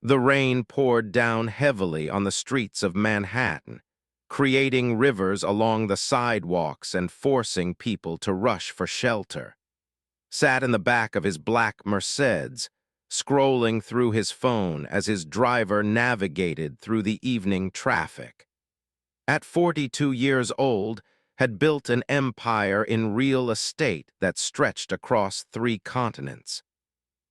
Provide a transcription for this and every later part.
The rain poured down heavily on the streets of Manhattan, creating rivers along the sidewalks and forcing people to rush for shelter. Sat in the back of his black Mercedes, scrolling through his phone as his driver navigated through the evening traffic. At 42 years old, had built an empire in real estate that stretched across 3 continents.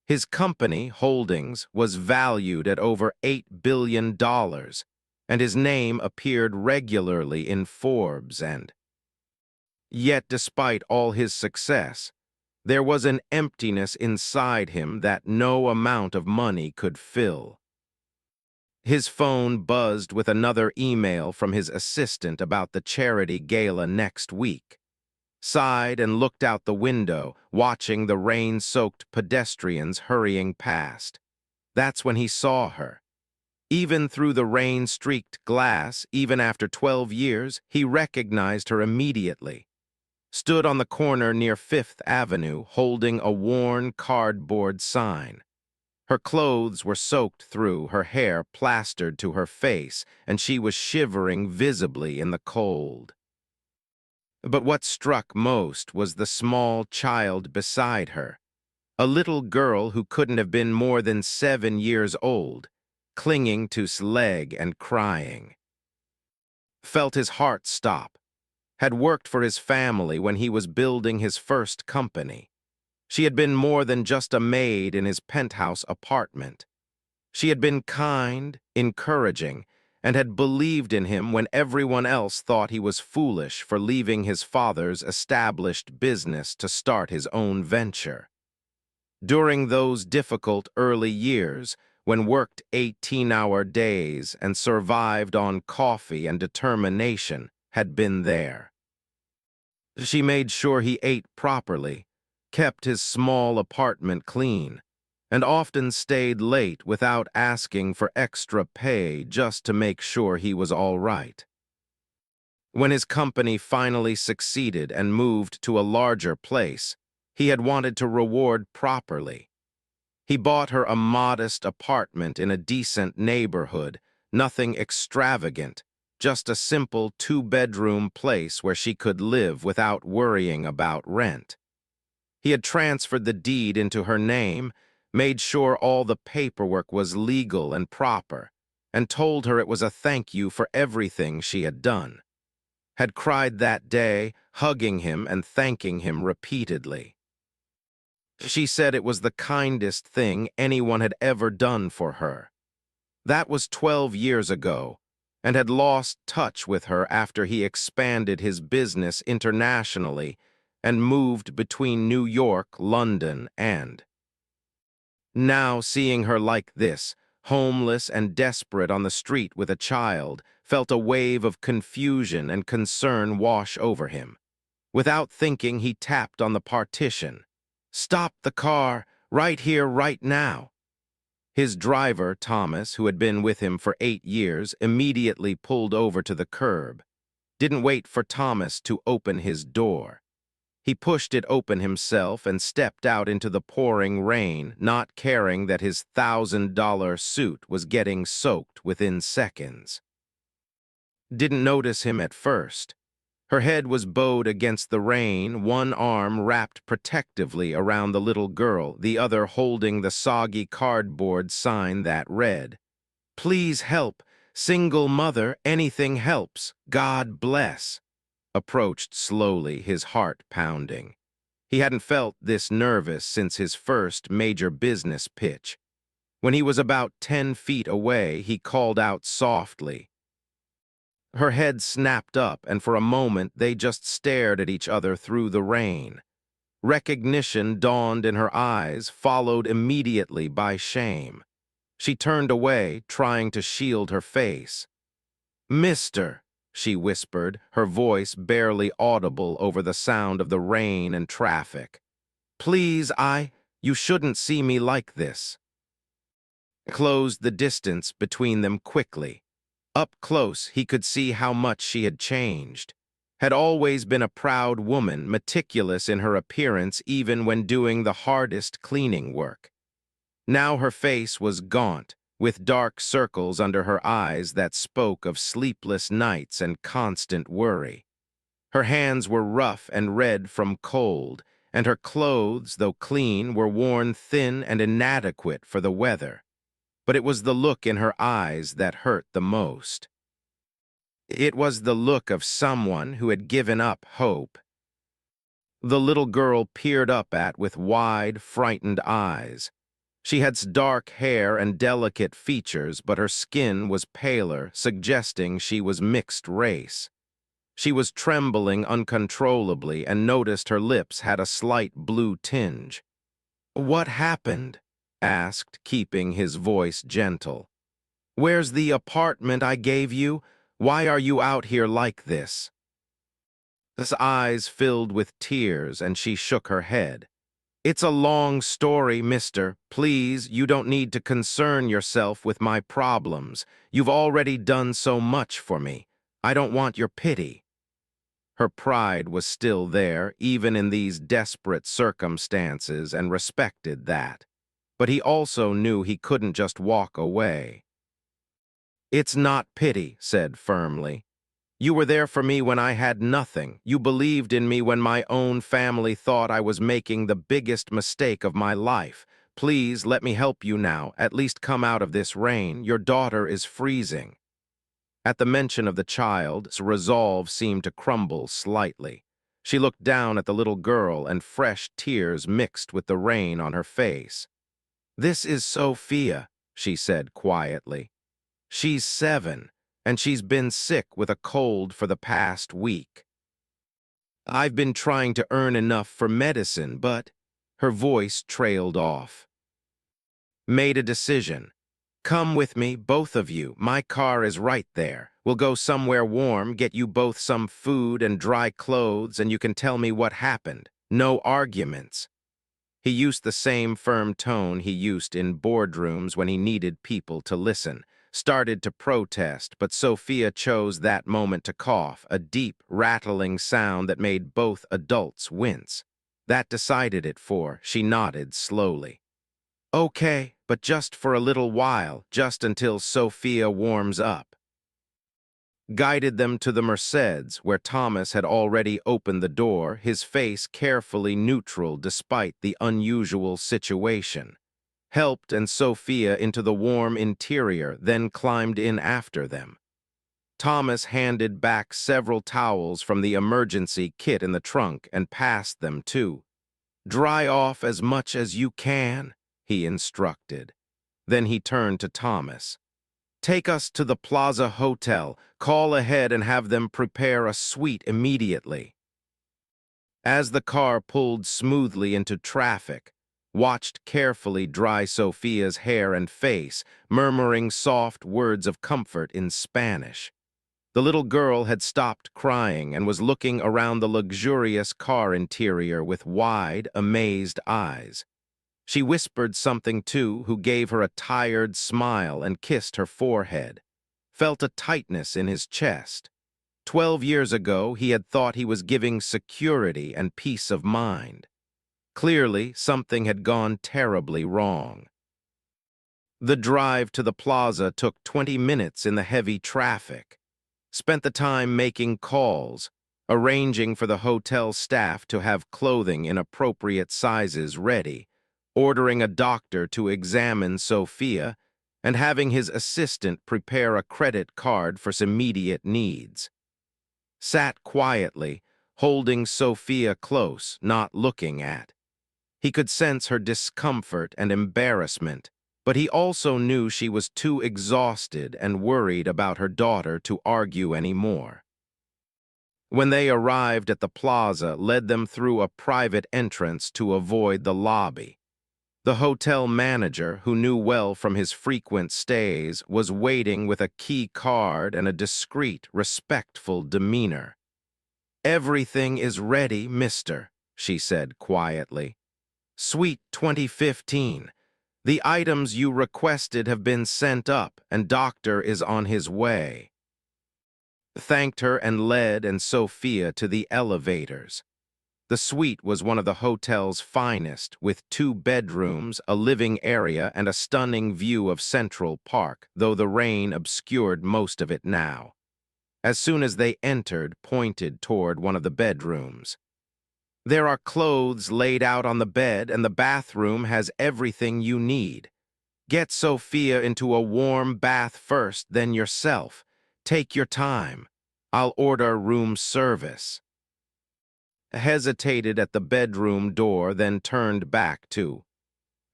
His company, Holdings, was valued at over $8 billion, and his name appeared regularly in Forbes and... Yet, despite all his success, there was an emptiness inside him that no amount of money could fill. His phone buzzed with another email from his assistant about the charity gala next week. Sighed and looked out the window, watching the rain-soaked pedestrians hurrying past. That's when he saw her. Even through the rain-streaked glass, even after 12 years, he recognized her immediately. Stood on the corner near Fifth Avenue, holding a worn cardboard sign. Her clothes were soaked through, her hair plastered to her face, and she was shivering visibly in the cold. But what struck most was the small child beside her, a little girl who couldn't have been more than 7 years old, clinging to his leg and crying. Felt his heart stop. Had worked for his family when he was building his first company. She had been more than just a maid in his penthouse apartment. She had been kind, encouraging, and had believed in him when everyone else thought he was foolish for leaving his father's established business to start his own venture. During those difficult early years, when worked 18-hour days and survived on coffee and determination, had been there. She made sure he ate properly, kept his small apartment clean, and often stayed late without asking for extra pay just to make sure he was all right. When his company finally succeeded and moved to a larger place, he had wanted to reward properly. He bought her a modest apartment in a decent neighborhood, nothing extravagant, just a simple 2-bedroom place where she could live without worrying about rent. He had transferred the deed into her name, made sure all the paperwork was legal and proper, and told her it was a thank you for everything she had done. Had cried that day, hugging him and thanking him repeatedly. She said it was the kindest thing anyone had ever done for her. That was 12 years ago, and had lost touch with her after he expanded his business internationally and moved between New York, London, and... Now, seeing her like this, homeless and desperate on the street with a child, felt a wave of confusion and concern wash over him. Without thinking, he tapped on the partition. "Stop the car, right here, right now." His driver, Thomas, who had been with him for 8 years, immediately pulled over to the curb. Didn't wait for Thomas to open his door. He pushed it open himself and stepped out into the pouring rain, not caring that his $1,000 suit was getting soaked within seconds. Didn't notice him at first. Her head was bowed against the rain, one arm wrapped protectively around the little girl, the other holding the soggy cardboard sign that read, "Please help, single mother, anything helps, God bless." Approached slowly, his heart pounding. He hadn't felt this nervous since his first major business pitch. When he was about 10 feet away, he called out softly. Her head snapped up, and for a moment they just stared at each other through the rain. Recognition dawned in her eyes, followed immediately by shame. She turned away, trying to shield her face. "Mister," she whispered, her voice barely audible over the sound of the rain and traffic. "Please, you shouldn't see me like this." Closed the distance between them quickly. Up close, he could see how much she had changed. Had always been a proud woman, meticulous in her appearance even when doing the hardest cleaning work. Now her face was gaunt, with dark circles under her eyes that spoke of sleepless nights and constant worry. Her hands were rough and red from cold, and her clothes, though clean, were worn thin and inadequate for the weather. But it was the look in her eyes that hurt the most. It was the look of someone who had given up hope. The little girl peered up at with wide, frightened eyes. She had dark hair and delicate features, but her skin was paler, suggesting she was mixed race. She was trembling uncontrollably and noticed her lips had a slight blue tinge. "What happened?" asked, keeping his voice gentle. "Where's the apartment I gave you? Why are you out here like this?" His eyes filled with tears, and she shook her head. "It's a long story, mister. Please, you don't need to concern yourself with my problems. You've already done so much for me. I don't want your pity." Her pride was still there, even in these desperate circumstances, and respected that. But he also knew he couldn't just walk away. "It's not pity," said firmly. "You were there for me when I had nothing. You believed in me when my own family thought I was making the biggest mistake of my life. Please let me help you now. At least come out of this rain. Your daughter is freezing." At the mention of the child's resolve seemed to crumble slightly. She looked down at the little girl, and fresh tears mixed with the rain on her face. "This is Sophia," she said quietly. "She's 7, and she's been sick with a cold for the past week. I've been trying to earn enough for medicine, but—" Her voice trailed off. "Made a decision. Come with me, both of you. My car is right there. We'll go somewhere warm, get you both some food and dry clothes, and you can tell me what happened. No arguments." He used the same firm tone he used in boardrooms when he needed people to listen. Started to protest, but Sophia chose that moment to cough, a deep, rattling sound that made both adults wince. That decided it for. She nodded slowly. "Okay, but just for a little while, just until Sophia warms up." Guided them to the Merceds, where Thomas had already opened the door, his face carefully neutral despite the unusual situation. Helped and Sophia into the warm interior, then climbed in after them. Thomas handed back several towels from the emergency kit in the trunk and passed them too. "Dry off as much as you can," he instructed. Then he turned to Thomas. "Take us to the Plaza Hotel. Call ahead and have them prepare a suite immediately." As the car pulled smoothly into traffic, watched carefully dry Sophia's hair and face, murmuring soft words of comfort in Spanish. The little girl had stopped crying and was looking around the luxurious car interior with wide, amazed eyes. She whispered something to who gave her a tired smile and kissed her forehead. Felt a tightness in his chest. 12 years ago, he had thought he was giving security and peace of mind. Clearly, something had gone terribly wrong. The drive to the plaza took 20 minutes in the heavy traffic. Spent the time making calls, arranging for the hotel staff to have clothing in appropriate sizes ready, ordering a doctor to examine Sophia, and having his assistant prepare a credit card for some immediate needs. Sat quietly, holding Sophia close, not looking at. He could sense her discomfort and embarrassment, but he also knew she was too exhausted and worried about her daughter to argue any more. When they arrived at the plaza, led them through a private entrance to avoid the lobby. The hotel manager, who knew well from his frequent stays, was waiting with a key card and a discreet, respectful demeanor. "Everything is ready, mister," she said quietly. "Suite 2015. The items you requested have been sent up, and doctor is on his way." Thanked her and led and Sophia to the elevators. The suite was one of the hotel's finest, with 2 bedrooms, a living area, and a stunning view of Central Park, though the rain obscured most of it now. As soon as they entered, pointed toward one of the bedrooms. There are clothes laid out on the bed, and the bathroom has everything you need. Get Sophia into a warm bath first, then yourself. Take your time. I'll order room service. Hesitated at the bedroom door, then turned back to,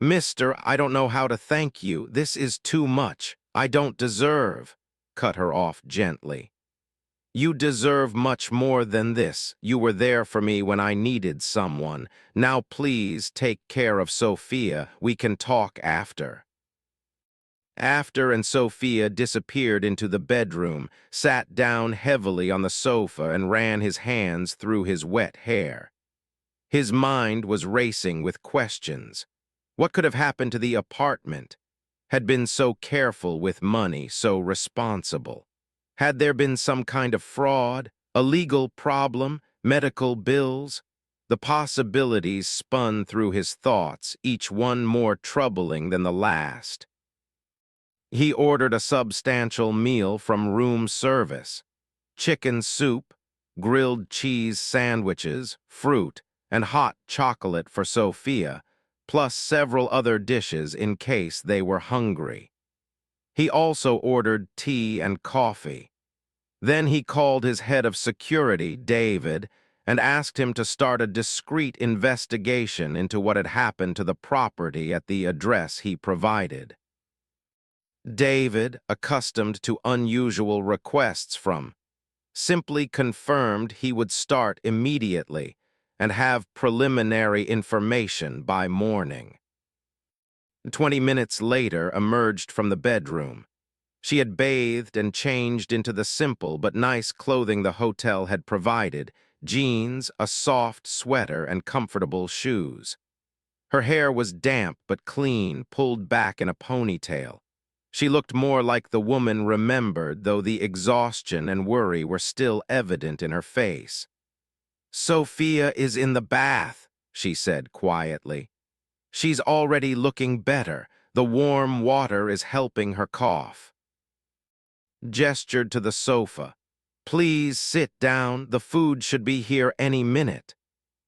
Mister, I don't know how to thank you. This is too much. I don't deserve. Cut her off gently. You deserve much more than this. You were there for me when I needed someone. Now please take care of Sophia. We can talk after. After and Sophia disappeared into the bedroom, sat down heavily on the sofa and ran his hands through his wet hair. His mind was racing with questions. What could have happened to the apartment? Had been so careful with money, so responsible. Had there been some kind of fraud, a legal problem, medical bills? The possibilities spun through his thoughts, each one more troubling than the last. He ordered a substantial meal from room service. Chicken soup, grilled cheese sandwiches, fruit, and hot chocolate for Sophia, plus several other dishes in case they were hungry. He also ordered tea and coffee. Then he called his head of security, David, and asked him to start a discreet investigation into what had happened to the property at the address he provided. David, accustomed to unusual requests from, simply confirmed he would start immediately and have preliminary information by morning. 20 minutes later emerged from the bedroom. She had bathed and changed into the simple but nice clothing the hotel had provided, jeans, a soft sweater, and comfortable shoes. Her hair was damp but clean, pulled back in a ponytail. She looked more like the woman remembered, though the exhaustion and worry were still evident in her face. Sophia is in the bath, she said quietly. She's already looking better. The warm water is helping her cough. Gestured to the sofa. Please sit down. The food should be here any minute.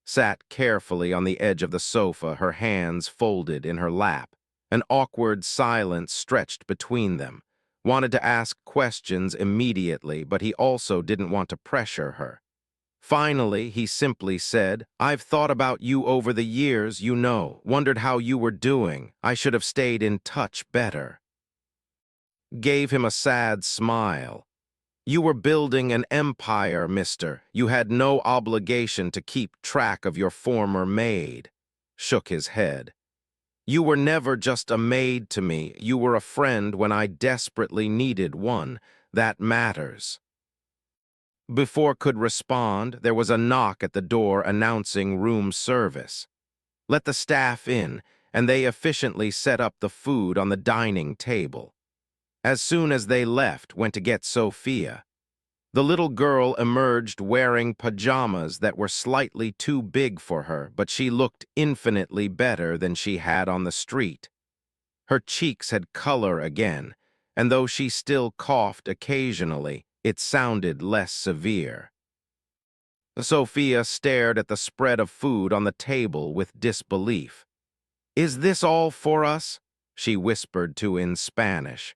Sat carefully on the edge of the sofa, her hands folded in her lap. An awkward silence stretched between them. Wanted to ask questions immediately, but he also didn't want to pressure her. Finally, he simply said, I've thought about you over the years, you know, wondered how you were doing. I should have stayed in touch better. Gave him a sad smile. You were building an empire, mister. You had no obligation to keep track of your former maid. Shook his head. You were never just a maid to me. You were a friend when I desperately needed one. That matters. Before could respond, there was a knock at the door announcing room service. Let the staff in, and they efficiently set up the food on the dining table. As soon as they left, went to get Sophia. The little girl emerged wearing pajamas that were slightly too big for her, but she looked infinitely better than she had on the street. Her cheeks had color again, and though she still coughed occasionally, it sounded less severe. Sophia stared at the spread of food on the table with disbelief. Is this all for us? She whispered to in Spanish.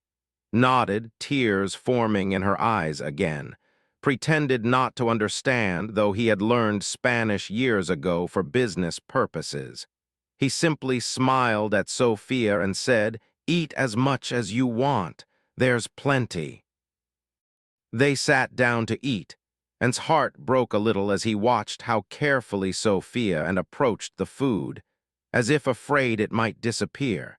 Nodded, tears forming in her eyes again. Pretended not to understand, though he had learned Spanish years ago for business purposes. He simply smiled at Sophia and said, Eat as much as you want. There's plenty. They sat down to eat, and his heart broke a little as he watched how carefully Sophia and approached the food, as if afraid it might disappear.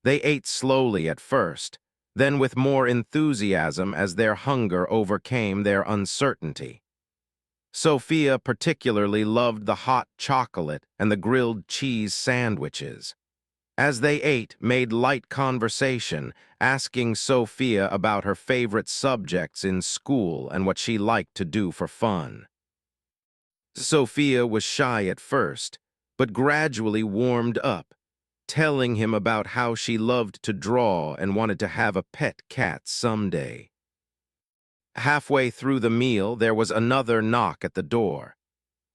They ate slowly at first, then with more enthusiasm as their hunger overcame their uncertainty. Sophia particularly loved the hot chocolate and the grilled cheese sandwiches. As they ate, made light conversation, asking Sophia about her favorite subjects in school and what she liked to do for fun. Sophia was shy at first, but gradually warmed up, telling him about how she loved to draw and wanted to have a pet cat someday. Halfway through the meal, there was another knock at the door.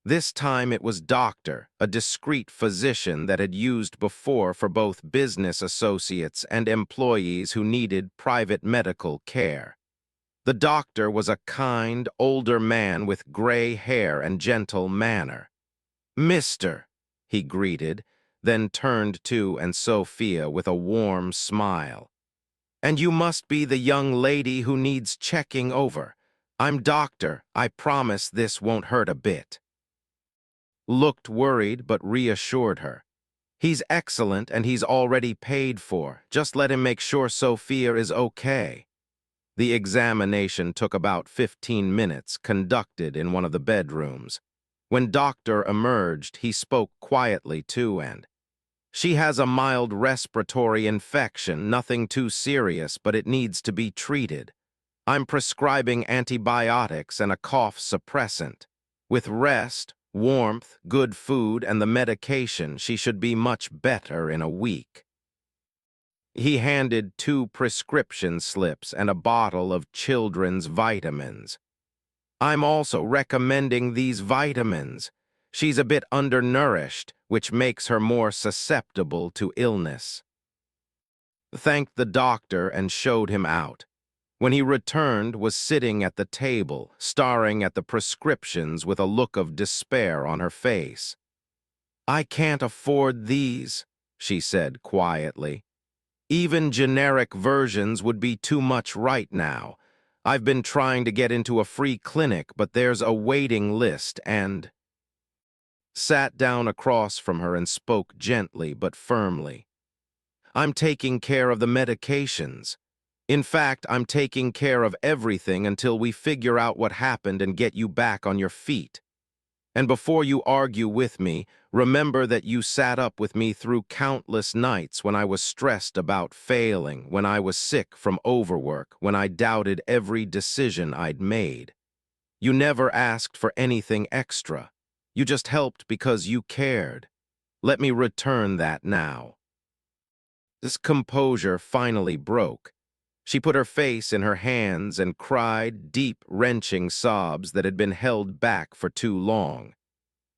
This time it was Doctor, a discreet physician that had used before for both business associates and employees who needed private medical care. The doctor was a kind, older man with gray hair and gentle manner. "Mister," he greeted, then turned to and Sophia with a warm smile. "And you must be the young lady who needs checking over. I'm Doctor. I promise this won't hurt a bit." Looked worried but reassured her. "He's excellent and he's already paid for. Just let him make sure Sophia is okay." The examination took about 15 minutes, conducted in one of the bedrooms. When Doctor emerged, he spoke quietly too and, "She has a mild respiratory infection, nothing too serious, but it needs to be treated. I'm prescribing antibiotics and a cough suppressant. With rest, warmth, good food, and the medication, she should be much better in a week." He handed 2 prescription slips and a bottle of children's vitamins. "I'm also recommending these vitamins. She's a bit undernourished, which makes her more susceptible to illness." Thanked the doctor and showed him out. When he returned, was sitting at the table, staring at the prescriptions with a look of despair on her face. "I can't afford these," she said quietly. "Even generic versions would be too much right now. I've been trying to get into a free clinic, but there's a waiting list and—" Sat down across from her and spoke gently but firmly. "I'm taking care of the medications. In fact, I'm taking care of everything until we figure out what happened and get you back on your feet. And before you argue with me, remember that you sat up with me through countless nights when I was stressed about failing, when I was sick from overwork, when I doubted every decision I'd made. You never asked for anything extra. You just helped because you cared. Let me return that now." This composure finally broke. She put her face in her hands and cried deep, wrenching sobs that had been held back for too long.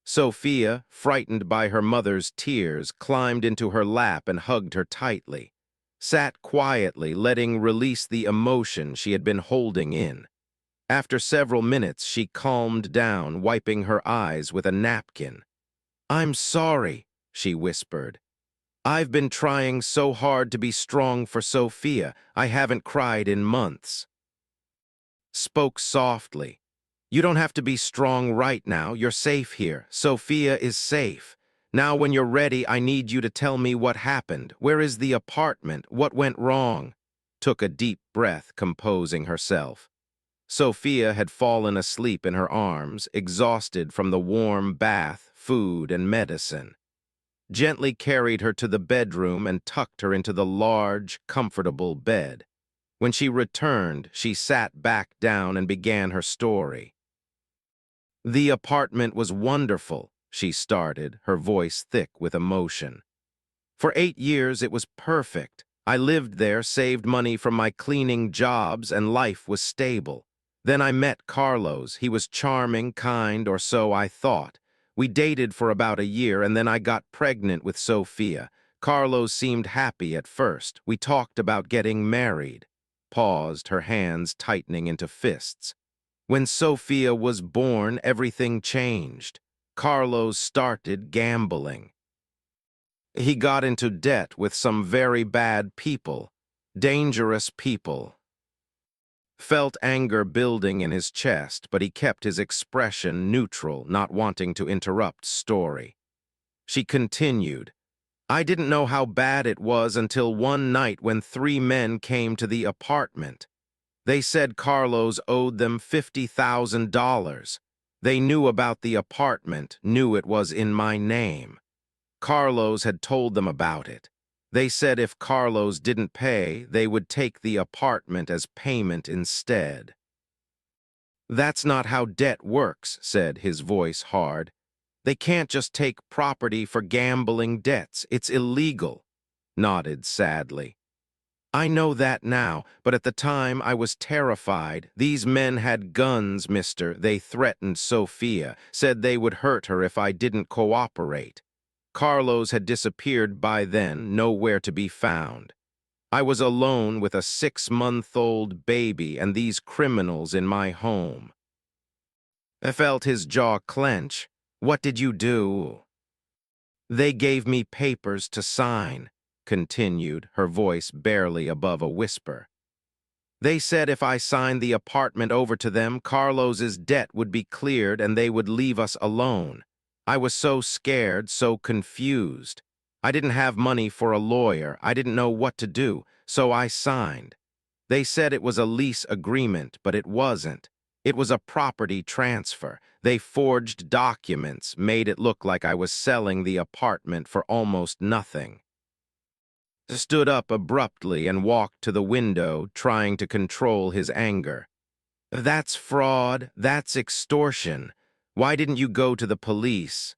Sophia, frightened by her mother's tears, climbed into her lap and hugged her tightly, sat quietly, letting release the emotion she had been holding in. After several minutes, she calmed down, wiping her eyes with a napkin. "I'm sorry," she whispered. "I've been trying so hard to be strong for Sophia. I haven't cried in months." Spoke softly. "You don't have to be strong right now. You're safe here. Sophia is safe. Now when you're ready, I need you to tell me what happened. Where is the apartment? What went wrong?" Took a deep breath, composing herself. Sophia had fallen asleep in her arms, exhausted from the warm bath, food, and medicine. Gently carried her to the bedroom and tucked her into the large, comfortable bed. When she returned, she sat back down and began her story. "The apartment was wonderful," she started, her voice thick with emotion. "For 8 years it was perfect. I lived there, saved money from my cleaning jobs, and life was stable. Then I met Carlos. He was charming, kind, or so I thought. We dated for about a year, and then I got pregnant with Sophia. Carlos seemed happy at first. We talked about getting married." Paused, her hands tightening into fists. "When Sophia was born, everything changed. Carlos started gambling. He got into debt with some very bad people, dangerous people." Felt anger building in his chest, but he kept his expression neutral, not wanting to interrupt story. She continued, "I didn't know how bad it was until one night when 3 men came to the apartment. They said Carlos owed them $50,000. They knew about the apartment, knew it was in my name. Carlos had told them about it. They said if Carlos didn't pay, they would take the apartment as payment instead." That's not how debt works, said, his voice hard. They can't just take property for gambling debts. It's illegal. Nodded sadly. I know that now, but at the time I was terrified. These men had guns, mister. They threatened Sophia, said they would hurt her if I didn't cooperate. Carlos had disappeared by then, nowhere to be found. I was alone with a 6-month-old baby and these criminals in my home. I felt his jaw clench. What did you do? They gave me papers to sign, continued, her voice barely above a whisper. They said if I signed the apartment over to them, Carlos's debt would be cleared and they would leave us alone. I was so scared, so confused. I didn't have money for a lawyer. I didn't know what to do, so I signed. They said it was a lease agreement, but it wasn't. It was a property transfer. They forged documents, made it look like I was selling the apartment for almost nothing. Stood up abruptly and walked to the window, trying to control his anger. That's fraud. That's extortion. Why didn't you go to the police?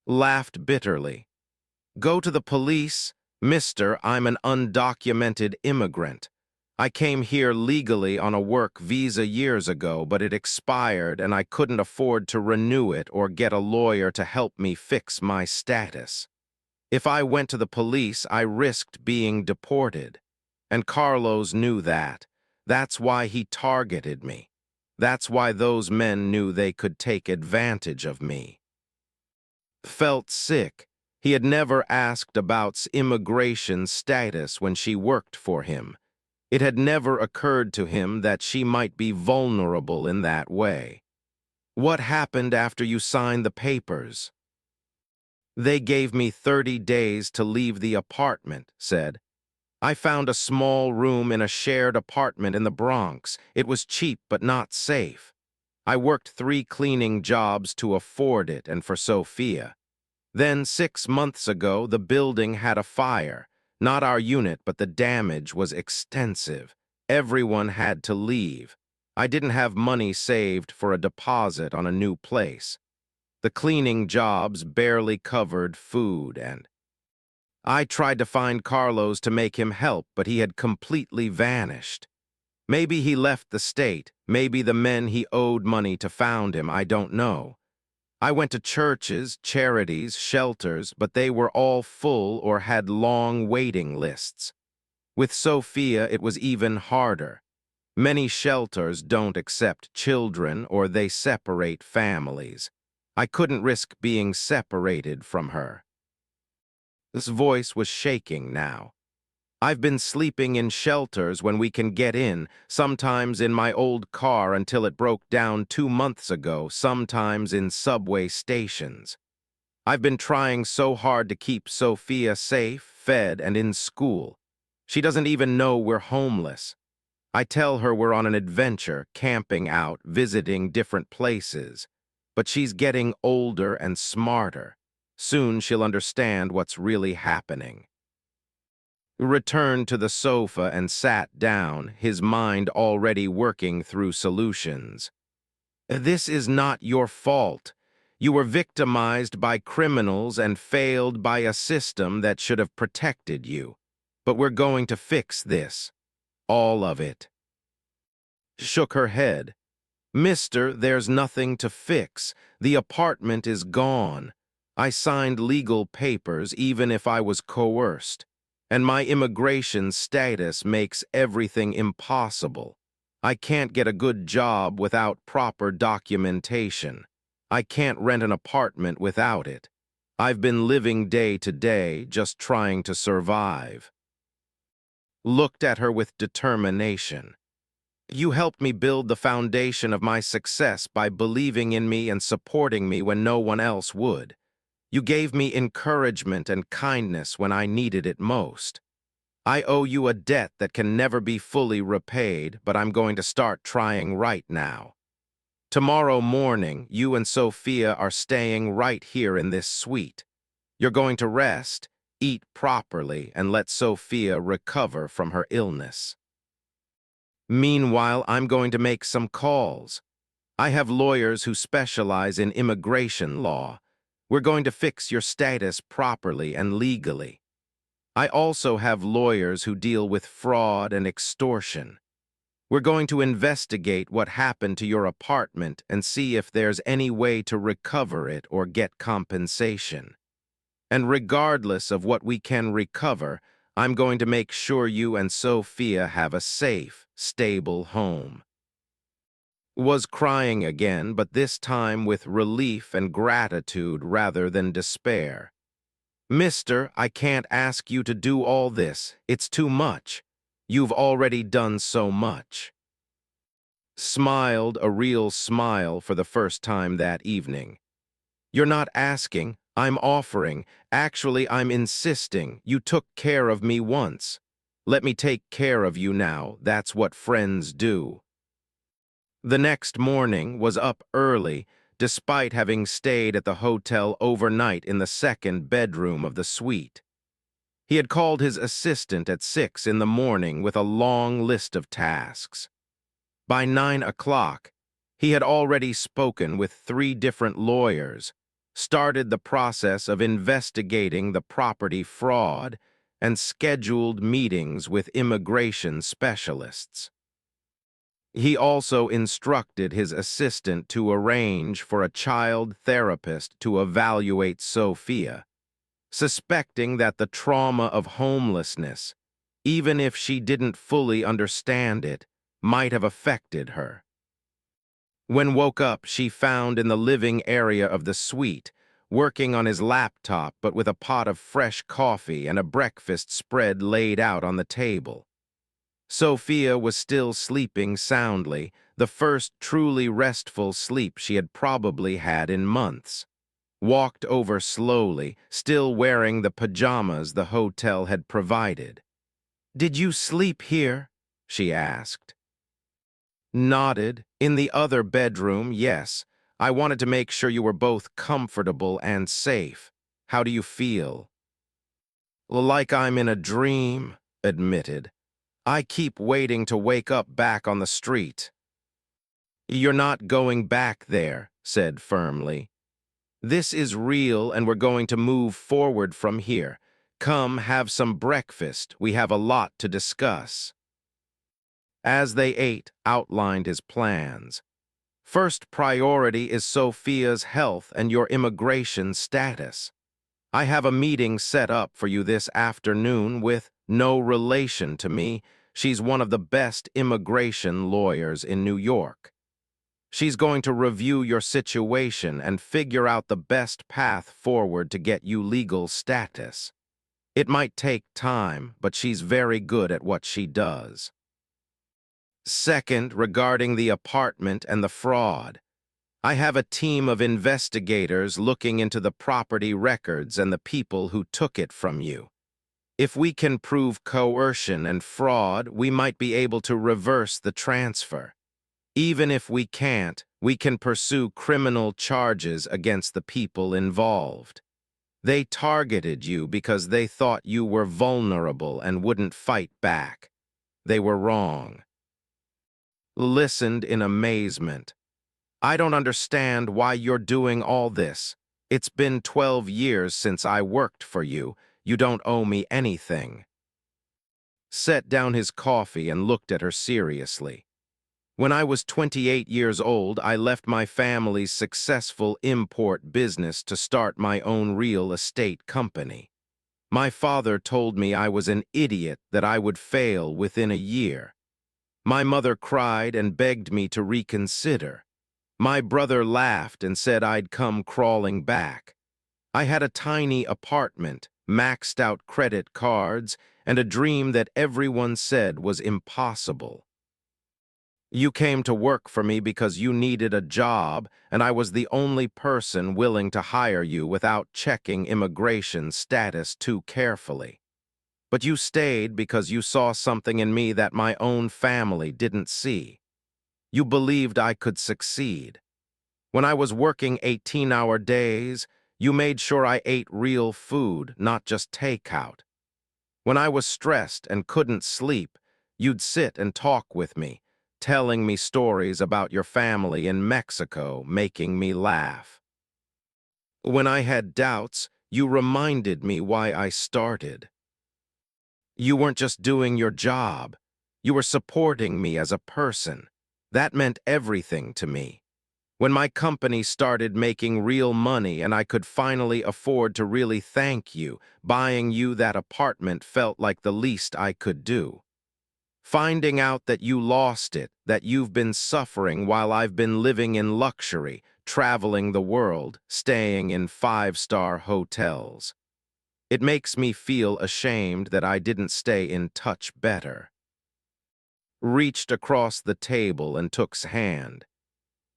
Laughed bitterly. Go to the police? Mister, I'm an undocumented immigrant. I came here legally on a work visa years ago, but it expired and I couldn't afford to renew it or get a lawyer to help me fix my status. If I went to the police, I risked being deported. And Carlos knew that. That's why he targeted me. That's why those men knew they could take advantage of me. Felt sick. He had never asked about immigration status when she worked for him. It had never occurred to him that she might be vulnerable in that way. What happened after you signed the papers? They gave me 30 days to leave the apartment, said. I found a small room in a shared apartment in the Bronx. It was cheap but not safe. I worked 3 cleaning jobs to afford it and for Sophia. Then 6 months ago, the building had a fire. Not our unit, but the damage was extensive. Everyone had to leave. I didn't have money saved for a deposit on a new place. The cleaning jobs barely covered food and I tried to find Carlos to make him help, but he had completely vanished. Maybe he left the state, maybe the men he owed money to found him, I don't know. I went to churches, charities, shelters, but they were all full or had long waiting lists. With Sophia, it was even harder. Many shelters don't accept children or they separate families. I couldn't risk being separated from her. This voice was shaking now. I've been sleeping in shelters when we can get in, sometimes in my old car until it broke down 2 months ago, sometimes in subway stations. I've been trying so hard to keep Sophia safe, fed, and in school. She doesn't even know we're homeless. I tell her we're on an adventure, camping out, visiting different places. But she's getting older and smarter. Soon she'll understand what's really happening. Returned to the sofa and sat down, his mind already working through solutions. This is not your fault. You were victimized by criminals and failed by a system that should have protected you. But we're going to fix this. All of it. Shook her head. Mister, there's nothing to fix. The apartment is gone. I signed legal papers even if I was coerced. And my immigration status makes everything impossible. I can't get a good job without proper documentation. I can't rent an apartment without it. I've been living day to day, just trying to survive. Looked at her with determination. You helped me build the foundation of my success by believing in me and supporting me when no one else would. You gave me encouragement and kindness when I needed it most. I owe you a debt that can never be fully repaid, but I'm going to start trying right now. Tomorrow morning, you and Sophia are staying right here in this suite. You're going to rest, eat properly, and let Sophia recover from her illness. Meanwhile, I'm going to make some calls. I have lawyers who specialize in immigration law. We're going to fix your status properly and legally. I also have lawyers who deal with fraud and extortion. We're going to investigate what happened to your apartment and see if there's any way to recover it or get compensation. And regardless of what we can recover, I'm going to make sure you and Sophia have a safe, stable home. Was crying again, but this time with relief and gratitude rather than despair. Mister, I can't ask you to do all this. It's too much. You've already done so much. Smiled a real smile for the first time that evening. You're not asking, I'm offering. Actually, I'm insisting. You took care of me once. Let me take care of you now. That's what friends do. The next morning was up early, despite having stayed at the hotel overnight in the second bedroom of the suite. He had called his assistant at 6 in the morning with a long list of tasks. By 9 o'clock, he had already spoken with 3 different lawyers, started the process of investigating the property fraud, and scheduled meetings with immigration specialists. He also instructed his assistant to arrange for a child therapist to evaluate Sophia, suspecting that the trauma of homelessness, even if she didn't fully understand it, might have affected her. When woke up, she found in the living area of the suite, working on his laptop but with a pot of fresh coffee and a breakfast spread laid out on the table. Sophia was still sleeping soundly, the first truly restful sleep she had probably had in months. Walked over slowly, still wearing the pajamas the hotel had provided. "Did you sleep here?" she asked. Nodded. "In the other bedroom, yes. I wanted to make sure you were both comfortable and safe. How do you feel?" "Like I'm in a dream," admitted. "I keep waiting to wake up back on the street." "You're not going back there," said firmly. "This is real and we're going to move forward from here. Come, have some breakfast. We have a lot to discuss." As they ate, outlined his plans. "First priority is Sophia's health and your immigration status. I have a meeting set up for you this afternoon with no relation to me. She's one of the best immigration lawyers in New York. She's going to review your situation and figure out the best path forward to get you legal status. It might take time, but she's very good at what she does. Second, regarding the apartment and the fraud. I have a team of investigators looking into the property records and the people who took it from you. If we can prove coercion and fraud, we might be able to reverse the transfer. Even if we can't, we can pursue criminal charges against the people involved. They targeted you because they thought you were vulnerable and wouldn't fight back. They were wrong." Listened in amazement. "I don't understand why you're doing all this. It's been 12 years since I worked for you. You don't owe me anything." Set down his coffee and looked at her seriously. "When I was 28 years old, I left my family's successful import business to start my own real estate company. My father told me I was an idiot, that I would fail within a year. My mother cried and begged me to reconsider. My brother laughed and said I'd come crawling back. I had a tiny apartment, maxed out credit cards, and a dream that everyone said was impossible. You came to work for me because you needed a job, and I was the only person willing to hire you without checking immigration status too carefully. But you stayed because you saw something in me that my own family didn't see. You believed I could succeed. When I was working 18-hour days, you made sure I ate real food, not just takeout. When I was stressed and couldn't sleep, You'd sit and talk with me, telling me stories about your family in Mexico, making me laugh. When I had doubts, you reminded me why I started. You weren't just doing your job. You were supporting me as a person. That meant everything to me. When my company started making real money and I could finally afford to really thank you, buying you that apartment felt like the least I could do. Finding out that you lost it, that you've been suffering while I've been living in luxury, traveling the world, staying in five-star hotels. It makes me feel ashamed that I didn't stay in touch better. Reached across the table and took's hand.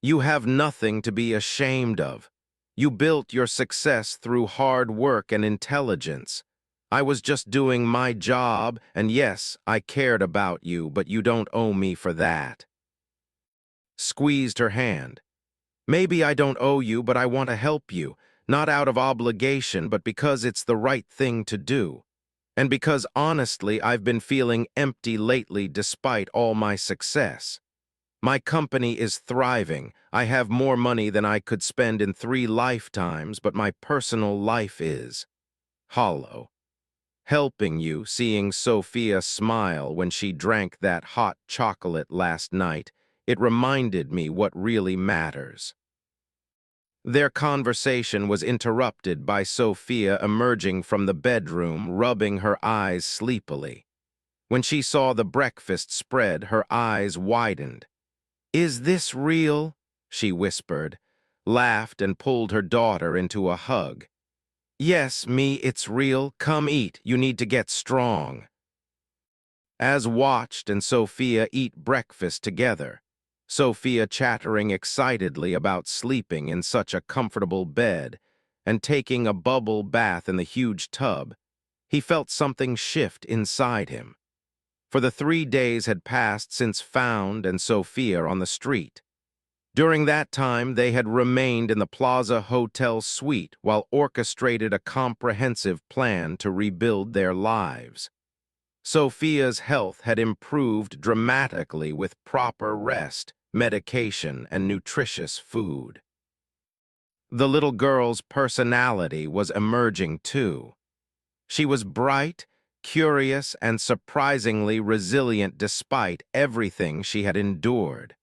You have nothing to be ashamed of. You built your success through hard work and intelligence. I was just doing my job, and yes, I cared about you, but you don't owe me for that. Squeezed her hand. Maybe I don't owe you, but I want to help you, not out of obligation, but because it's the right thing to do. And because honestly, I've been feeling empty lately despite all my success. My company is thriving. I have more money than I could spend in 3 lifetimes, but my personal life is hollow. Helping you, seeing Sophia smile when she drank that hot chocolate last night, it reminded me what really matters. Their conversation was interrupted by Sophia emerging from the bedroom, rubbing her eyes sleepily. When she saw the breakfast spread, her eyes widened. "Is this real?" she whispered, laughed and pulled her daughter into a hug. "Yes, me, it's real. Come eat. You need to get strong." As watched and Sophia eat breakfast together, Sophia chattering excitedly about sleeping in such a comfortable bed and taking a bubble bath in the huge tub, he felt something shift inside him. For the 3 days had passed since Found and Sophia on the street. During that time, they had remained in the Plaza Hotel suite while orchestrated a comprehensive plan to rebuild their lives. Sophia's health had improved dramatically with proper rest, medication, and nutritious food. The little girl's personality was emerging too. She was bright, curious, and surprisingly resilient despite everything she had endured.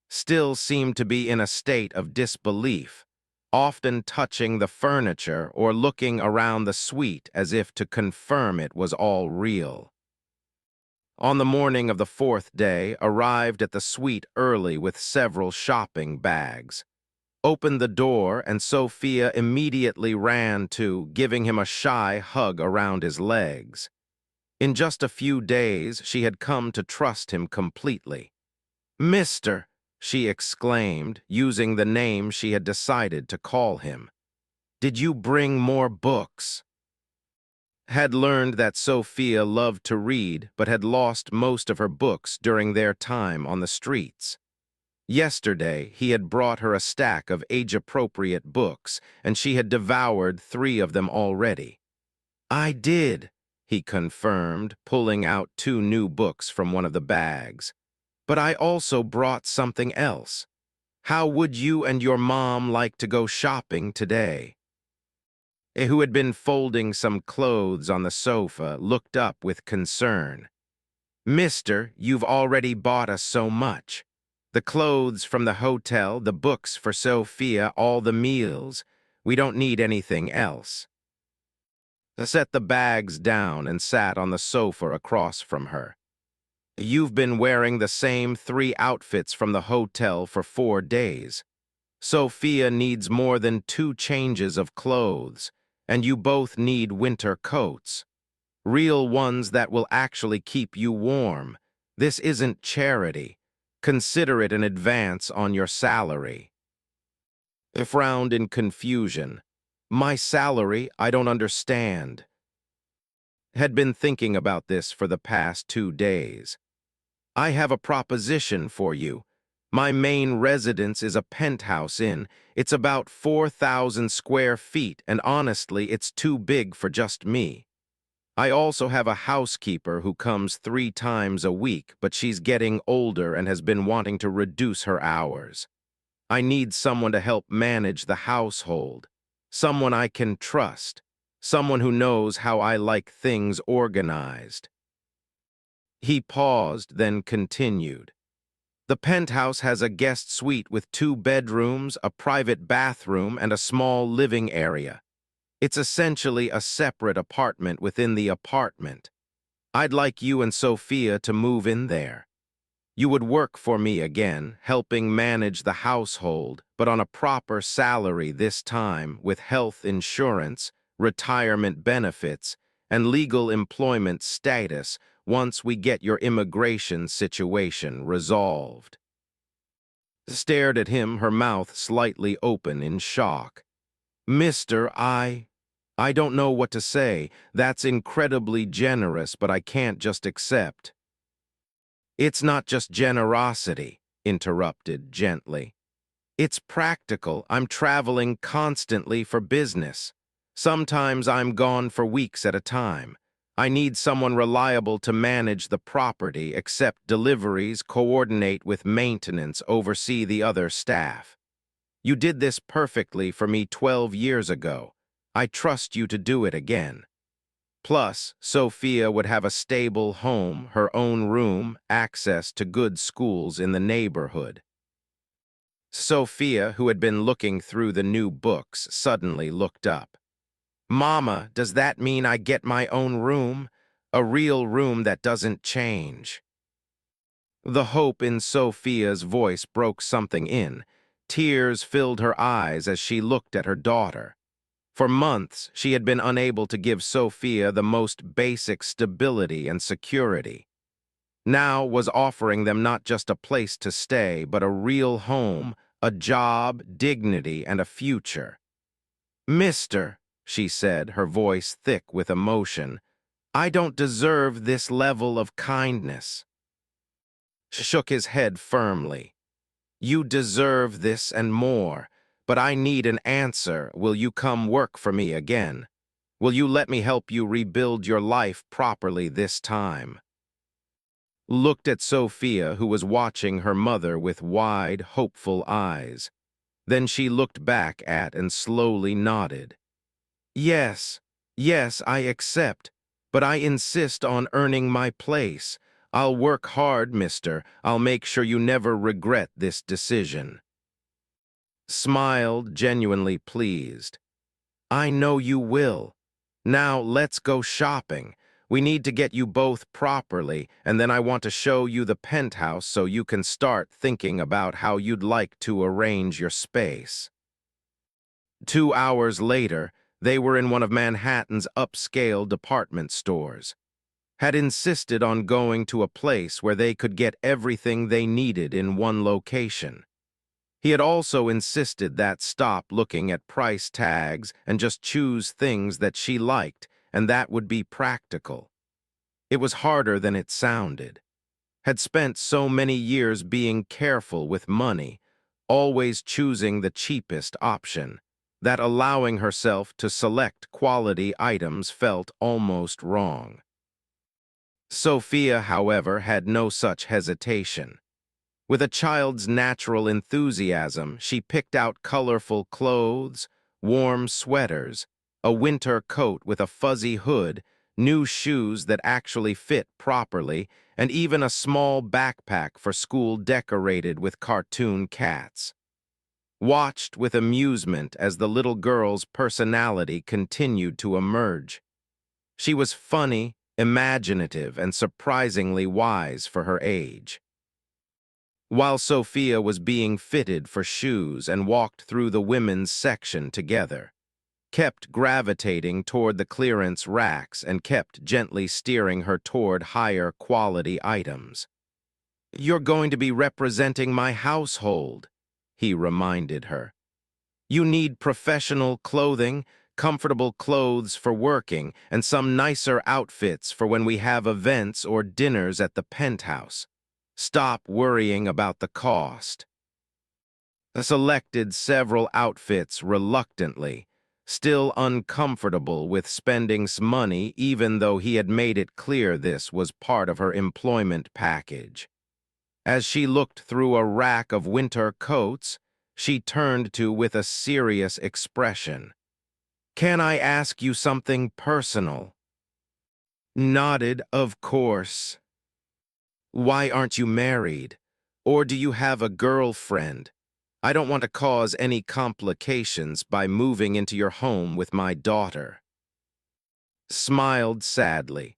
Still seemed to be in a state of disbelief, often touching the furniture or looking around the suite as if to confirm it was all real. On the morning of the 4th day, arrived at the suite early with several shopping bags. Opened the door, and Sophia immediately ran to, giving him a shy hug around his legs. In just a few days, she had come to trust him completely. "Mister," she exclaimed, using the name she had decided to call him. "Did you bring more books?" Had learned that Sophia loved to read, but had lost most of her books during their time on the streets. Yesterday, he had brought her a stack of age-appropriate books, and she had devoured 3 of them already. "I did," he confirmed, pulling out 2 new books from one of the bags. "But I also brought something else. How would you and your mom like to go shopping today?" Who had been folding some clothes on the sofa, looked up with concern. "Mister, you've already bought us so much. The clothes from the hotel, the books for Sophia, all the meals. We don't need anything else." Set the bags down and sat on the sofa across from her. "You've been wearing the same 3 outfits from the hotel for 4 days. Sophia needs more than 2 changes of clothes, and you both need winter coats. Real ones that will actually keep you warm. This isn't charity. Consider it an advance on your salary." Frowned in confusion. "My salary? I don't understand." Had been thinking about this for the past 2 days. "I have a proposition for you. My main residence is a penthouse inn. It's about 4,000 square feet, and honestly, it's too big for just me. I also have a housekeeper who comes 3 times a week, but she's getting older and has been wanting to reduce her hours. I need someone to help manage the household, someone I can trust, someone who knows how I like things organized. He paused, then continued. The penthouse has a guest suite with 2 bedrooms, a private bathroom, and a small living area. It's essentially a separate apartment within the apartment. I'd like you and Sophia to move in there. You would work for me again, helping manage the household, but on a proper salary this time, with health insurance, retirement benefits, and legal employment status once we get your immigration situation resolved. Stared at him, her mouth slightly open in shock. Mister, I don't know what to say. That's incredibly generous, but I can't just accept. It's not just generosity, interrupted gently. It's practical. I'm traveling constantly for business. Sometimes I'm gone for weeks at a time. I need someone reliable to manage the property, accept deliveries, coordinate with maintenance, oversee the other staff. You did this perfectly for me 12 years ago. I trust you to do it again. Plus, Sophia would have a stable home, her own room, access to good schools in the neighborhood. Sophia, who had been looking through the new books, suddenly looked up. Mama, does that mean I get my own room? A real room that doesn't change? The hope in Sophia's voice broke something in. Tears filled her eyes as she looked at her daughter. For months, she had been unable to give Sophia the most basic stability and security. Now was offering them not just a place to stay, but a real home, a job, dignity, and a future. Mister, she said, her voice thick with emotion, I don't deserve this level of kindness. Shook his head firmly. You deserve this and more, but I need an answer. Will you come work for me again? Will you let me help you rebuild your life properly this time? Looked at Sophia, who was watching her mother with wide, hopeful eyes. Then she looked back at and slowly nodded. Yes, yes, I accept, but I insist on earning my place. I'll work hard, mister. I'll make sure you never regret this decision. Smiled, genuinely pleased. I know you will. Now let's go shopping. We need to get you both properly, and then I want to show you the penthouse so you can start thinking about how you'd like to arrange your space. 2 hours later, they were in one of Manhattan's upscale department stores. Had insisted on going to a place where they could get everything they needed in one location. He had also insisted that stop looking at price tags and just choose things that she liked, and that would be practical. It was harder than it sounded. Had spent so many years being careful with money, always choosing the cheapest option, that allowing herself to select quality items felt almost wrong. Sophia, however, had no such hesitation. With a child's natural enthusiasm, she picked out colorful clothes, warm sweaters, a winter coat with a fuzzy hood, new shoes that actually fit properly, and even a small backpack for school decorated with cartoon cats. Watched with amusement as the little girl's personality continued to emerge. She was funny, imaginative, and surprisingly wise for her age. While Sophia was being fitted for shoes and walked through the women's section together, kept gravitating toward the clearance racks and kept gently steering her toward higher quality items. You're going to be representing my household, he reminded her. You need professional clothing, comfortable clothes for working, and some nicer outfits for when we have events or dinners at the penthouse. Stop worrying about the cost. I selected several outfits reluctantly, still uncomfortable with spending money even though he had made it clear this was part of her employment package. As she looked through a rack of winter coats, she turned to with a serious expression. "Can I ask you something personal?" Nodded, "Of course." "Why aren't you married? Or do you have a girlfriend? I don't want to cause any complications by moving into your home with my daughter." Smiled sadly.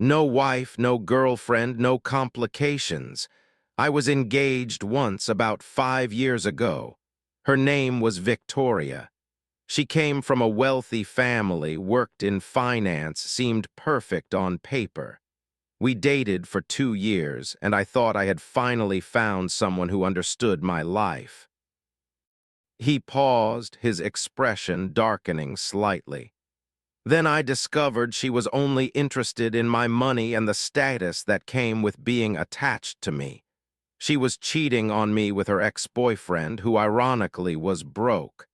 "No wife, no girlfriend, no complications. I was engaged once about 5 years ago. Her name was Victoria. She came from a wealthy family, worked in finance, seemed perfect on paper. We dated for 2 years, and I thought I had finally found someone who understood my life." He paused, his expression darkening slightly. "Then I discovered she was only interested in my money and the status that came with being attached to me. She was cheating on me with her ex-boyfriend, who ironically was broke.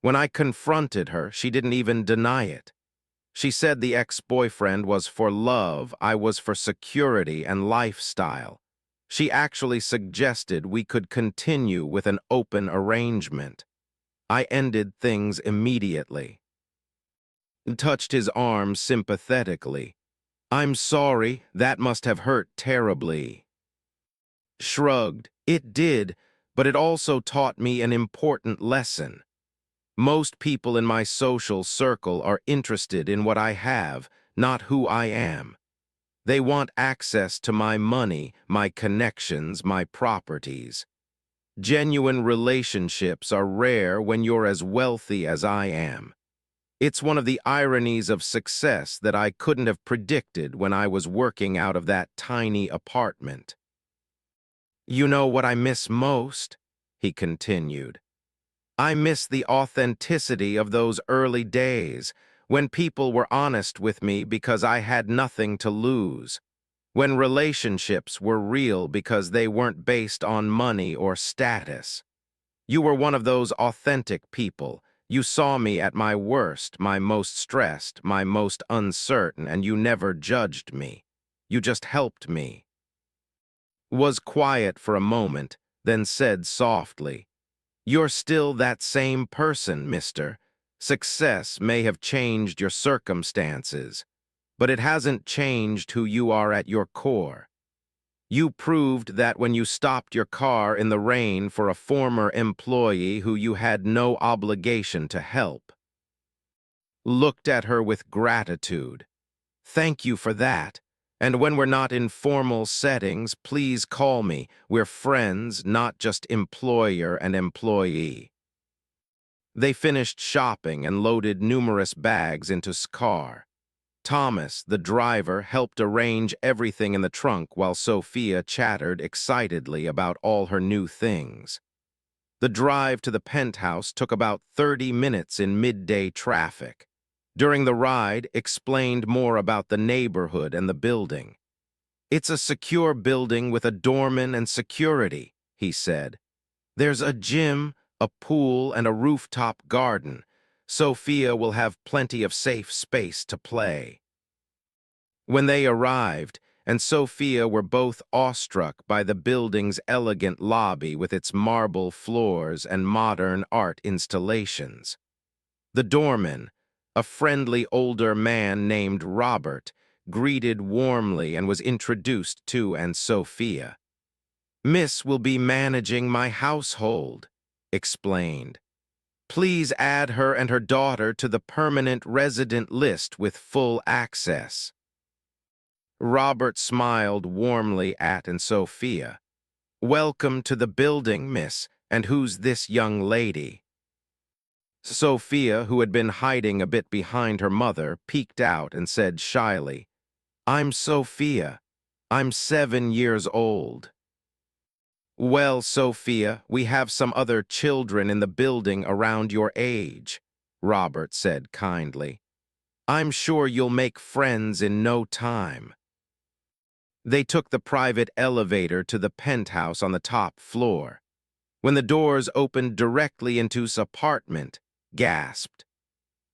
When I confronted her, she didn't even deny it. She said the ex-boyfriend was for love, I was for security and lifestyle. She actually suggested we could continue with an open arrangement. I ended things immediately." Touched his arm sympathetically. "I'm sorry, that must have hurt terribly." Shrugged. "It did, but it also taught me an important lesson. Most people in my social circle are interested in what I have, not who I am. They want access to my money, my connections, my properties. Genuine relationships are rare when you're as wealthy as I am. It's one of the ironies of success that I couldn't have predicted when I was working out of that tiny apartment." "You know what I miss most?" he continued. "I miss the authenticity of those early days, when people were honest with me because I had nothing to lose, when relationships were real because they weren't based on money or status. You were one of those authentic people. You saw me at my worst, my most stressed, my most uncertain, and you never judged me. You just helped me." Was quiet for a moment, then said softly, "You're still that same person, mister. Success may have changed your circumstances, but it hasn't changed who you are at your core. You proved that when you stopped your car in the rain for a former employee who you had no obligation to help." Looked at her with gratitude. "Thank you for that. And when we're not in formal settings, please call me. We're friends, not just employer and employee." They finished shopping and loaded numerous bags into his car. Thomas, the driver, helped arrange everything in the trunk while Sophia chattered excitedly about all her new things. The drive to the penthouse took about 30 minutes in midday traffic. During the ride, explained more about the neighborhood and the building. "It's a secure building with a doorman and security," he said. "There's a gym, a pool, and a rooftop garden. Sophia will have plenty of safe space to play." When they arrived, and Sophia were both awestruck by the building's elegant lobby with its marble floors and modern art installations. The doorman, a friendly older man named Robert, greeted warmly and was introduced to and Sophia. "Miss will be managing my household," explained. "Please add her and her daughter to the permanent resident list with full access." Robert smiled warmly at and Sophia. "Welcome to the building, miss, and who's this young lady?" Sophia, who had been hiding a bit behind her mother, peeked out and said shyly, "I'm Sophia. I'm 7 years old." "Well, Sophia, we have some other children in the building around your age," Robert said kindly. "I'm sure you'll make friends in no time." They took the private elevator to the penthouse on the top floor. When the doors opened directly into his apartment, gasped.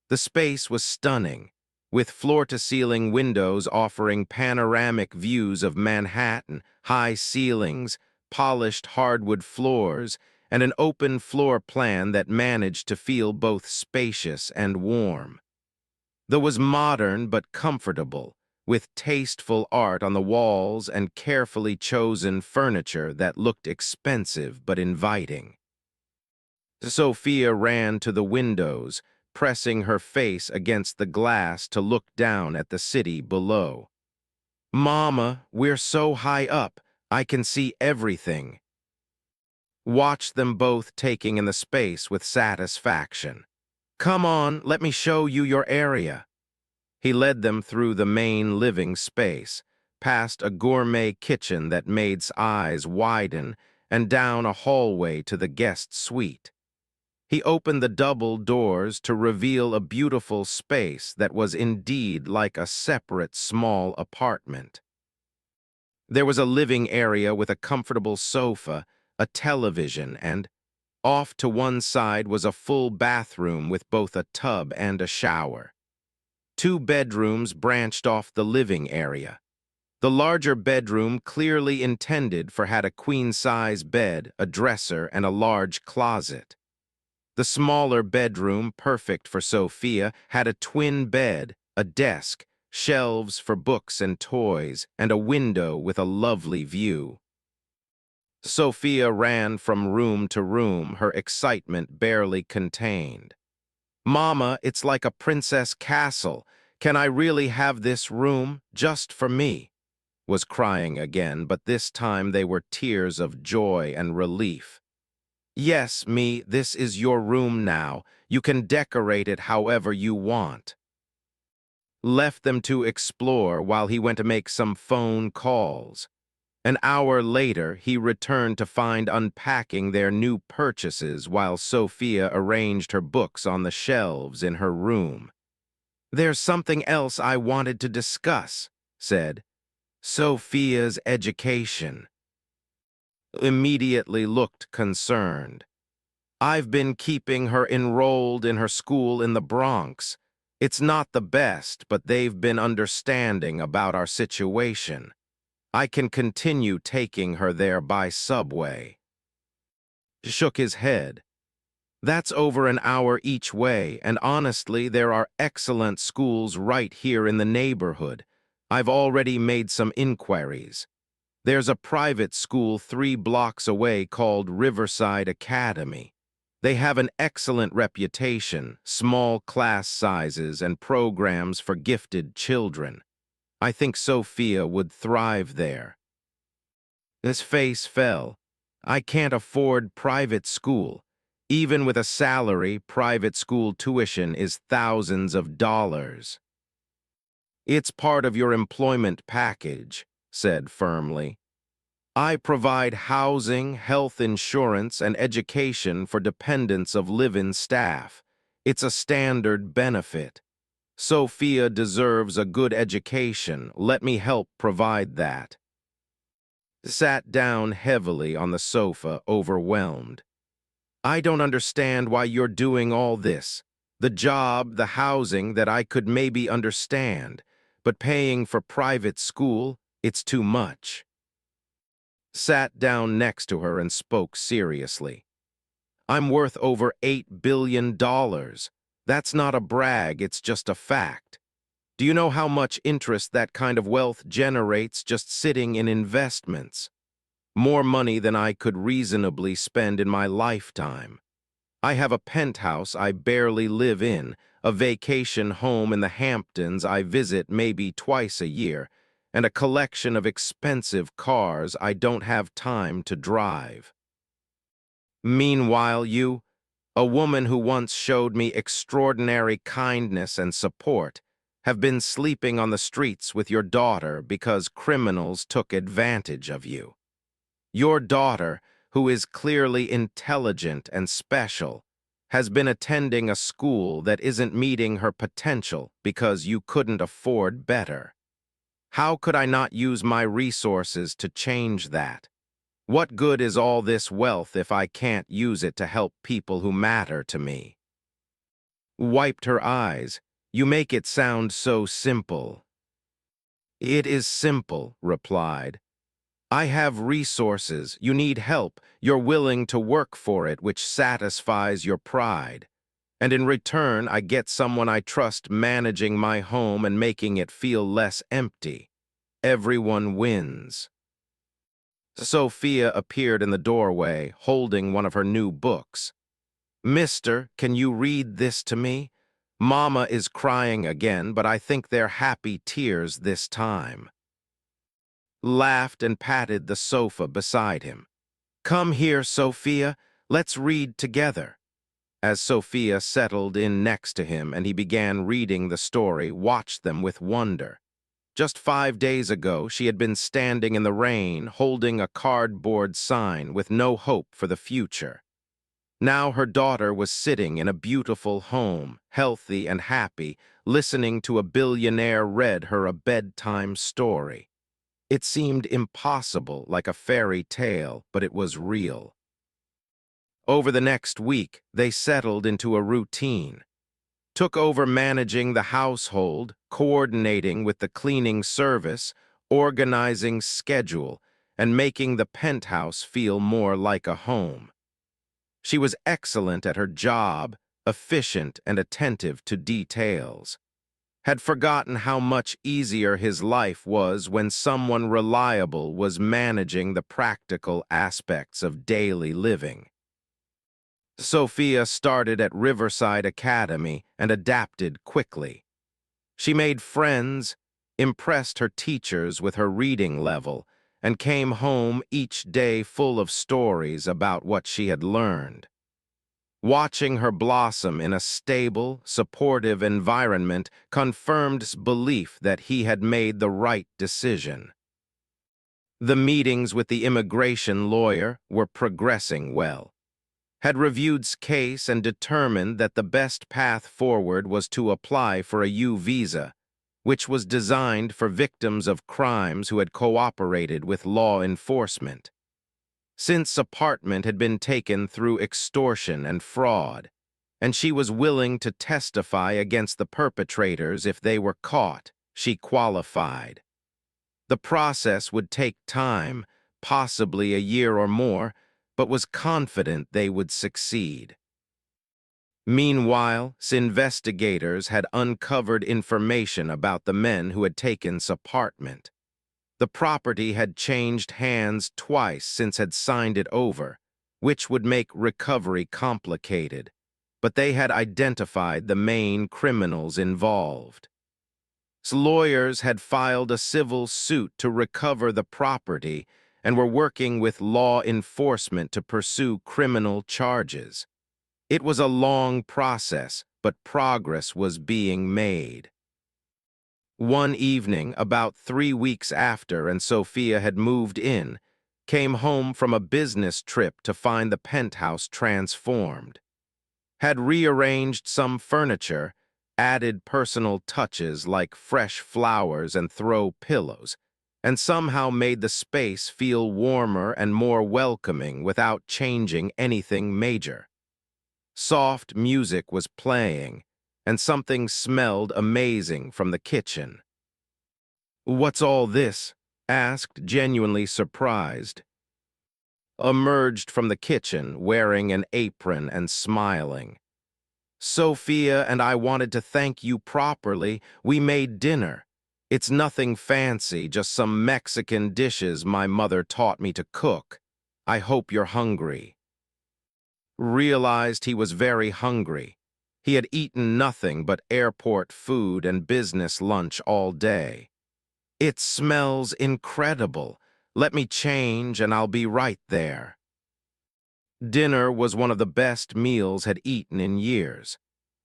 The space was stunning, with floor-to-ceiling windows offering panoramic views of Manhattan, high ceilings, polished hardwood floors, and an open floor plan that managed to feel both spacious and warm. Though was modern but comfortable, with tasteful art on the walls and carefully chosen furniture that looked expensive but inviting. Sophia ran to the windows, pressing her face against the glass to look down at the city below. "Mama, we're so high up, I can see everything." Watch them both taking in the space with satisfaction. "Come on, let me show you your area." He led them through the main living space, past a gourmet kitchen that made eyes widen, and down a hallway to the guest suite. He opened the double doors to reveal a beautiful space that was indeed like a separate small apartment. There was a living area with a comfortable sofa, a television, and off to one side was a full bathroom with both a tub and a shower. Two bedrooms branched off the living area. The larger bedroom, clearly intended for, had a queen-size bed, a dresser, and a large closet. The smaller bedroom, perfect for Sophia, had a twin bed, a desk, shelves for books and toys, and a window with a lovely view. Sophia ran from room to room, her excitement barely contained. "Mama, it's like a princess castle. Can I really have this room, just for me?" Was crying again, but this time they were tears of joy and relief. "Yes, this is your room now. You can decorate it however you want." Left them to explore while he went to make some phone calls. An hour later, he returned to find unpacking their new purchases while Sophia arranged her books on the shelves in her room. "There's something else I wanted to discuss," said. "Sophia's education." Immediately looked concerned. "I've been keeping her enrolled in her school in the Bronx. It's not the best, but they've been understanding about our situation. I can continue taking her there by subway." Shook his head. "That's over an hour each way, and honestly, there are excellent schools right here in the neighborhood. I've already made some inquiries. There's a private school 3 blocks away called Riverside Academy. They have an excellent reputation, small class sizes, and programs for gifted children. I think Sophia would thrive there." His face fell. "I can't afford private school. Even with a salary, private school tuition is thousands of dollars." "It's part of your employment package," said firmly. "I provide housing, health insurance, and education for dependents of live-in staff. It's a standard benefit. Sophia deserves a good education. Let me help provide that." Sat down heavily on the sofa, overwhelmed. "I don't understand why you're doing all this. The job, the housing, that I could maybe understand, but paying for private school, it's too much." Sat down next to her and spoke seriously. "I'm worth over $8 billion. That's not a brag, it's just a fact. Do you know how much interest that kind of wealth generates just sitting in investments? More money than I could reasonably spend in my lifetime. I have a penthouse I barely live in, a vacation home in the Hamptons I visit maybe twice a year, and a collection of expensive cars I don't have time to drive. Meanwhile, you, a woman who once showed me extraordinary kindness and support, have been sleeping on the streets with your daughter because criminals took advantage of you. Your daughter, who is clearly intelligent and special, has been attending a school that isn't meeting her potential because you couldn't afford better. How could I not use my resources to change that? What good is all this wealth if I can't use it to help people who matter to me?" wiped her eyes. "You make it sound so simple." "It is simple," replied. "I have resources, you need help, you're willing to work for it, which satisfies your pride. And in return, I get someone I trust managing my home and making it feel less empty. Everyone wins." Sophia appeared in the doorway, holding one of her new books. "Mister, can you read this to me? Mama is crying again, but I think they're happy tears this time." Laughed and patted the sofa beside him. "Come here, Sophia, let's read together." As Sophia settled in next to him and he began reading the story, watched them with wonder. Just 5 days ago, she had been standing in the rain, holding a cardboard sign with no hope for the future. Now her daughter was sitting in a beautiful home, healthy and happy, listening to a billionaire read her a bedtime story. It seemed impossible, like a fairy tale, but it was real. Over the next week, they settled into a routine. Took over managing the household, coordinating with the cleaning service, organizing schedule, and making the penthouse feel more like a home. She was excellent at her job, efficient and attentive to details. Had forgotten how much easier his life was when someone reliable was managing the practical aspects of daily living. Sophia started at Riverside Academy and adapted quickly. She made friends, impressed her teachers with her reading level, and came home each day full of stories about what she had learned. Watching her blossom in a stable, supportive environment confirmed belief that he had made the right decision. The meetings with the immigration lawyer were progressing well. Had reviewed case and determined that the best path forward was to apply for a U visa, which was designed for victims of crimes who had cooperated with law enforcement. Since apartment had been taken through extortion and fraud, and she was willing to testify against the perpetrators if they were caught, she qualified. The process would take time, possibly a year or more, but was confident they would succeed. Meanwhile, investigators had uncovered information about the men who had taken apartment. The property had changed hands twice since had signed it over, which would make recovery complicated, but they had identified the main criminals involved. Lawyers had filed a civil suit to recover the property and were working with law enforcement to pursue criminal charges. It was a long process, but progress was being made. One evening, about 3 weeks after, and Sophia had moved in, came home from a business trip to find the penthouse transformed. Had rearranged some furniture, added personal touches like fresh flowers and throw pillows, and somehow made the space feel warmer and more welcoming without changing anything major. Soft music was playing, and something smelled amazing from the kitchen. "What's all this?" asked, genuinely surprised. Emerged from the kitchen, wearing an apron and smiling. "Sophia and I wanted to thank you properly. We made dinner. It's nothing fancy, just some Mexican dishes my mother taught me to cook. I hope you're hungry." Realized he was very hungry. He had eaten nothing but airport food and business lunch all day. "It smells incredible. Let me change and I'll be right there." Dinner was one of the best meals had eaten in years.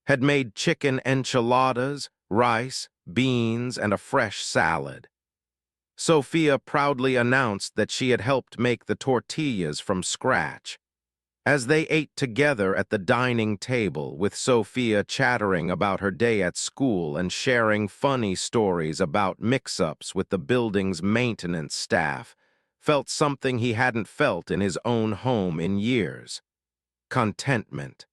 Had made chicken enchiladas, rice, beans, and a fresh salad. Sophia proudly announced that she had helped make the tortillas from scratch. As they ate together at the dining table, with Sophia chattering about her day at school and sharing funny stories about mix-ups with the building's maintenance staff, felt something he hadn't felt in his own home in years: contentment.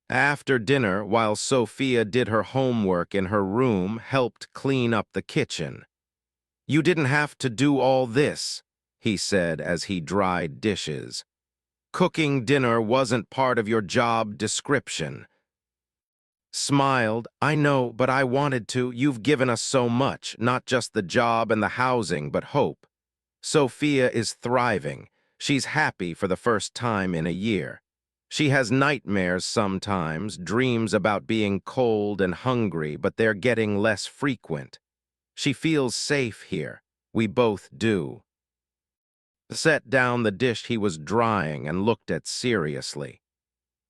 After dinner, while Sophia did her homework in her room, helped clean up the kitchen. "You didn't have to do all this," he said as he dried dishes. "Cooking dinner wasn't part of your job description." Smiled, "I know, but I wanted to. You've given us so much, not just the job and the housing, but hope." Sophia is thriving. She's happy for the first time in a year. She has nightmares sometimes, dreams about being cold and hungry, but they're getting less frequent. She feels safe here. We both do. Set down the dish he was drying and looked at seriously.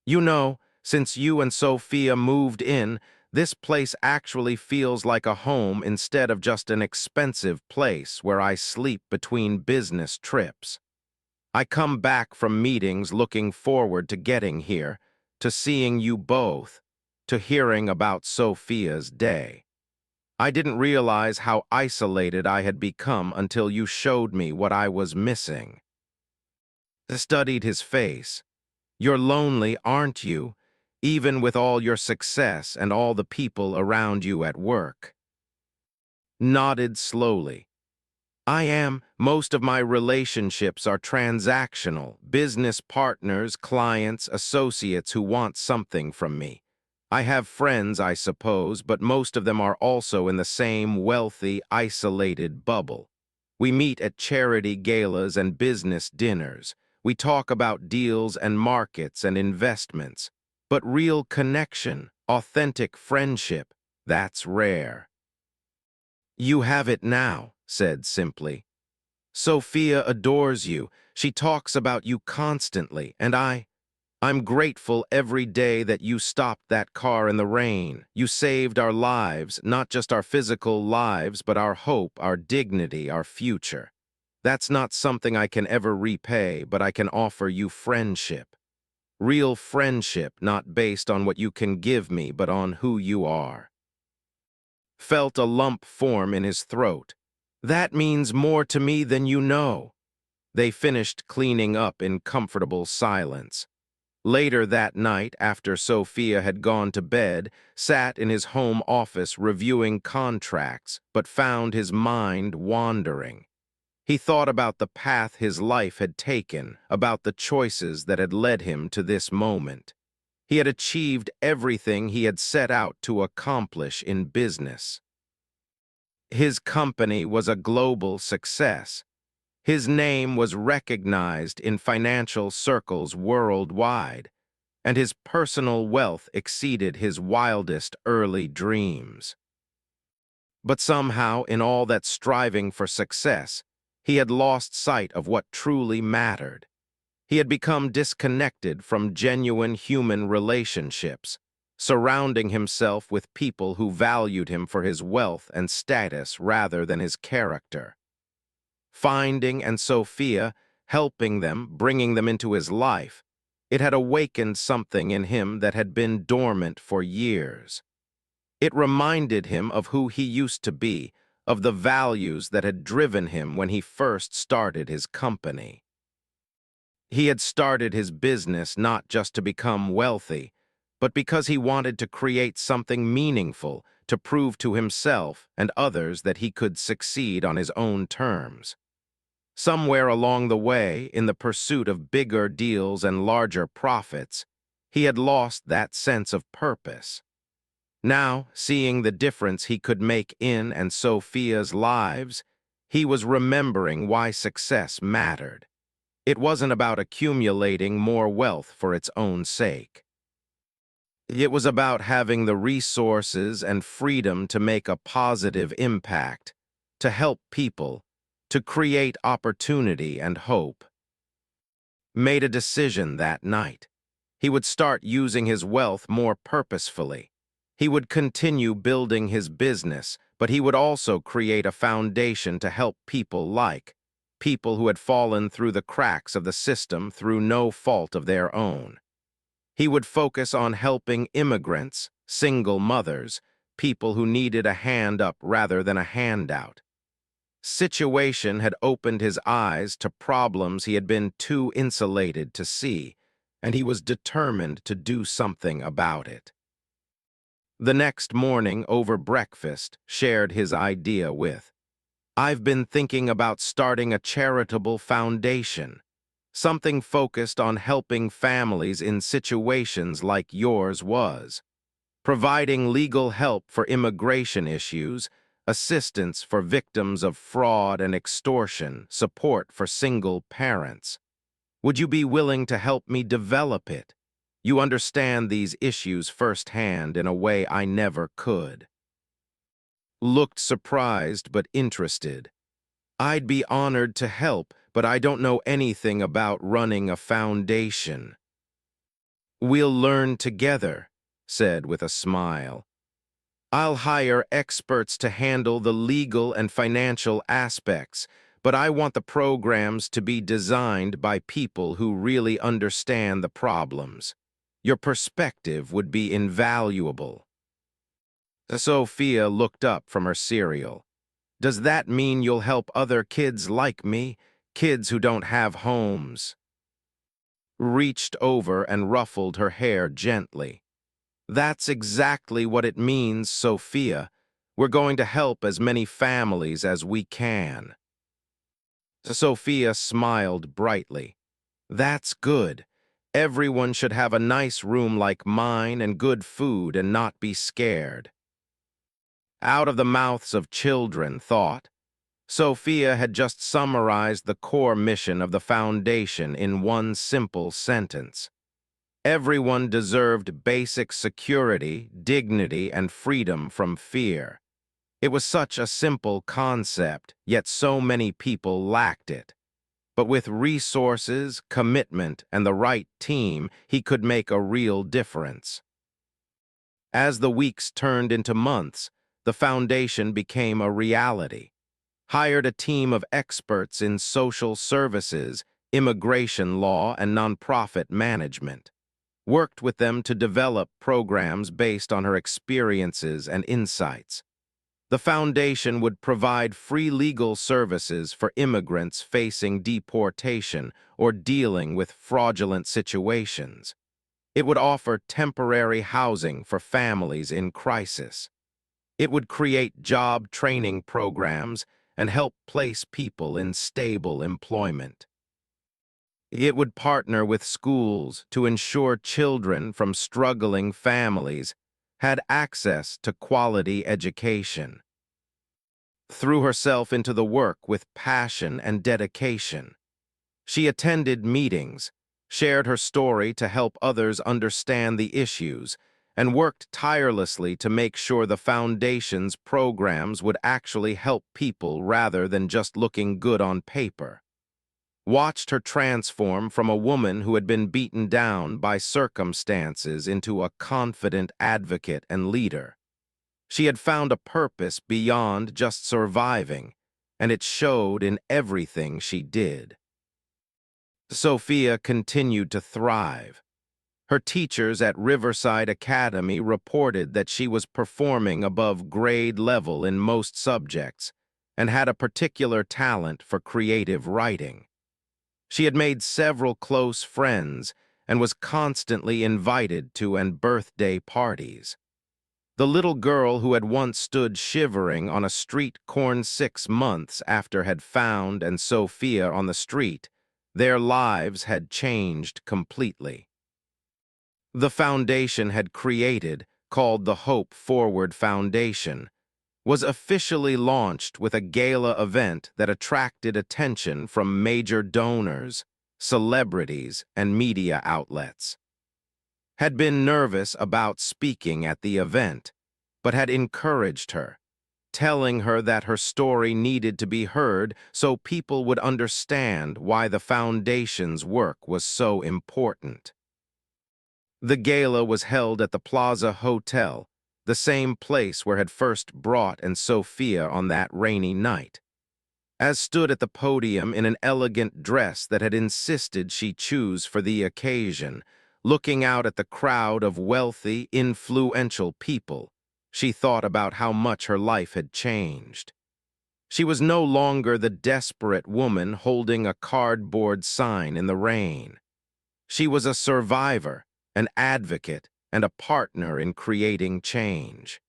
"You know, since you and Sophia moved in, this place actually feels like a home instead of just an expensive place where I sleep between business trips. I come back from meetings looking forward to getting here, to seeing you both, to hearing about Sophia's day. I didn't realize how isolated I had become until you showed me what I was missing." I studied his face. "You're lonely, aren't you? Even with all your success and all the people around you at work." Nodded slowly. "I am. Most of my relationships are transactional, business partners, clients, associates who want something from me. I have friends, I suppose, but most of them are also in the same wealthy, isolated bubble. We meet at charity galas and business dinners. We talk about deals and markets and investments. But real connection, authentic friendship, that's rare." "You have it now," said simply. "Sophia adores you. She talks about you constantly, and I'm grateful every day that you stopped that car in the rain. You saved our lives, not just our physical lives, but our hope, our dignity, our future. That's not something I can ever repay, but I can offer you friendship. Real friendship, not based on what you can give me, but on who you are." Felt a lump form in his throat. "That means more to me than you know." They finished cleaning up in comfortable silence. Later that night, after Sophia had gone to bed, sat in his home office reviewing contracts, but found his mind wandering. He thought about the path his life had taken, about the choices that had led him to this moment. He had achieved everything he had set out to accomplish in business. His company was a global success. His name was recognized in financial circles worldwide, and his personal wealth exceeded his wildest early dreams. But somehow, in all that striving for success, he had lost sight of what truly mattered. He had become disconnected from genuine human relationships, surrounding himself with people who valued him for his wealth and status rather than his character. Finding and Sophia, helping them, bringing them into his life, it had awakened something in him that had been dormant for years. It reminded him of who he used to be, of the values that had driven him when he first started his company. He had started his business not just to become wealthy, but because he wanted to create something meaningful, to prove to himself and others that he could succeed on his own terms. Somewhere along the way, in the pursuit of bigger deals and larger profits, he had lost that sense of purpose. Now, seeing the difference he could make in and Sophia's lives, he was remembering why success mattered. It wasn't about accumulating more wealth for its own sake. It was about having the resources and freedom to make a positive impact, to help people, to create opportunity and hope. Made a decision that night. He would start using his wealth more purposefully. He would continue building his business, but he would also create a foundation to help people who had fallen through the cracks of the system through no fault of their own. He would focus on helping immigrants, single mothers, people who needed a hand up rather than a handout. Situation had opened his eyes to problems he had been too insulated to see, and he was determined to do something about it. The next morning, over breakfast, shared his idea with, "I've been thinking about starting a charitable foundation, something focused on helping families in situations like yours was, providing legal help for immigration issues, assistance for victims of fraud and extortion, support for single parents. Would you be willing to help me develop it? You understand these issues firsthand in a way I never could." Looked surprised but interested. "I'd be honored to help, but I don't know anything about running a foundation." "We'll learn together," said with a smile. "I'll hire experts to handle the legal and financial aspects, but I want the programs to be designed by people who really understand the problems. Your perspective would be invaluable." Sophia looked up from her cereal. "Does that mean you'll help other kids like me, kids who don't have homes?" Reached over and ruffled her hair gently. "That's exactly what it means, Sophia. We're going to help as many families as we can." Sophia smiled brightly. "That's good. Everyone should have a nice room like mine and good food and not be scared." Out of the mouths of children, thought. Sophia had just summarized the core mission of the foundation in one simple sentence. Everyone deserved basic security, dignity, and freedom from fear. It was such a simple concept, yet so many people lacked it. But with resources, commitment, and the right team, he could make a real difference. As the weeks turned into months, the foundation became a reality. Hired a team of experts in social services, immigration law, and nonprofit management. Worked with them to develop programs based on her experiences and insights. The foundation would provide free legal services for immigrants facing deportation or dealing with fraudulent situations. It would offer temporary housing for families in crisis. It would create job training programs and help place people in stable employment. It would partner with schools to ensure children from struggling families had access to quality education. Threw herself into the work with passion and dedication. She attended meetings, shared her story to help others understand the issues, and worked tirelessly to make sure the foundation's programs would actually help people rather than just looking good on paper. Watched her transform from a woman who had been beaten down by circumstances into a confident advocate and leader. She had found a purpose beyond just surviving, and it showed in everything she did. Sophia continued to thrive. Her teachers at Riverside Academy reported that she was performing above grade level in most subjects and had a particular talent for creative writing. She had made several close friends and was constantly invited to birthday parties. The little girl who had once stood shivering on a street corner 6 months after had found Sophia on the street, their lives had changed completely. The foundation had created, called the Hope Forward Foundation, was officially launched with a gala event that attracted attention from major donors, celebrities, and media outlets. Had been nervous about speaking at the event, but had encouraged her, telling her that her story needed to be heard so people would understand why the foundation's work was so important. The gala was held at the Plaza Hotel, the same place where had first brought Sophia on that rainy night. As stood at the podium in an elegant dress that had insisted she choose for the occasion, looking out at the crowd of wealthy, influential people, she thought about how much her life had changed. She was no longer the desperate woman holding a cardboard sign in the rain. She was a survivor, an advocate, and a partner in creating change.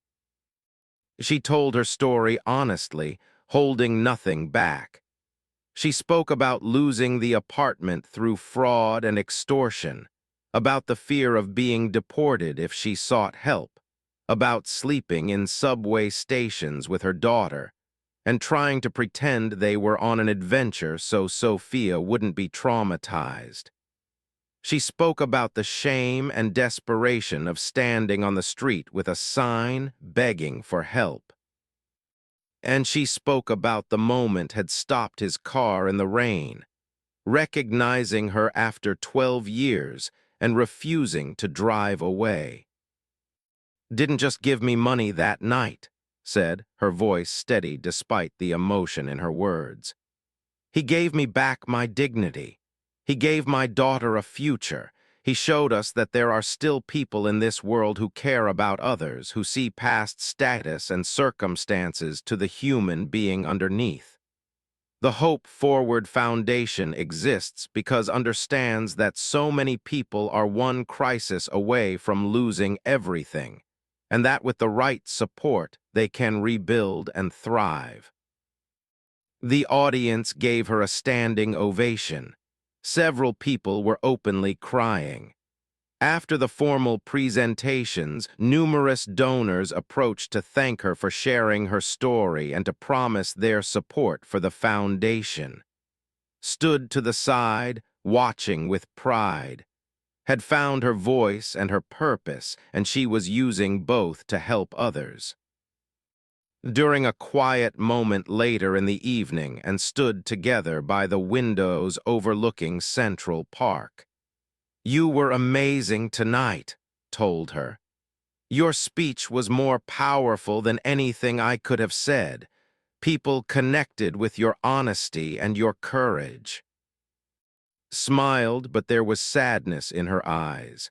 She told her story honestly, holding nothing back. She spoke about losing the apartment through fraud and extortion, about the fear of being deported if she sought help, about sleeping in subway stations with her daughter, and trying to pretend they were on an adventure so Sophia wouldn't be traumatized. She spoke about the shame and desperation of standing on the street with a sign begging for help. And she spoke about the moment had stopped his car in the rain, recognizing her after 12 years and refusing to drive away. "Didn't just give me money that night," said, her voice steady despite the emotion in her words. "He gave me back my dignity. He gave my daughter a future. He showed us that there are still people in this world who care about others, who see past status and circumstances to the human being underneath. The Hope Forward Foundation exists because understands that so many people are one crisis away from losing everything, and that with the right support, they can rebuild and thrive." The audience gave her a standing ovation. Several people were openly crying. After the formal presentations, numerous donors approached to thank her for sharing her story and to promise their support for the foundation. Stood to the side, watching with pride. Had found her voice and her purpose, and she was using both to help others. During a quiet moment later in the evening and stood together by the windows overlooking Central Park. "You were amazing tonight," told her. "Your speech was more powerful than anything I could have said. People connected with your honesty and your courage." Smiled, but there was sadness in her eyes.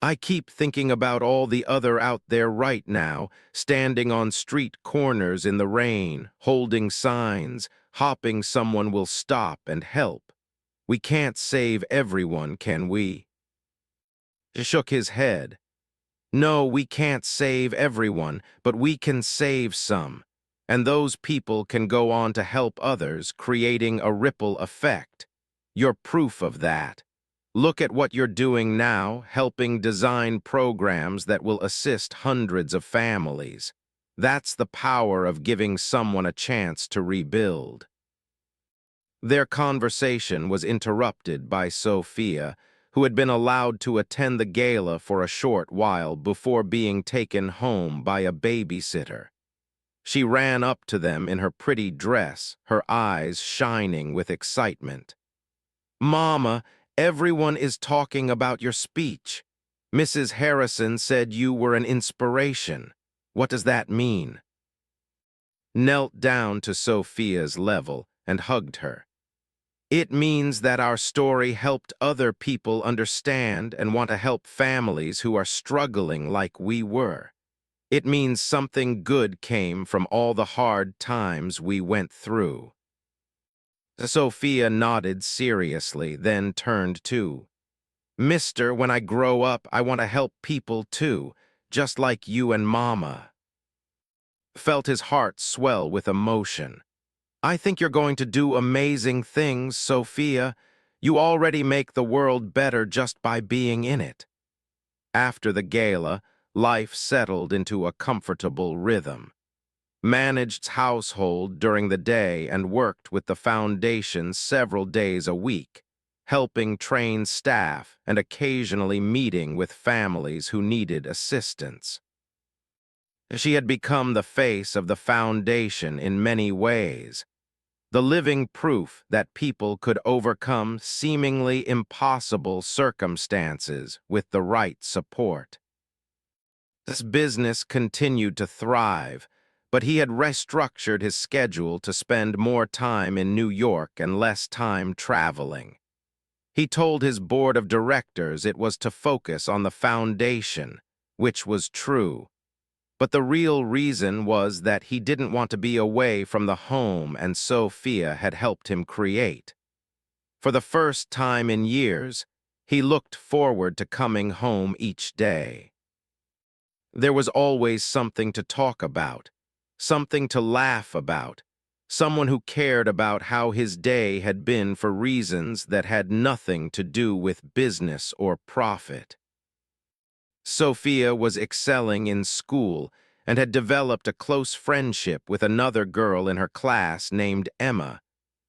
"I keep thinking about all the other out there right now, standing on street corners in the rain, holding signs, hoping someone will stop and help. We can't save everyone, can we?" He shook his head. "No, we can't save everyone, but we can save some. And those people can go on to help others, creating a ripple effect. You're proof of that. Look at what you're doing now, helping design programs that will assist hundreds of families. That's the power of giving someone a chance to rebuild." Their conversation was interrupted by Sophia, who had been allowed to attend the gala for a short while before being taken home by a babysitter. She ran up to them in her pretty dress, her eyes shining with excitement. "Mama, everyone is talking about your speech. Mrs. Harrison said you were an inspiration. What does that mean?" Knelt down to Sophia's level and hugged her. "It means that our story helped other people understand and want to help families who are struggling like we were. It means something good came from all the hard times we went through." Sophia nodded seriously, then turned to, "Mister, when I grow up, I want to help people too, just like you and Mama." Felt his heart swell with emotion. "I think you're going to do amazing things, Sophia. You already make the world better just by being in it." After the gala, life settled into a comfortable rhythm. Managed household during the day and worked with the foundation several days a week, helping train staff and occasionally meeting with families who needed assistance. She had become the face of the foundation in many ways, the living proof that people could overcome seemingly impossible circumstances with the right support. This business continued to thrive, but he had restructured his schedule to spend more time in New York and less time traveling. He told his board of directors it was to focus on the foundation, which was true. But the real reason was that he didn't want to be away from the home and Sophia had helped him create. For the first time in years, He looked forward to coming home each day. There was always something to talk about, something to laugh about, someone who cared about how his day had been for reasons that had nothing to do with business or profit. Sophia was excelling in school and had developed a close friendship with another girl in her class named Emma,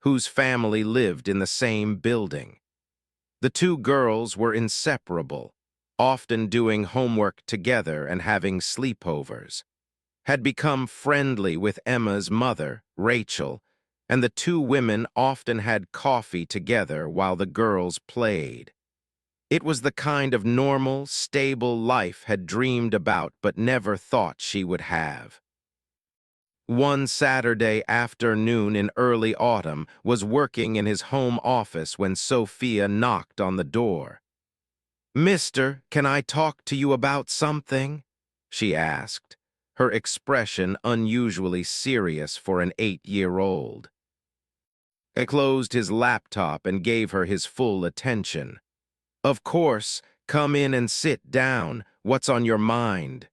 whose family lived in the same building. The two girls were inseparable, often doing homework together and having sleepovers, had become friendly with Emma's mother, Rachel, and the two women often had coffee together while the girls played. It was the kind of normal, stable life had dreamed about but never thought she would have. One Saturday afternoon in early autumn was working in his home office when Sophia knocked on the door. "Mister, can I talk to you about something?" she asked, her expression unusually serious for an 8-year-old. He closed his laptop and gave her his full attention. "Of course, come in and sit down. What's on your mind?"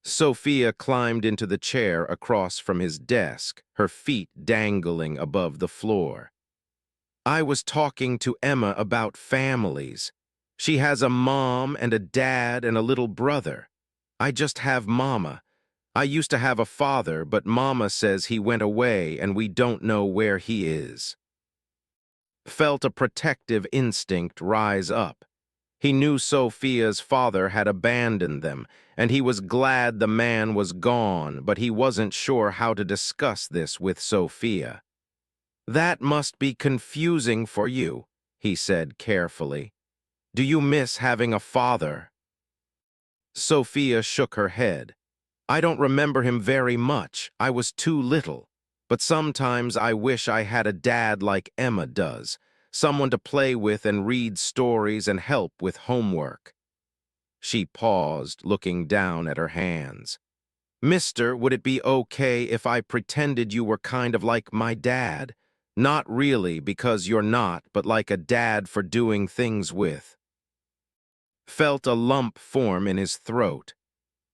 Sophia climbed into the chair across from his desk, her feet dangling above the floor. "I was talking to Emma about families. She has a mom and a dad and a little brother. I just have Mama. I used to have a father, but Mama says he went away and we don't know where he is." Felt a protective instinct rise up. He knew Sophia's father had abandoned them, and he was glad the man was gone, but he wasn't sure how to discuss this with Sophia. "That must be confusing for you," he said carefully. "Do you miss having a father?" Sophia shook her head. "I don't remember him very much. I was too little. But sometimes I wish I had a dad like Emma does, someone to play with and read stories and help with homework." She paused, looking down at her hands. "Mister, would it be okay if I pretended you were kind of like my dad? Not really, because you're not, but like a dad for doing things with." Felt a lump form in his throat.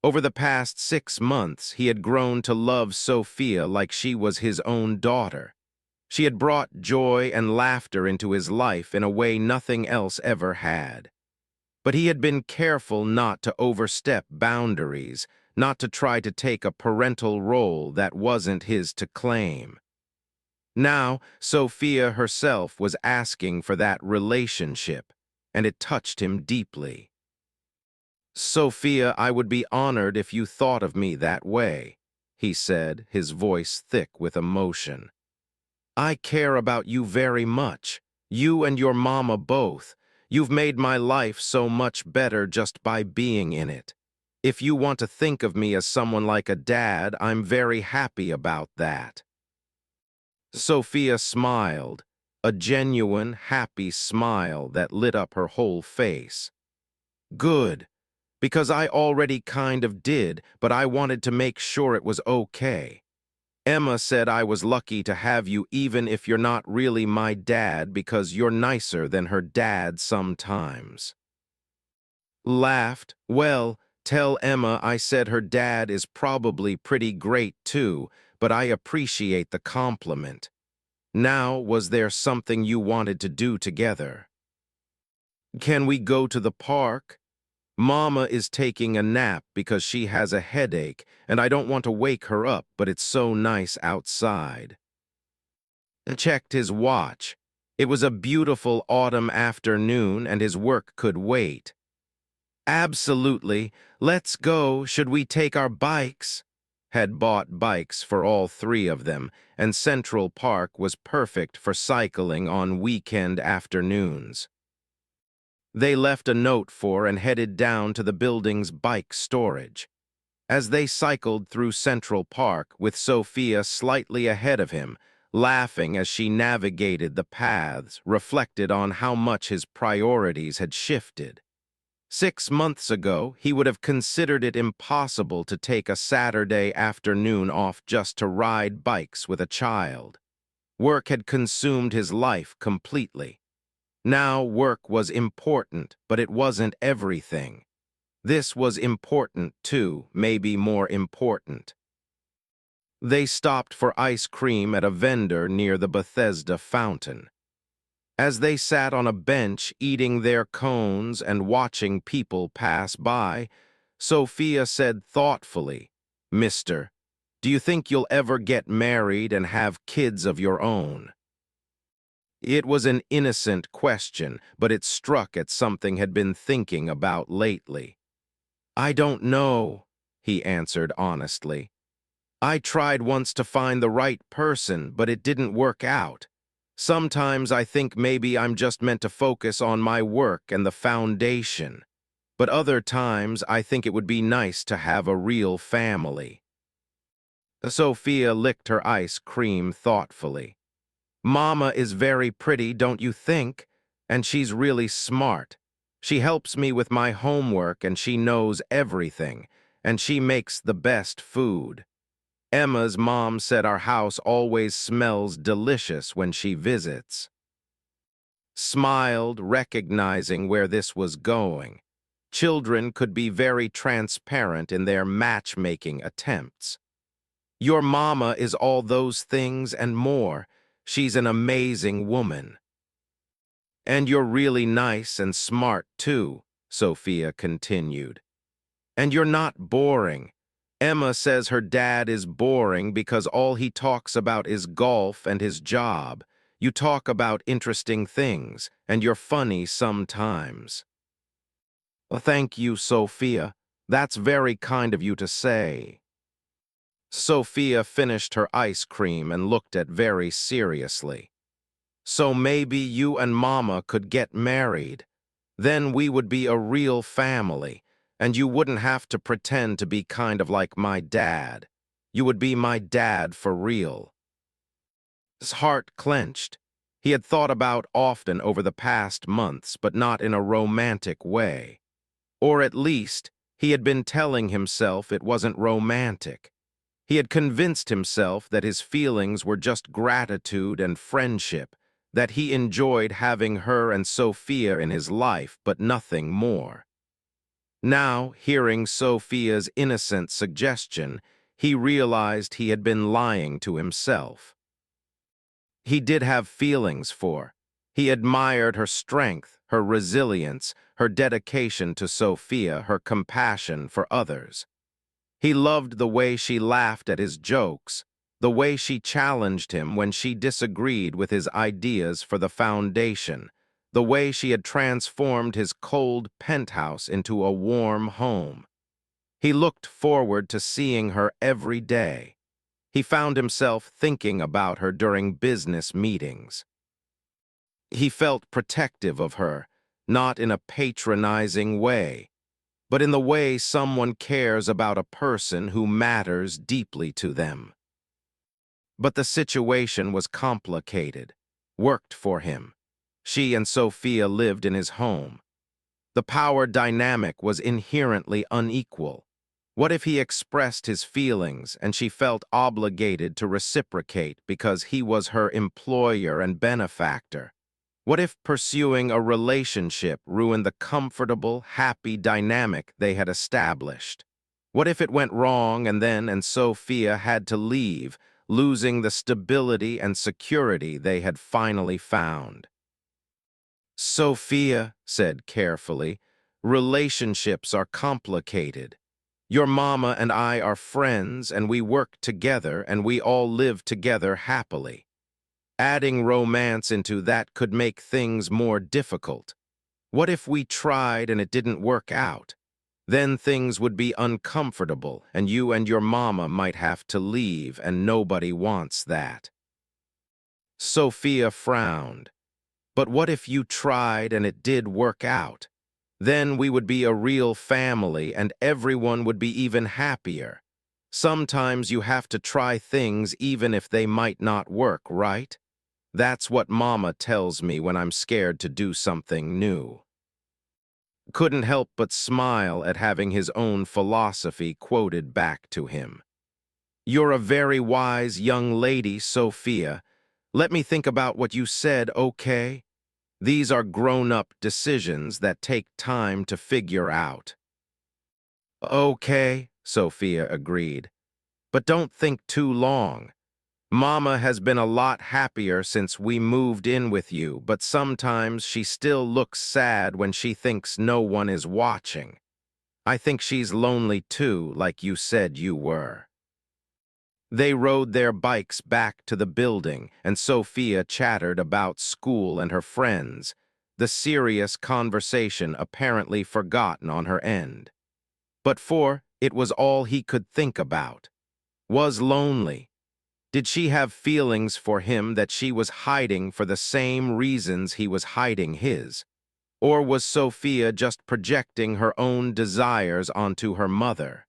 Over the past 6 months, he had grown to love Sophia like she was his own daughter. She had brought joy and laughter into his life in a way nothing else ever had. But he had been careful not to overstep boundaries, not to try to take a parental role that wasn't his to claim. Now, Sophia herself was asking for that relationship, and it touched him deeply. "Sophia, I would be honored if you thought of me that way," he said, his voice thick with emotion. "I care about you very much, you and your mama both. You've made my life so much better just by being in it. If you want to think of me as someone like a dad, I'm very happy about that." Sophia smiled, a genuine, happy smile that lit up her whole face. "Good, because I already kind of did, but I wanted to make sure it was okay. Emma said I was lucky to have you even if you're not really my dad because you're nicer than her dad sometimes." Laughed. "Well, tell Emma I said her dad is probably pretty great too, but I appreciate the compliment. Now, was there something you wanted to do together?" "Can we go to the park? Mama is taking a nap because she has a headache, and I don't want to wake her up, but it's so nice outside." Checked his watch. It was a beautiful autumn afternoon, and his work could wait. "Absolutely. Let's go. Should we take our bikes?" Had bought bikes for all three of them, and Central Park was perfect for cycling on weekend afternoons. They left a note for and headed down to the building's bike storage. As they cycled through Central Park with Sophia slightly ahead of him, laughing as she navigated the paths, reflected on how much his priorities had shifted. 6 months ago, he would have considered it impossible to take a Saturday afternoon off just to ride bikes with a child. Work had consumed his life completely. Now work was important, but it wasn't everything. This was important too, maybe more important. They stopped for ice cream at a vendor near the Bethesda fountain. As they sat on a bench eating their cones and watching people pass by, Sophia said thoughtfully, "Mister, do you think you'll ever get married and have kids of your own?" It was an innocent question, but it struck at something had been thinking about lately. "I don't know," he answered honestly. "I tried once to find the right person, but it didn't work out. Sometimes I think maybe I'm just meant to focus on my work and the foundation. But other times I think it would be nice to have a real family." Sophia licked her ice cream thoughtfully. "Mama is very pretty, don't you think? And she's really smart. She helps me with my homework and she knows everything, and she makes the best food. Emma's mom said our house always smells delicious when she visits." Smiled, recognizing where this was going. Children could be very transparent in their matchmaking attempts. "Your mama is all those things and more. She's an amazing woman." "And you're really nice and smart, too," Sophia continued. "And you're not boring. Emma says her dad is boring because all he talks about is golf and his job. You talk about interesting things, and you're funny sometimes." "Thank you, Sophia. That's very kind of you to say." Sophia finished her ice cream and looked at very seriously. "So maybe you and Mama could get married. Then we would be a real family, and you wouldn't have to pretend to be kind of like my dad. You would be my dad for real." His heart clenched. He had thought about often over the past months, but not in a romantic way. Or at least, he had been telling himself it wasn't romantic. He had convinced himself that his feelings were just gratitude and friendship, that he enjoyed having her and Sophia in his life, but nothing more. Now, hearing Sophia's innocent suggestion, he realized he had been lying to himself. He did have feelings for her. He admired her strength, her resilience, her dedication to Sophia, her compassion for others. He loved the way she laughed at his jokes, the way she challenged him when she disagreed with his ideas for the foundation, the way she had transformed his cold penthouse into a warm home. He looked forward to seeing her every day. He found himself thinking about her during business meetings. He felt protective of her, not in a patronizing way, but in the way someone cares about a person who matters deeply to them. But the situation was complicated, worked for him. She and Sophia lived in his home. The power dynamic was inherently unequal. What if he expressed his feelings and she felt obligated to reciprocate because he was her employer and benefactor? What if pursuing a relationship ruined the comfortable, happy dynamic they had established? What if it went wrong and Sophia had to leave, losing the stability and security they had finally found? Sophia said carefully, "Relationships are complicated. Your mama and I are friends and we work together and we all live together happily. Adding romance into that could make things more difficult. What if we tried and it didn't work out? Then things would be uncomfortable and you and your mama might have to leave and nobody wants that." Sophia frowned. "But what if you tried and it did work out? Then we would be a real family and everyone would be even happier. Sometimes you have to try things even if they might not work, right? That's what Mama tells me when I'm scared to do something new." Couldn't help but smile at having his own philosophy quoted back to him. "You're a very wise young lady, Sophia. Let me think about what you said, okay?" These are grown-up decisions that take time to figure out. Okay, Sophia agreed, but don't think too long. Mama has been a lot happier since we moved in with you, but sometimes she still looks sad when she thinks no one is watching. I think she's lonely too, like you said you were. They rode their bikes back to the building, and Sophia chattered about school and her friends, the serious conversation apparently forgotten on her end. But it was all he could think about. Was lonely. Did she have feelings for him that she was hiding for the same reasons he was hiding his? Or was Sophia just projecting her own desires onto her mother?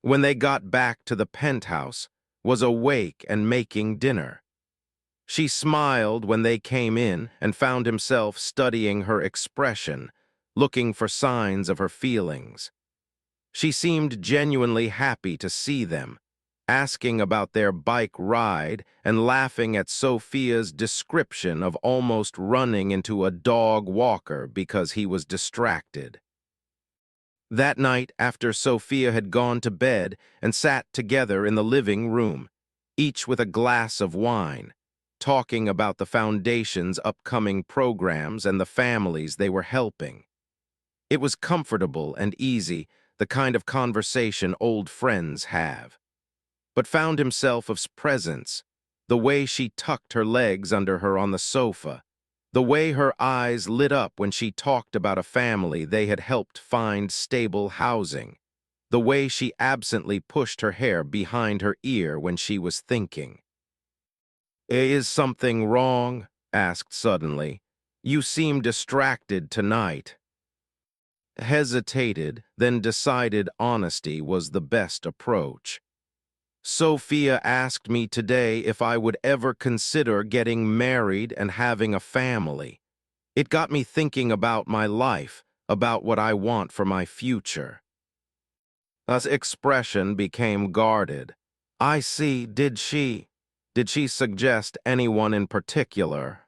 When they got back to the penthouse, was awake and making dinner. She smiled when they came in and found himself studying her expression, looking for signs of her feelings. She seemed genuinely happy to see them, asking about their bike ride and laughing at Sophia's description of almost running into a dog walker because he was distracted. That night, after Sophia had gone to bed and sat together in the living room, each with a glass of wine, talking about the foundation's upcoming programs and the families they were helping. It was comfortable and easy, the kind of conversation old friends have. But found himself of presence, the way she tucked her legs under her on the sofa, the way her eyes lit up when she talked about a family they had helped find stable housing, the way she absently pushed her hair behind her ear when she was thinking. "Is something wrong?" asked suddenly. "You seem distracted tonight." Hesitated, then decided honesty was the best approach. "Sophia asked me today if I would ever consider getting married and having a family. It got me thinking about my life, about what I want for my future." His expression became guarded. "I see, did she? Did she suggest anyone in particular?"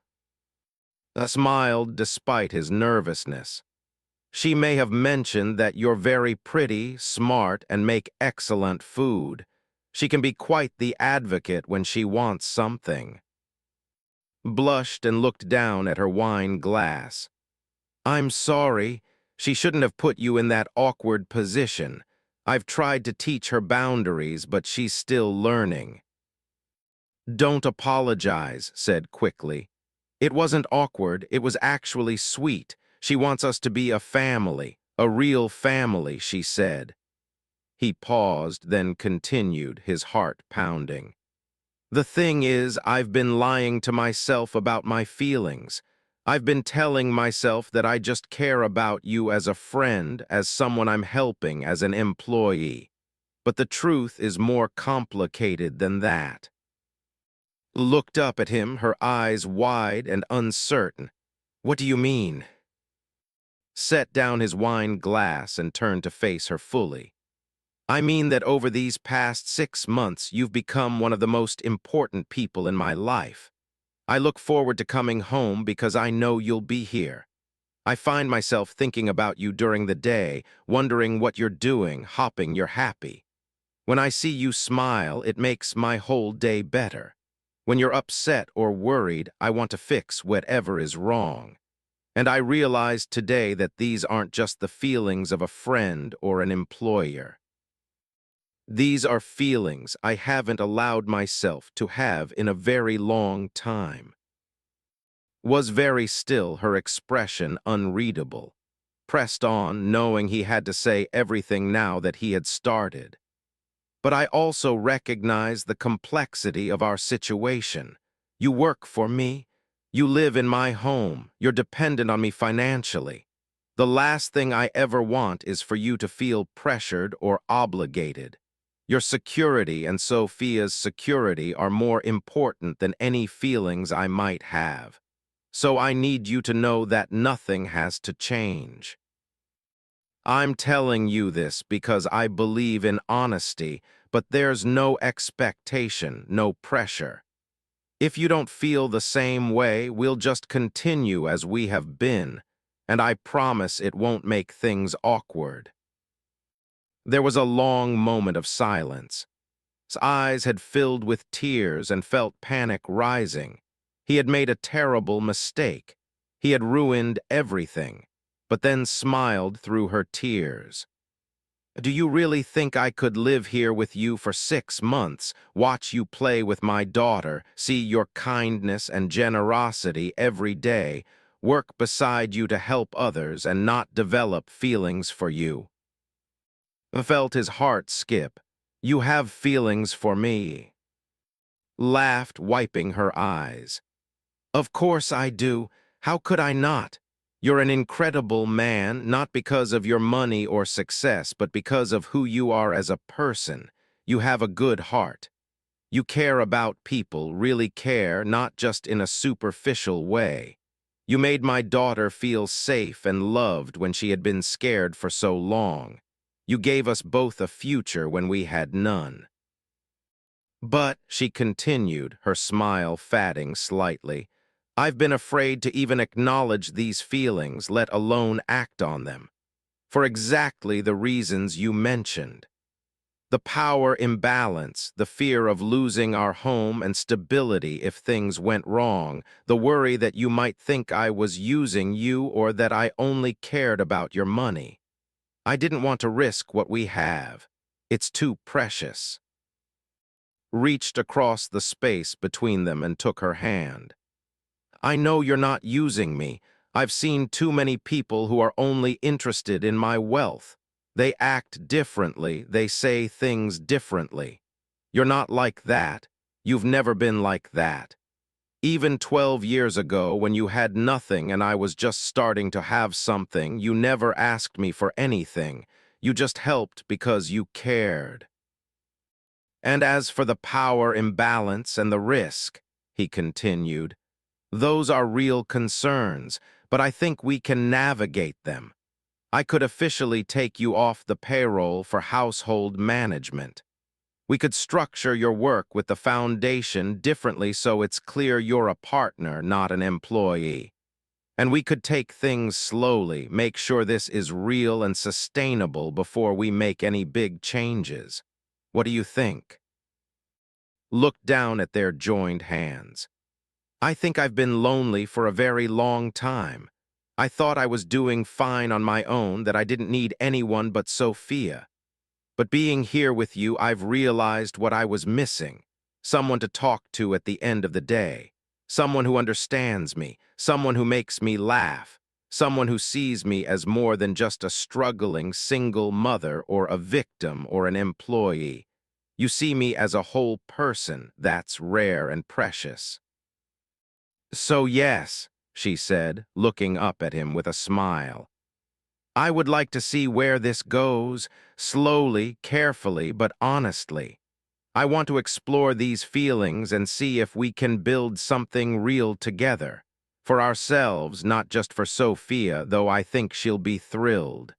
I smiled despite his nervousness. "She may have mentioned that you're very pretty, smart, and make excellent food. She can be quite the advocate when she wants something." Blushed and looked down at her wine glass. "I'm sorry. She shouldn't have put you in that awkward position. I've tried to teach her boundaries, but she's still learning." "Don't apologize," said quickly. "It wasn't awkward, it was actually sweet. She wants us to be a family, a real family," she said. He paused, then continued, his heart pounding. "The thing is, I've been lying to myself about my feelings. I've been telling myself that I just care about you as a friend, as someone I'm helping, as an employee. But the truth is more complicated than that." Looked up at him, her eyes wide and uncertain. "What do you mean?" Set down his wine glass and turned to face her fully. "I mean that over these past 6 months, you've become one of the most important people in my life. I look forward to coming home because I know you'll be here. I find myself thinking about you during the day, wondering what you're doing, hoping you're happy. When I see you smile, it makes my whole day better. When you're upset or worried, I want to fix whatever is wrong. And I realized today that these aren't just the feelings of a friend or an employer. These are feelings I haven't allowed myself to have in a very long time." Was very still, her expression unreadable. Pressed on, knowing he had to say everything now that he had started. "But I also recognize the complexity of our situation. You work for me. You live in my home. You're dependent on me financially. The last thing I ever want is for you to feel pressured or obligated. Your security and Sophia's security are more important than any feelings I might have. So I need you to know that nothing has to change. I'm telling you this because I believe in honesty, but there's no expectation, no pressure. If you don't feel the same way, we'll just continue as we have been, and I promise it won't make things awkward." There was a long moment of silence. His eyes had filled with tears and felt panic rising. He had made a terrible mistake. He had ruined everything, but then smiled through her tears. "Do you really think I could live here with you for 6 months, watch you play with my daughter, see your kindness and generosity every day, work beside you to help others, and not develop feelings for you?" I felt his heart skip. "You have feelings for me." Laughed, wiping her eyes. "Of course I do. How could I not? You're an incredible man, not because of your money or success, but because of who you are as a person. You have a good heart. You care about people, really care, not just in a superficial way. You made my daughter feel safe and loved when she had been scared for so long. You gave us both a future when we had none." "But," she continued, her smile fading slightly, "I've been afraid to even acknowledge these feelings, let alone act on them, for exactly the reasons you mentioned. The power imbalance, the fear of losing our home and stability if things went wrong, the worry that you might think I was using you or that I only cared about your money. I didn't want to risk what we have. It's too precious." Reached across the space between them and took her hand. "I know you're not using me. I've seen too many people who are only interested in my wealth. They act differently, they say things differently. You're not like that. You've never been like that. Even 12 years ago, when you had nothing and I was just starting to have something, you never asked me for anything. You just helped because you cared. And as for the power imbalance and the risk," he continued, "those are real concerns, but I think we can navigate them. I could officially take you off the payroll for household management. We could structure your work with the foundation differently so it's clear you're a partner, not an employee. And we could take things slowly, make sure this is real and sustainable before we make any big changes. What do you think?" Looked down at their joined hands. "I think I've been lonely for a very long time. I thought I was doing fine on my own, that I didn't need anyone but Sophia. But being here with you, I've realized what I was missing. Someone to talk to at the end of the day. Someone who understands me. Someone who makes me laugh. Someone who sees me as more than just a struggling single mother or a victim or an employee. You see me as a whole person. That's rare and precious." "So yes," she said, looking up at him with a smile. "I would like to see where this goes, slowly, carefully, but honestly. I want to explore these feelings and see if we can build something real together. For ourselves, not just for Sophia, though I think she'll be thrilled."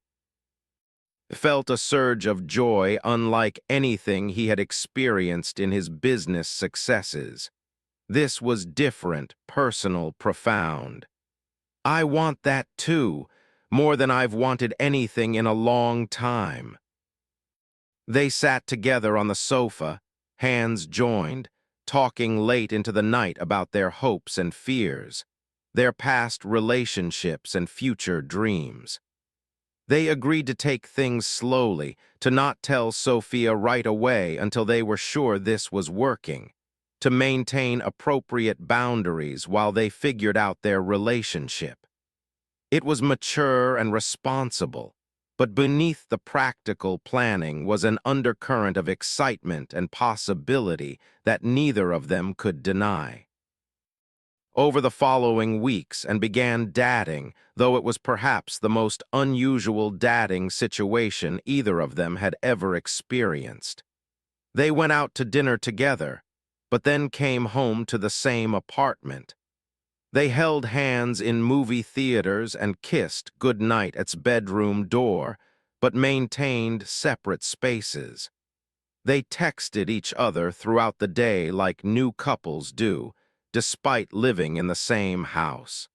Felt a surge of joy unlike anything he had experienced in his business successes. This was different, personal, profound. "I want that too, more than I've wanted anything in a long time." They sat together on the sofa, hands joined, talking late into the night about their hopes and fears, their past relationships and future dreams. They agreed to take things slowly, to not tell Sophia right away until they were sure this was working, to maintain appropriate boundaries while they figured out their relationship. It was mature and responsible, but beneath the practical planning was an undercurrent of excitement and possibility that neither of them could deny. Over the following weeks and began dating, though it was perhaps the most unusual dating situation either of them had ever experienced. They went out to dinner together, but then came home to the same apartment. They held hands in movie theaters and kissed goodnight at its bedroom door, but maintained separate spaces. They texted each other throughout the day like new couples do, despite living in the same house.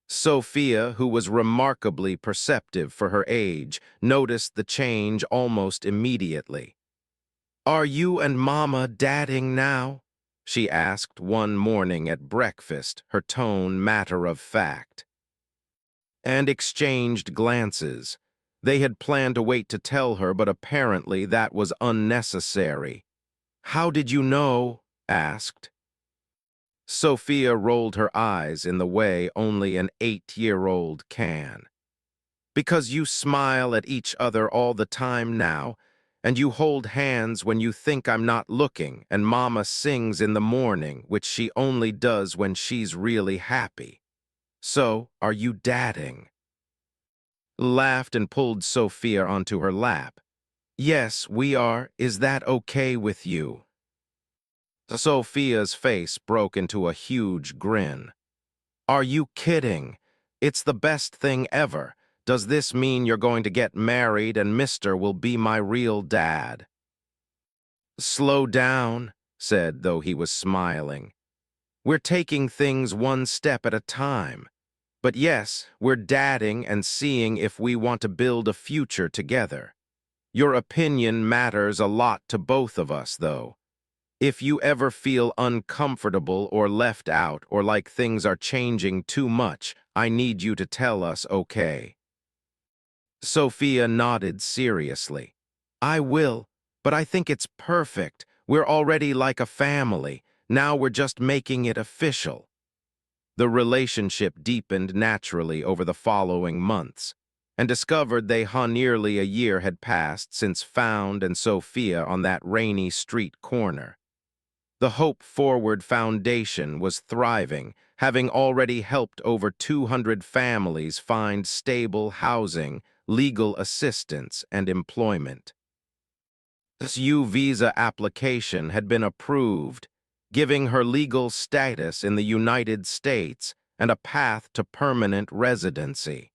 Sophia, who was remarkably perceptive for her age, noticed the change almost immediately. "Are you and Mama dadding now?" she asked one morning at breakfast, her tone matter-of-fact. And exchanged glances. They had planned to wait to tell her, but apparently that was unnecessary. "How did you know?" asked. Sophia rolled her eyes in the way only an 8-year-old can. "Because you smile at each other all the time now, and you hold hands when you think I'm not looking, and Mama sings in the morning, which she only does when she's really happy. So, are you dadding?" Laughed and pulled Sophia onto her lap. "Yes, we are. Is that okay with you?" Sophia's face broke into a huge grin. "Are you kidding? It's the best thing ever. Does this mean you're going to get married and Mister will be my real dad?" "Slow down," said, though he was smiling. "We're taking things one step at a time. But yes, we're dadding and seeing if we want to build a future together. Your opinion matters a lot to both of us, though. If you ever feel uncomfortable or left out or like things are changing too much, I need you to tell us, okay?" Sophia nodded seriously. "I will, but I think it's perfect. We're already like a family. Now we're just making it official." The relationship deepened naturally over the following months, and discovered nearly a year had passed since Found and Sophia on that rainy street corner. The Hope Forward Foundation was thriving, having already helped over 200 families find stable housing, legal assistance, and employment. This U-Visa application had been approved, giving her legal status in the United States and a path to permanent residency.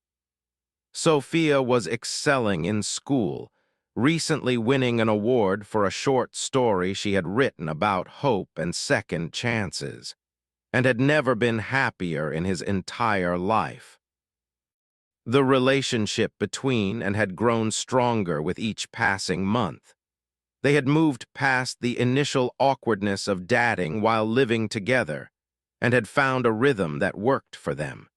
Sophia was excelling in school, recently winning an award for a short story she had written about hope and second chances, and had never been happier in his entire life. The relationship between and had grown stronger with each passing month. They had moved past the initial awkwardness of dadding while living together, and had found a rhythm that worked for them.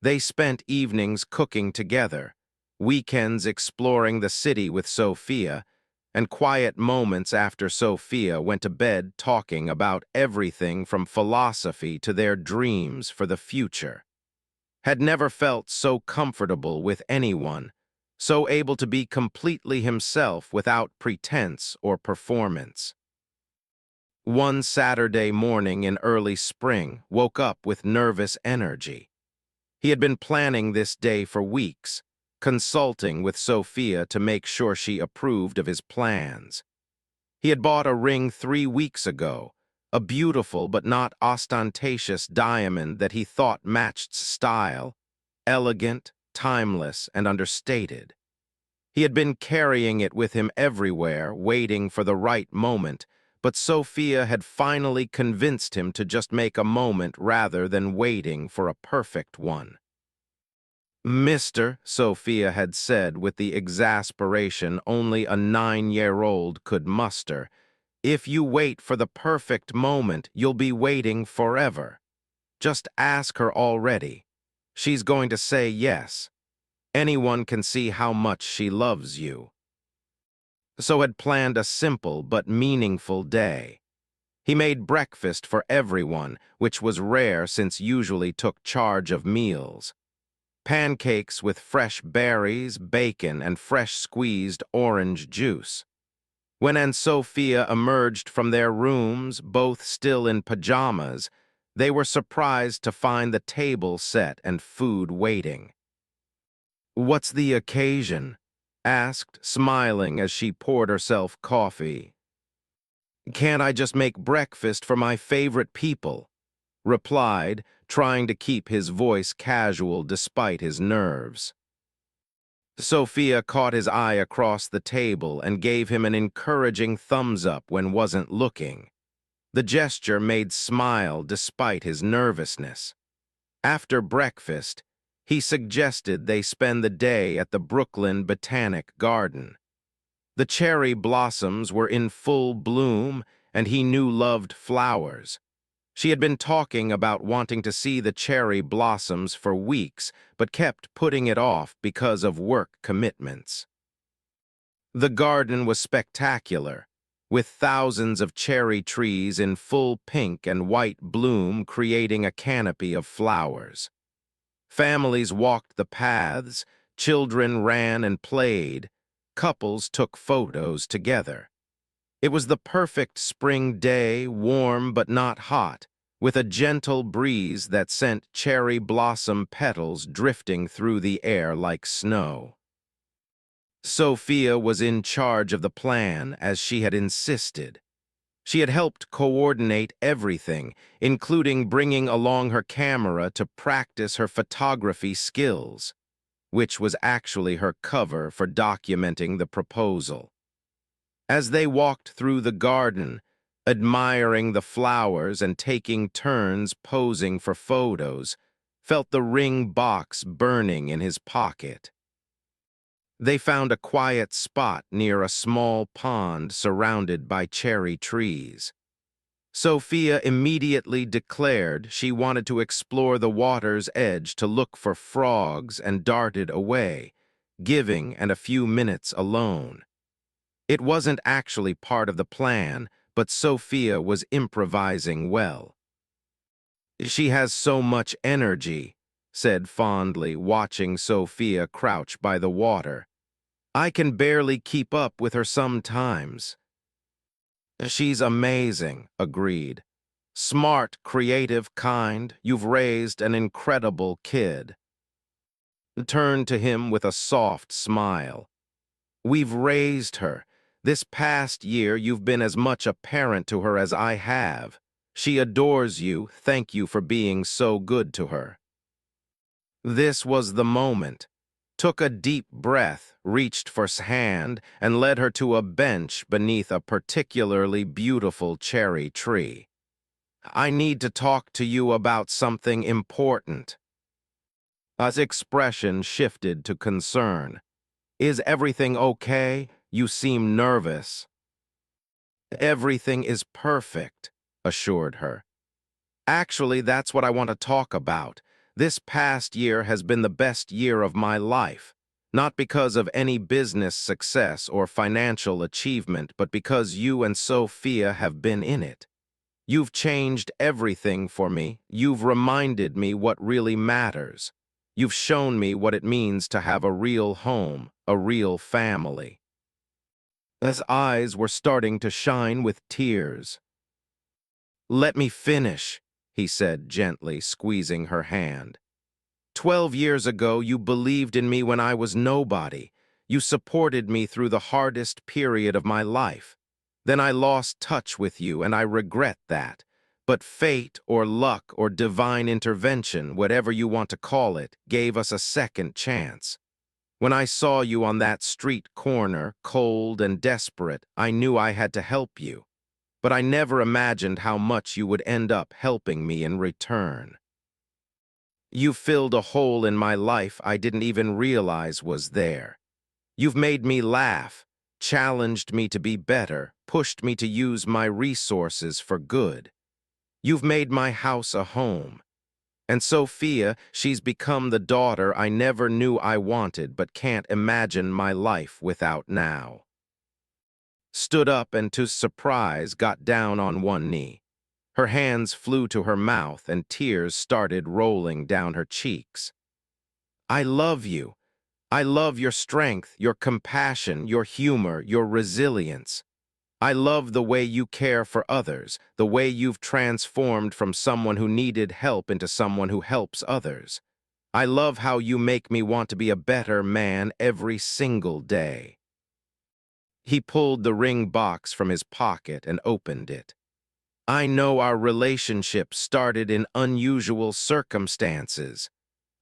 They spent evenings cooking together, weekends exploring the city with Sophia, and quiet moments after Sophia went to bed talking about everything from philosophy to their dreams for the future. Had never felt so comfortable with anyone, so able to be completely himself without pretense or performance. One Saturday morning in early spring, woke up with nervous energy. He had been planning this day for weeks, consulting with Sophia to make sure she approved of his plans. He had bought a ring 3 weeks ago, a beautiful but not ostentatious diamond that he thought matched style, elegant, timeless, and understated. He had been carrying it with him everywhere, waiting for the right moment, but Sophia had finally convinced him to just make a moment rather than waiting for a perfect one. "Mister," Sophia had said with the exasperation only a 9-year-old could muster, "if you wait for the perfect moment, you'll be waiting forever. Just ask her already. She's going to say yes. Anyone can see how much she loves you." So had planned a simple but meaningful day. He made breakfast for everyone, which was rare since usually took charge of meals. Pancakes with fresh berries, bacon, and fresh squeezed orange juice. When and Sophia emerged from their rooms, both still in pajamas, they were surprised to find the table set and food waiting. "What's the occasion?" asked, smiling as she poured herself coffee. "Can't I just make breakfast for my favorite people?" replied, trying to keep his voice casual despite his nerves. Sophia caught his eye across the table and gave him an encouraging thumbs up when wasn't looking. The gesture made smile despite his nervousness. After breakfast, he suggested they spend the day at the Brooklyn Botanic Garden. The cherry blossoms were in full bloom, and he knew loved flowers. She had been talking about wanting to see the cherry blossoms for weeks, but kept putting it off because of work commitments. The garden was spectacular, with thousands of cherry trees in full pink and white bloom creating a canopy of flowers. Families walked the paths, children ran and played, couples took photos together. It was the perfect spring day, warm but not hot, with a gentle breeze that sent cherry blossom petals drifting through the air like snow. Sophia was in charge of the plan, as she had insisted. She had helped coordinate everything, including bringing along her camera to practice her photography skills, which was actually her cover for documenting the proposal. As they walked through the garden, admiring the flowers and taking turns posing for photos, felt the ring box burning in his pocket. They found a quiet spot near a small pond surrounded by cherry trees. Sophia immediately declared she wanted to explore the water's edge to look for frogs and darted away, giving and a few minutes alone. It wasn't actually part of the plan, but Sophia was improvising well. "She has so much energy," said fondly, watching Sophia crouch by the water. "I can barely keep up with her sometimes." "She's amazing," agreed. "Smart, creative, kind. You've raised an incredible kid." Turned to him with a soft smile. "We've raised her. This past year, you've been as much a parent to her as I have. She adores you. Thank you for being so good to her." This was the moment. Took a deep breath, reached for his hand, and led her to a bench beneath a particularly beautiful cherry tree. "I need to talk to you about something important." His expression shifted to concern. "Is everything okay? You seem nervous." "Everything is perfect," assured her. "Actually, that's what I want to talk about. This past year has been the best year of my life, not because of any business success or financial achievement, but because you and Sophia have been in it. You've changed everything for me. You've reminded me what really matters. You've shown me what it means to have a real home, a real family." His eyes were starting to shine with tears. "Let me finish," he said gently, squeezing her hand. 12 years ago, you believed in me when I was nobody. You supported me through the hardest period of my life. Then I lost touch with you, and I regret that. But fate or luck or divine intervention, whatever you want to call it, gave us a second chance. When I saw you on that street corner, cold and desperate, I knew I had to help you. But I never imagined how much you would end up helping me in return. You filled a hole in my life I didn't even realize was there. You've made me laugh, challenged me to be better, pushed me to use my resources for good. You've made my house a home. And Sophia, she's become the daughter I never knew I wanted but can't imagine my life without now." Stood up and to surprise got down on one knee. Her hands flew to her mouth and tears started rolling down her cheeks. "I love you. I love your strength, your compassion, your humor, your resilience. I love the way you care for others, the way you've transformed from someone who needed help into someone who helps others. I love how you make me want to be a better man every single day." He pulled the ring box from his pocket and opened it. "I know our relationship started in unusual circumstances.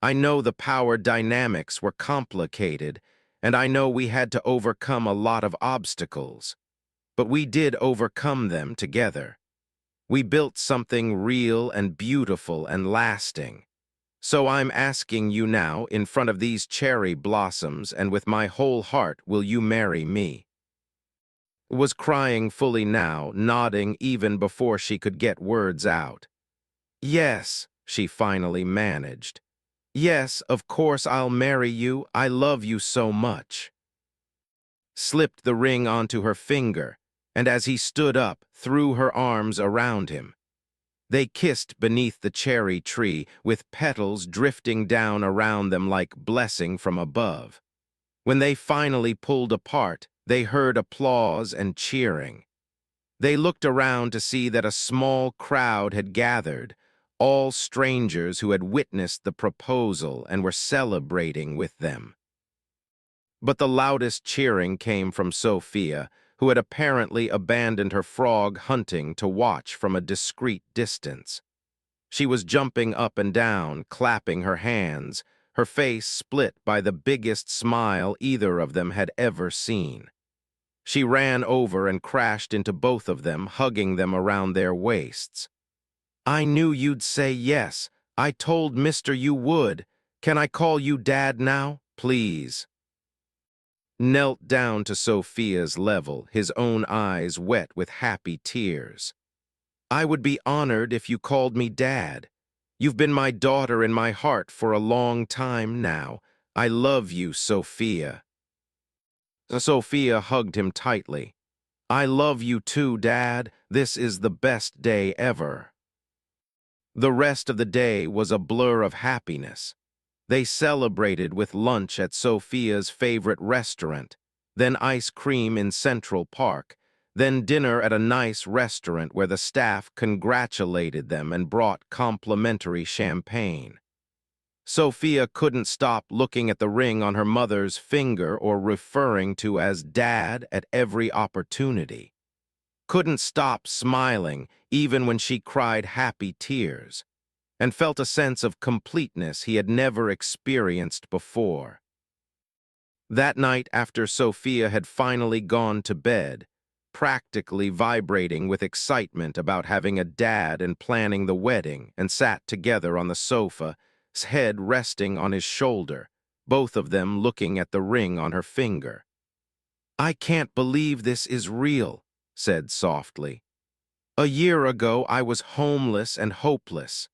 I know the power dynamics were complicated, and I know we had to overcome a lot of obstacles. But we did overcome them together. We built something real and beautiful and lasting. So I'm asking you now, in front of these cherry blossoms and with my whole heart, will you marry me? Was crying fully now, nodding even before she could get words out. Yes, she finally managed. Yes, of course I'll marry you. I love you so much. Slipped the ring onto her finger, and as he stood up, threw her arms around him. They kissed beneath the cherry tree, with petals drifting down around them like blessing from above. When they finally pulled apart, they heard applause and cheering. They looked around to see that a small crowd had gathered, all strangers who had witnessed the proposal and were celebrating with them. But the loudest cheering came from Sophia, who had apparently abandoned her frog hunting to watch from a discreet distance. She was jumping up and down, clapping her hands, her face split by the biggest smile either of them had ever seen. She ran over and crashed into both of them, hugging them around their waists. I knew you'd say yes. I told Mister you would. Can I call you Dad now, please? Knelt down to Sophia's level, his own eyes wet with happy tears. I would be honored if you called me Dad. You've been my daughter in my heart for a long time now. I love you, Sophia. Sophia hugged him tightly. I love you too, Dad. This is the best day ever. The rest of the day was a blur of happiness. They celebrated with lunch at Sophia's favorite restaurant, then ice cream in Central Park, then dinner at a nice restaurant where the staff congratulated them and brought complimentary champagne. Sophia couldn't stop looking at the ring on her mother's finger or referring to as Dad at every opportunity. Couldn't stop smiling even when she cried happy tears, and felt a sense of completeness he had never experienced before. That night, after Sophia had finally gone to bed, practically vibrating with excitement about having a dad and planning the wedding, and sat together on the sofa, his head resting on his shoulder, both of them looking at the ring on her finger. I can't believe this is real, said softly. A year ago, I was homeless and hopeless.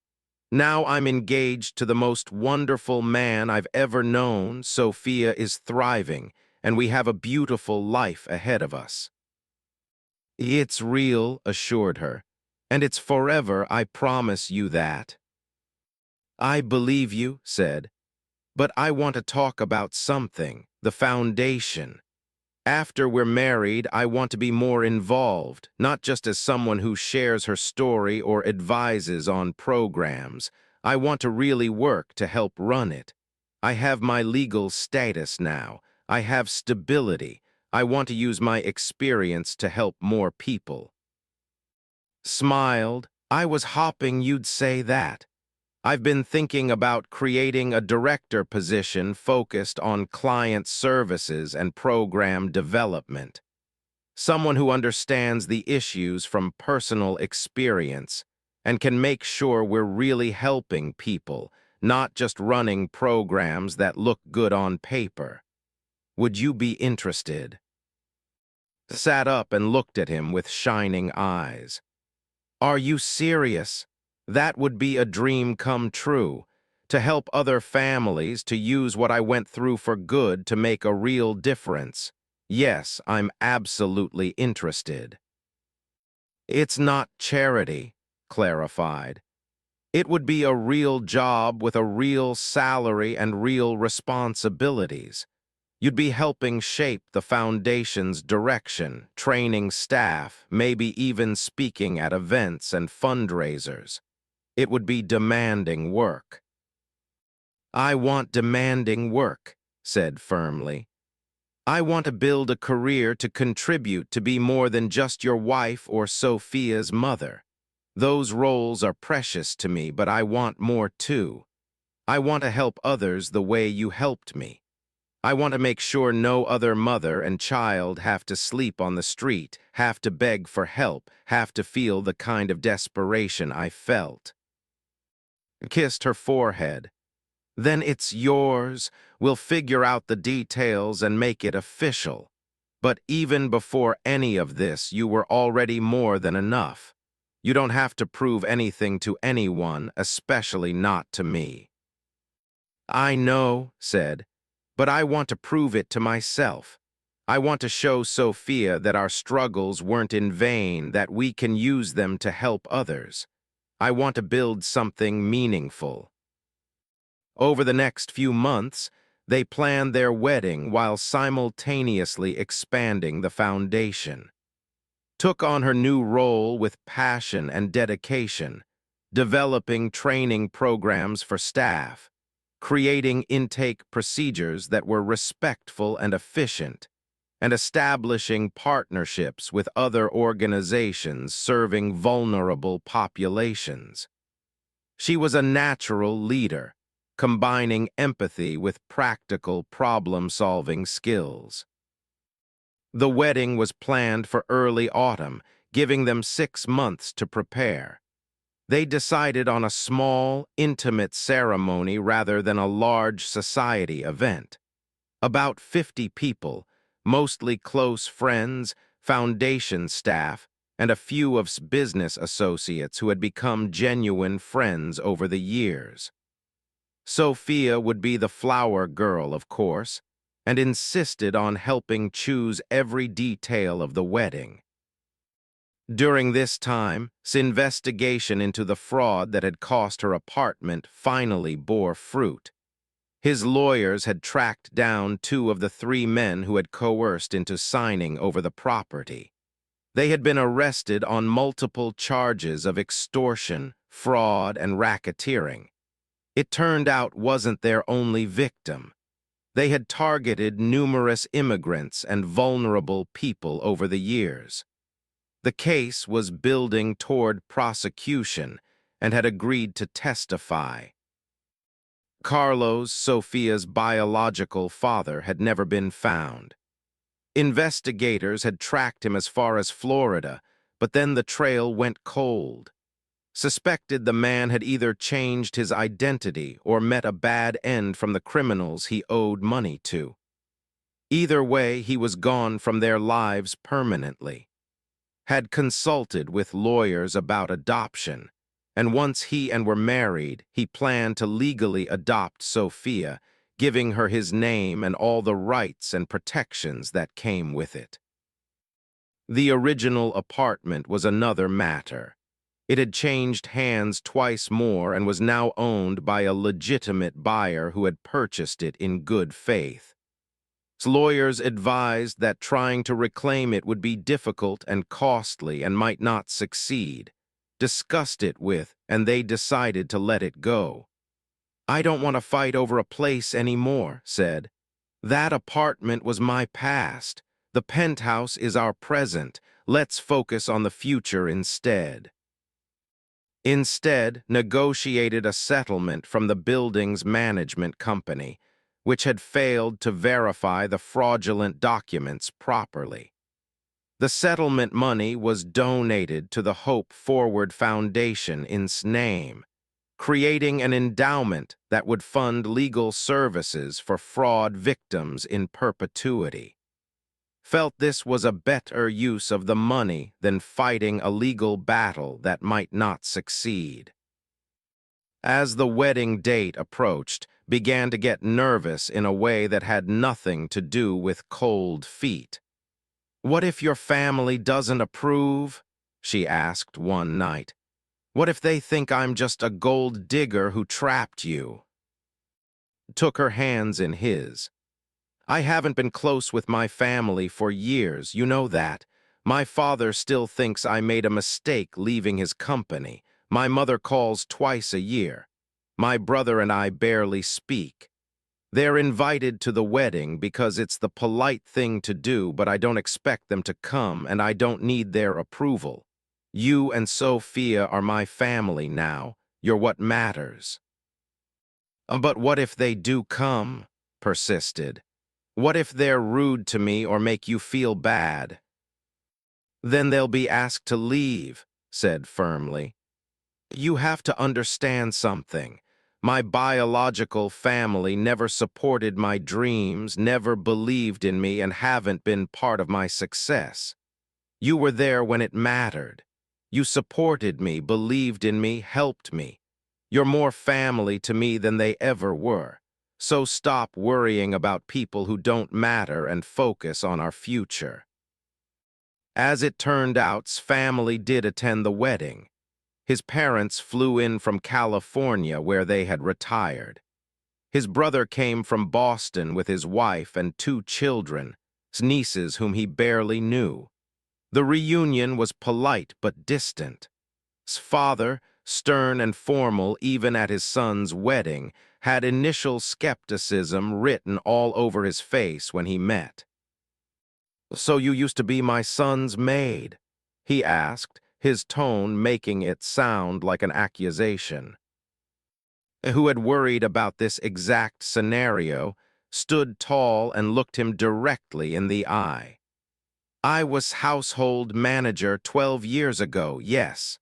Now I'm engaged to the most wonderful man I've ever known. Sophia is thriving, and we have a beautiful life ahead of us. It's real, assured her, and it's forever, I promise you that. I believe you, said, but I want to talk about something, the foundation. After we're married, I want to be more involved, not just as someone who shares her story or advises on programs. I want to really work to help run it. I have my legal status now. I have stability. I want to use my experience to help more people. Smiled. I was hoping you'd say that. I've been thinking about creating a director position focused on client services and program development. Someone who understands the issues from personal experience and can make sure we're really helping people, not just running programs that look good on paper. Would you be interested? Sat up and looked at him with shining eyes. Are you serious? That would be a dream come true, to help other families, to use what I went through for good to make a real difference. Yes, I'm absolutely interested. It's not charity, clarified. It would be a real job with a real salary and real responsibilities. You'd be helping shape the foundation's direction, training staff, maybe even speaking at events and fundraisers. It would be demanding work. I want demanding work, said firmly. I want to build a career to contribute, to be more than just your wife or Sophia's mother. Those roles are precious to me, but I want more too. I want to help others the way you helped me. I want to make sure no other mother and child have to sleep on the street, have to beg for help, have to feel the kind of desperation I felt. Kissed her forehead. Then it's yours. We'll figure out the details and make it official. But even before any of this, you were already more than enough. You don't have to prove anything to anyone, especially not to me. I know, said, but I want to prove it to myself. I want to show Sophia that our struggles weren't in vain, that we can use them to help others. I want to build something meaningful. Over the next few months, they planned their wedding while simultaneously expanding the foundation. Took on her new role with passion and dedication, developing training programs for staff, creating intake procedures that were respectful and efficient, and establishing partnerships with other organizations serving vulnerable populations. She was a natural leader, combining empathy with practical problem-solving skills. The wedding was planned for early autumn, giving them 6 months to prepare. They decided on a small, intimate ceremony rather than a large society event. About 50 people, mostly close friends, foundation staff, and a few of business associates who had become genuine friends over the years. Sophia would be the flower girl, of course, and insisted on helping choose every detail of the wedding. During this time, investigation into the fraud that had cost her apartment finally bore fruit. His lawyers had tracked down 2 of the 3 men who had coerced into signing over the property. They had been arrested on multiple charges of extortion, fraud, and racketeering. It turned out wasn't their only victim. They had targeted numerous immigrants and vulnerable people over the years. The case was building toward prosecution and had agreed to testify. Carlos, Sophia's biological father, had never been found. Investigators had tracked him as far as Florida, but then the trail went cold. Suspected the man had either changed his identity or met a bad end from the criminals he owed money to. Either way, he was gone from their lives permanently. Had consulted with lawyers about adoption, and once he and were married, he planned to legally adopt Sophia, giving her his name and all the rights and protections that came with it. The original apartment was another matter. It had changed hands twice more and was now owned by a legitimate buyer who had purchased it in good faith. Lawyers advised that trying to reclaim it would be difficult and costly and might not succeed. Discussed it with, and they decided to let it go. I don't want to fight over a place anymore, said. That apartment was my past. The penthouse is our present. Let's focus on the future instead. Instead, negotiated a settlement from the building's management company, which had failed to verify the fraudulent documents properly. The settlement money was donated to the Hope Forward Foundation in its name, creating an endowment that would fund legal services for fraud victims in perpetuity. Felt this was a better use of the money than fighting a legal battle that might not succeed. As the wedding date approached, began to get nervous in a way that had nothing to do with cold feet. What if your family doesn't approve? She asked one night. What if they think I'm just a gold digger who trapped you? Took her hands in his. I haven't been close with my family for years, you know that. My father still thinks I made a mistake leaving his company. My mother calls twice a year. My brother and I barely speak. They're invited to the wedding because it's the polite thing to do, but I don't expect them to come and I don't need their approval. You and Sophia are my family now. You're what matters. But what if they do come? Persisted. What if they're rude to me or make you feel bad? Then they'll be asked to leave, said firmly. You have to understand something. My biological family never supported my dreams, never believed in me, and haven't been part of my success. You were there when it mattered. You supported me, believed in me, helped me. You're more family to me than they ever were. So stop worrying about people who don't matter and focus on our future. As it turned out, family did attend the wedding. His parents flew in from California where they had retired. His brother came from Boston with his wife and 2 children, nieces whom he barely knew. The reunion was polite but distant. His father, stern and formal even at his son's wedding, had initial skepticism written all over his face when he met. "So you used to be my son's maid?" he asked, his tone making it sound like an accusation. Who had worried about this exact scenario, stood tall and looked him directly in the eye. "I was household manager 12 years ago, yes.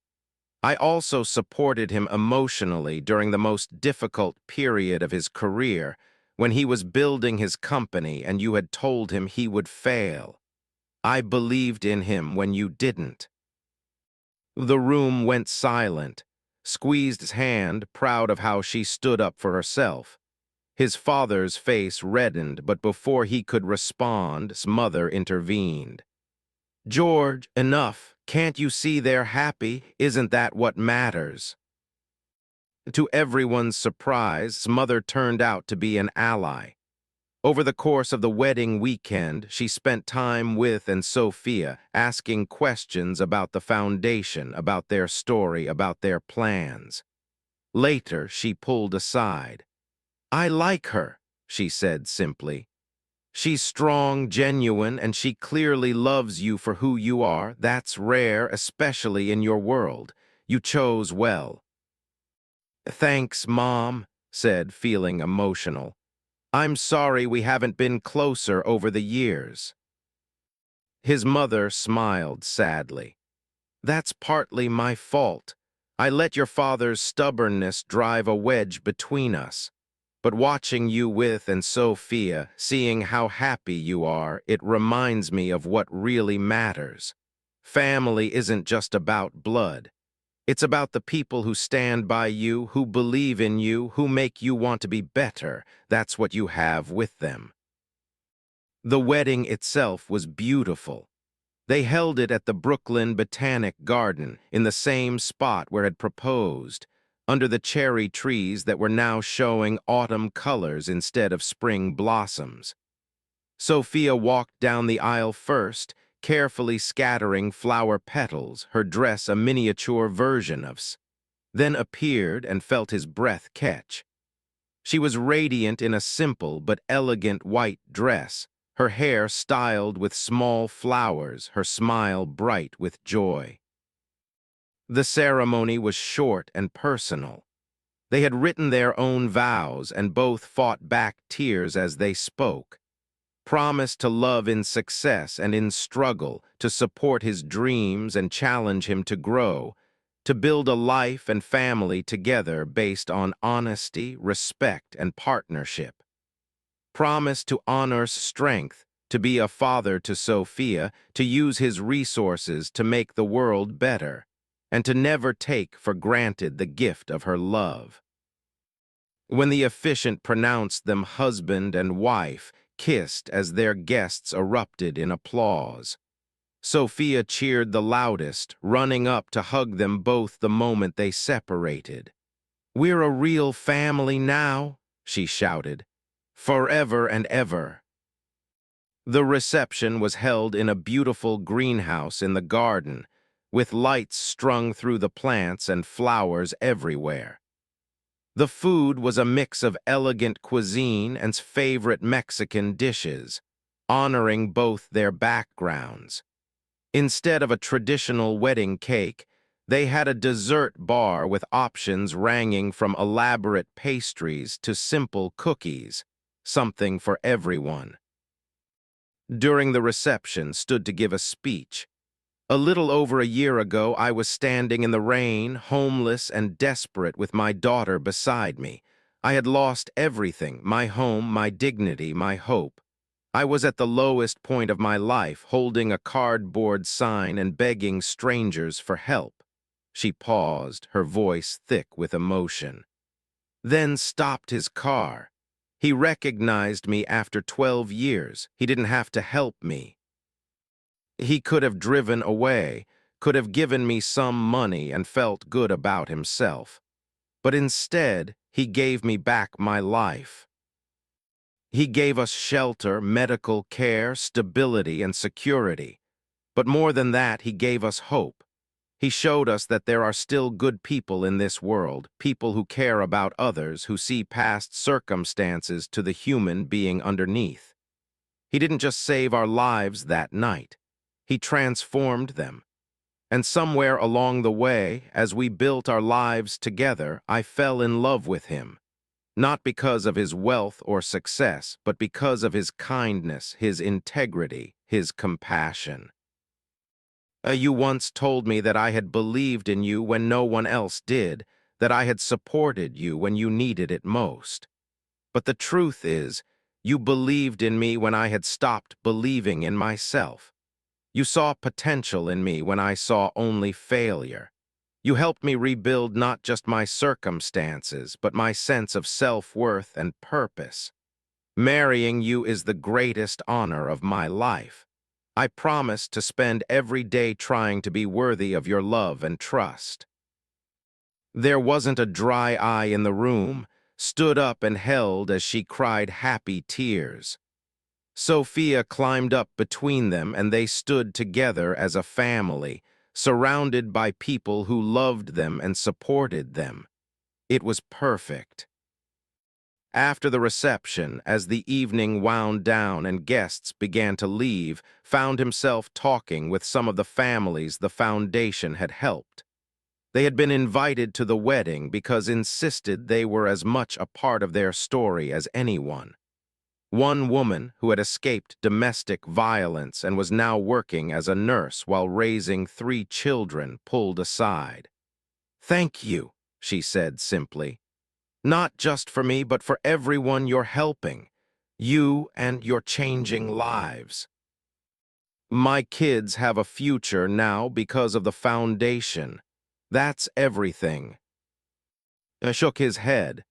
I also supported him emotionally during the most difficult period of his career, when he was building his company and you had told him he would fail. I believed in him when you didn't." The room went silent, squeezed his hand, proud of how she stood up for herself. His father's face reddened, but before he could respond, his mother intervened. "George, enough. Can't you see they're happy? Isn't that what matters?" To everyone's surprise, his mother turned out to be an ally. Over the course of the wedding weekend, she spent time with and Sophia, asking questions about the foundation, about their story, about their plans. Later, she pulled aside. "I like her," she said simply. "She's strong, genuine, and she clearly loves you for who you are. That's rare, especially in your world. You chose well." "Thanks, Mom," said, feeling emotional. "I'm sorry we haven't been closer over the years." His mother smiled sadly. "That's partly my fault. I let your father's stubbornness drive a wedge between us. But watching you with and Sophia, seeing how happy you are, it reminds me of what really matters. Family isn't just about blood. It's about the people who stand by you, who believe in you, who make you want to be better. That's what you have with them." The wedding itself was beautiful. They held it at the Brooklyn Botanic Garden, in the same spot where it proposed, under the cherry trees that were now showing autumn colors instead of spring blossoms. Sophia walked down the aisle first, carefully scattering flower petals, her dress a miniature version of then appeared and felt his breath catch. She was radiant in a simple but elegant white dress, her hair styled with small flowers, her smile bright with joy. The ceremony was short and personal. They had written their own vows and both fought back tears as they spoke. Promised to love in success and in struggle, to support his dreams and challenge him to grow, to build a life and family together based on honesty, respect, and partnership. Promised to honor strength, to be a father to Sophia, to use his resources to make the world better, and to never take for granted the gift of her love. When the officiant pronounced them husband and wife, kissed as their guests erupted in applause. Sophia cheered the loudest, running up to hug them both the moment they separated. "We're a real family now," she shouted. "Forever and ever." The reception was held in a beautiful greenhouse in the garden, with lights strung through the plants and flowers everywhere. The food was a mix of elegant cuisine and favorite Mexican dishes, honoring both their backgrounds. Instead of a traditional wedding cake, they had a dessert bar with options ranging from elaborate pastries to simple cookies, something for everyone. During the reception, stood to give a speech. A little over a year ago, I was standing in the rain, homeless and desperate with my daughter beside me. I had lost everything, my home, my dignity, my hope. I was at the lowest point of my life, holding a cardboard sign and begging strangers for help. She paused, her voice thick with emotion. Then stopped his car. He recognized me after 12 years. He didn't have to help me. He could have driven away, could have given me some money and felt good about himself. But instead, he gave me back my life. He gave us shelter, medical care, stability, and security. But more than that, he gave us hope. He showed us that there are still good people in this world, people who care about others, who see past circumstances to the human being underneath. He didn't just save our lives that night. He transformed them. And somewhere along the way, as we built our lives together, I fell in love with him. Not because of his wealth or success, but because of his kindness, his integrity, his compassion. You once told me that I had believed in you when no one else did, that I had supported you when you needed it most. But the truth is, you believed in me when I had stopped believing in myself. You saw potential in me when I saw only failure. You helped me rebuild not just my circumstances, but my sense of self-worth and purpose. Marrying you is the greatest honor of my life. I promise to spend every day trying to be worthy of your love and trust. There wasn't a dry eye in the room, stood up and held as she cried happy tears. Sophia climbed up between them and they stood together as a family, surrounded by people who loved them and supported them. It was perfect. After the reception, as the evening wound down and guests began to leave, found himself talking with some of the families the foundation had helped. They had been invited to the wedding because insisted they were as much a part of their story as anyone. One woman who had escaped domestic violence and was now working as a nurse while raising 3 children pulled aside. "Thank you," she said simply. "Not just for me, but for everyone you're helping. You and your changing lives. My kids have a future now because of the foundation. That's everything." I shook his head.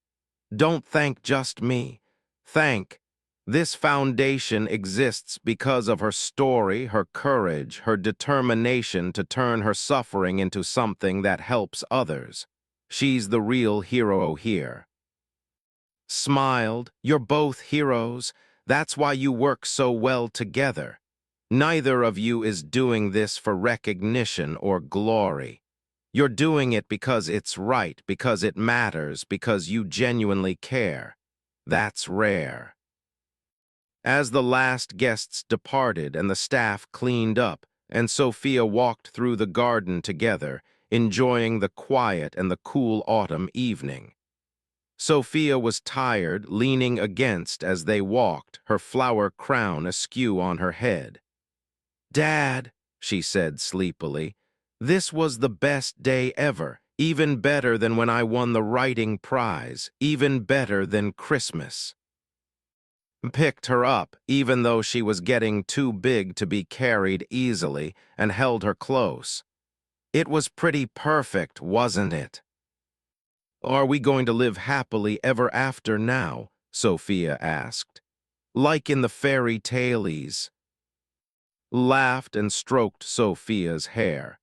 "Don't thank just me. Thank. This foundation exists because of her story, her courage, her determination to turn her suffering into something that helps others. She's the real hero here." Smiled. "You're both heroes. That's why you work so well together. Neither of you is doing this for recognition or glory. You're doing it because it's right, because it matters, because you genuinely care. That's rare." As the last guests departed and the staff cleaned up, and Sophia walked through the garden together, enjoying the quiet and the cool autumn evening. Sophia was tired, leaning against as they walked, her flower crown askew on her head. "Dad," she said sleepily, "this was the best day ever, even better than when I won the writing prize, even better than Christmas." Picked her up, even though she was getting too big to be carried easily, and held her close. "It was pretty perfect, wasn't it?" "Are we going to live happily ever after now?" Sophia asked. "Like in the fairy tales?" Laughed and stroked Sophia's hair.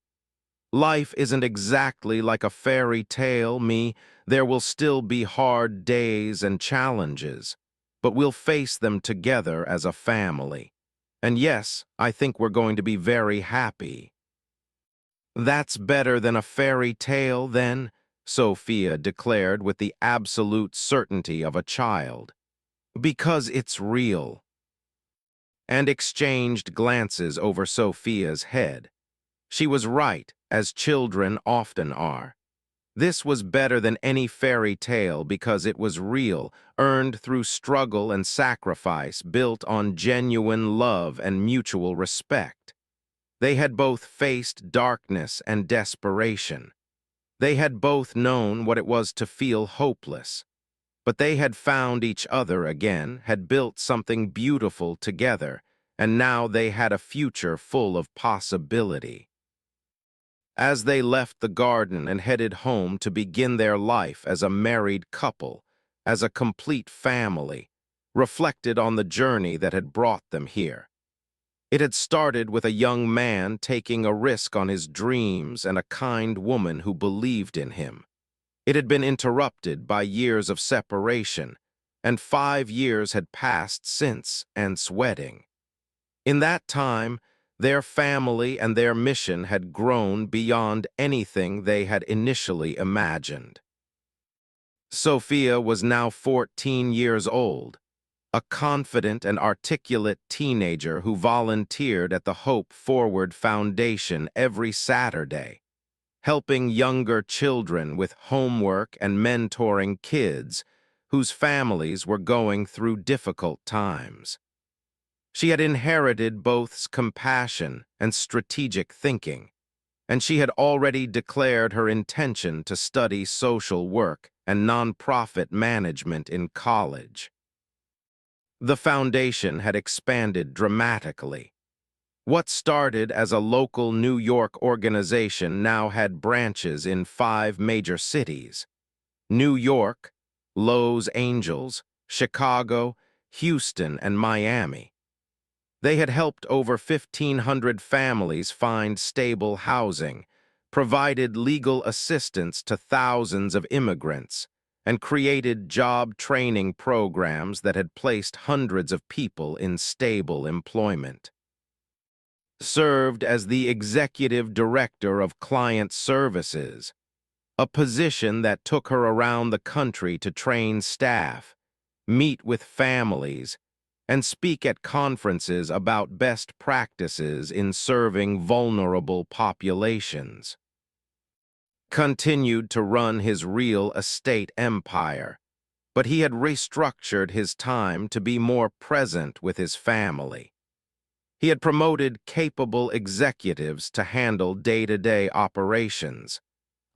"Life isn't exactly like a fairy tale, me. There will still be hard days and challenges, but we'll face them together as a family. And yes, I think we're going to be very happy." "That's better than a fairy tale, then," Sophia declared with the absolute certainty of a child. "Because it's real." And exchanged glances over Sophia's head. She was right, as children often are. This was better than any fairy tale because it was real, earned through struggle and sacrifice, built on genuine love and mutual respect. They had both faced darkness and desperation. They had both known what it was to feel hopeless. But they had found each other again, had built something beautiful together, and now they had a future full of possibility. As they left the garden and headed home to begin their life as a married couple, as a complete family, reflected on the journey that had brought them here. It had started with a young man taking a risk on his dreams and a kind woman who believed in him. It had been interrupted by years of separation, and 5 years had passed since Ant's wedding. In that time, their family and their mission had grown beyond anything they had initially imagined. Sophia was now 14 years old, a confident and articulate teenager who volunteered at the Hope Forward Foundation every Saturday, helping younger children with homework and mentoring kids whose families were going through difficult times. She had inherited both compassion and strategic thinking, and she had already declared her intention to study social work and nonprofit management in college. The foundation had expanded dramatically. What started as a local New York organization now had branches in 5 major cities: New York, Los Angeles, Chicago, Houston, and Miami. They had helped over 1,500 families find stable housing, provided legal assistance to thousands of immigrants, and created job training programs that had placed hundreds of people in stable employment. Served as the executive director of client services, a position that took her around the country to train staff, meet with families, and speak at conferences about best practices in serving vulnerable populations. Continued to run his real estate empire, but he had restructured his time to be more present with his family. He had promoted capable executives to handle day-to-day operations,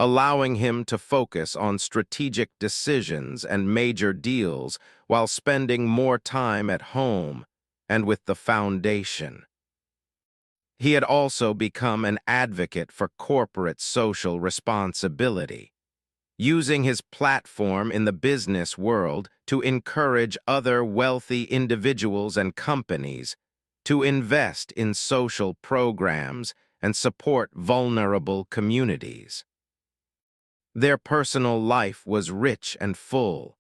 allowing him to focus on strategic decisions and major deals while spending more time at home and with the foundation. He had also become an advocate for corporate social responsibility, using his platform in the business world to encourage other wealthy individuals and companies to invest in social programs and support vulnerable communities. Their personal life was rich and full.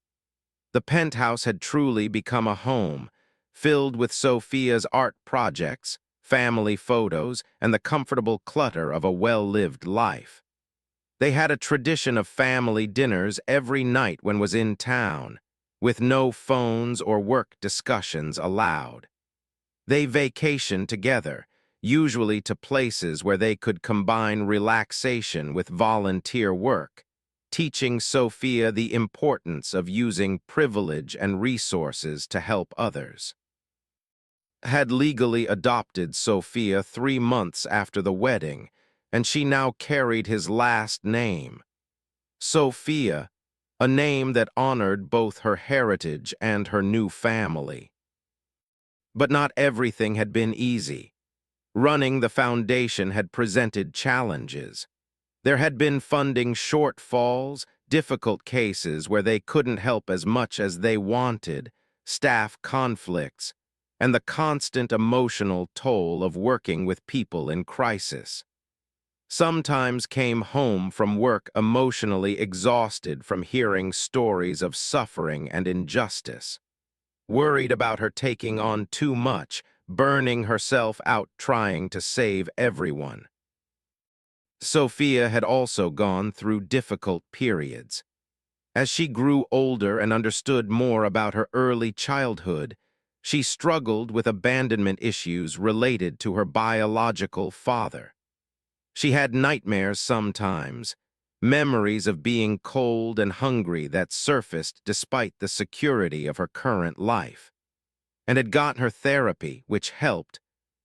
The penthouse had truly become a home, filled with Sophia's art projects, family photos, and the comfortable clutter of a well-lived life. They had a tradition of family dinners every night when was in town, with no phones or work discussions allowed. They vacationed together, usually to places where they could combine relaxation with volunteer work, teaching Sophia the importance of using privilege and resources to help others. Had legally adopted Sophia 3 months after the wedding, and she now carried his last name, Sophia, a name that honored both her heritage and her new family. But not everything had been easy. Running the foundation had presented challenges. There had been funding shortfalls, difficult cases where they couldn't help as much as they wanted, staff conflicts, and the constant emotional toll of working with people in crisis. Sometimes came home from work emotionally exhausted from hearing stories of suffering and injustice, worried about her taking on too much, burning herself out trying to save everyone. Sophia had also gone through difficult periods. As she grew older and understood more about her early childhood, she struggled with abandonment issues related to her biological father. She had nightmares sometimes, memories of being cold and hungry that surfaced despite the security of her current life, and had gotten her therapy, which helped,